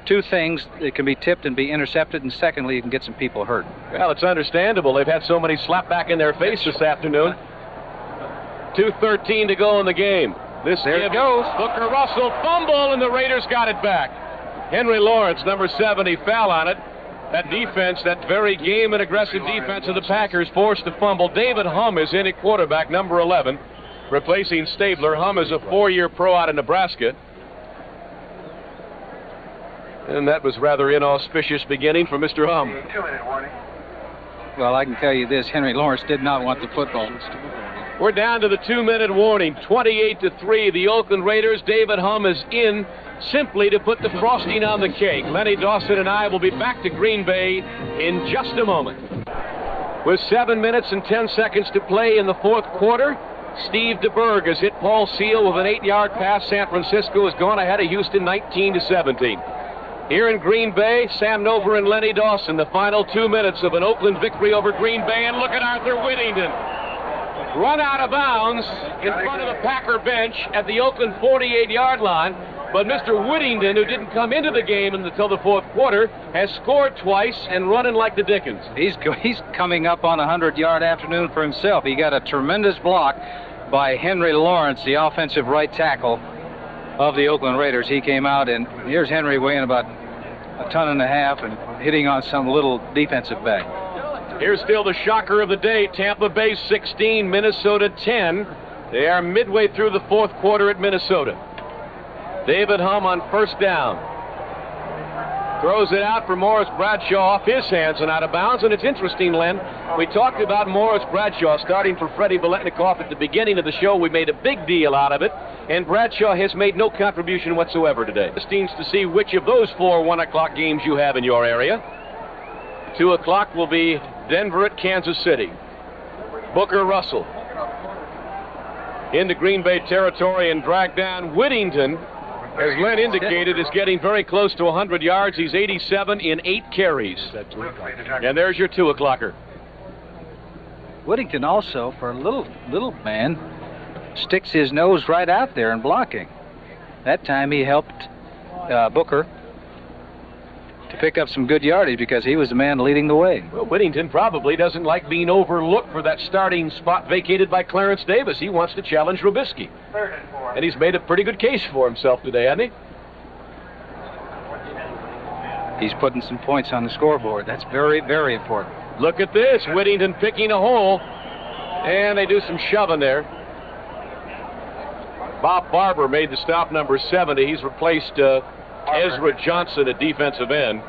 two things: it can be tipped and be intercepted, and secondly, you can get some people hurt. Well, it's understandable. They've had so many slap back in their face this afternoon. 2:13 to go in the game. There it goes. Booker Russell fumble, and the Raiders got it back. Henry Lawrence, number 70, fell on it. That defense, that very game and aggressive defense of the Packers, forced the fumble. David Humm is in at quarterback, number 11, replacing Stabler. Humm is a 4-year pro out of Nebraska. And that was rather inauspicious beginning for Mr. Humm. 2-minute warning. Well, I can tell you this: Henry Lawrence did not want the football. We're down to the 2-minute warning, 28-3. The Oakland Raiders. David Humm is in simply to put the frosting on the cake. Lenny Dawson and I will be back to Green Bay in just a moment. With 7 minutes and 10 seconds to play in the fourth quarter, Steve DeBerg has hit Paul Seal with an 8-yard pass. San Francisco has gone ahead of Houston 19-17. Here in Green Bay, Sam Nover and Lenny Dawson, the final 2 minutes of an Oakland victory over Green Bay. And look at Arthur Whittington. Run out of bounds in front of the Packer bench at the Oakland 48-yard line. But Mr. Whittington, who didn't come into the game until the fourth quarter, has scored twice and running like the Dickens. He's coming up on a 100-yard afternoon for himself. He got a tremendous block by Henry Lawrence, the offensive right tackle of the Oakland Raiders. He came out, and here's Henry weighing about 1.5 tons and hitting on some little defensive back. Here's still the shocker of the day. Tampa Bay 16, Minnesota 10. They are midway through the fourth quarter at Minnesota. David Humm on first down. Throws it out for Morris Bradshaw off his hands and out of bounds. And it's interesting, Len, we talked about Morris Bradshaw starting for Freddie Biletnikoff at the beginning of the show. We made a big deal out of it. And Bradshaw has made no contribution whatsoever today. It seems to see which of those 4 1 o'clock games you have in your area. 2 o'clock will be Denver at Kansas City. Booker Russell into Green Bay territory and dragged down. Whittington, as Len indicated, is getting very close to 100 yards. He's 87 in 8 carries. And there's your 2 o'clocker. Whittington also, for a little man, sticks his nose right out there in blocking. That time he helped Booker to pick up some good yardage because he was the man leading the way. Well, Whittington probably doesn't like being overlooked for that starting spot vacated by Clarence Davis. He wants to challenge Robisky. And he's made a pretty good case for himself today, hasn't he? He's putting some points on the scoreboard. That's very, very important. Look at this. Whittington picking a hole. And they do some shoving there. Bob Barber made the stop, number 70. He's replaced Ezra Johnson at defensive end.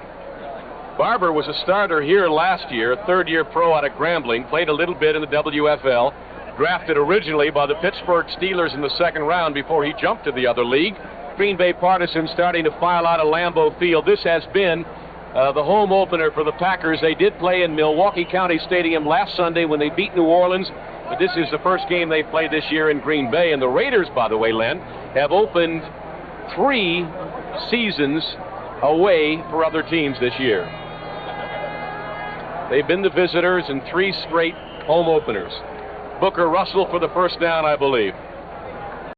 Barber was a starter here last year, 3rd-year pro out of Grambling, played a little bit in the WFL, drafted originally by the Pittsburgh Steelers in the 2nd round before he jumped to the other league. Green Bay Partisans starting to file out of Lambeau Field. This has been the home opener for the Packers. They did play in Milwaukee County Stadium last Sunday when they beat New Orleans, but this is the first game they've played this year in Green Bay. And the Raiders, by the way, Len, have opened 3 seasons away for other teams this year. They've been the visitors in 3 straight home openers. Booker Russell for the first down, I believe.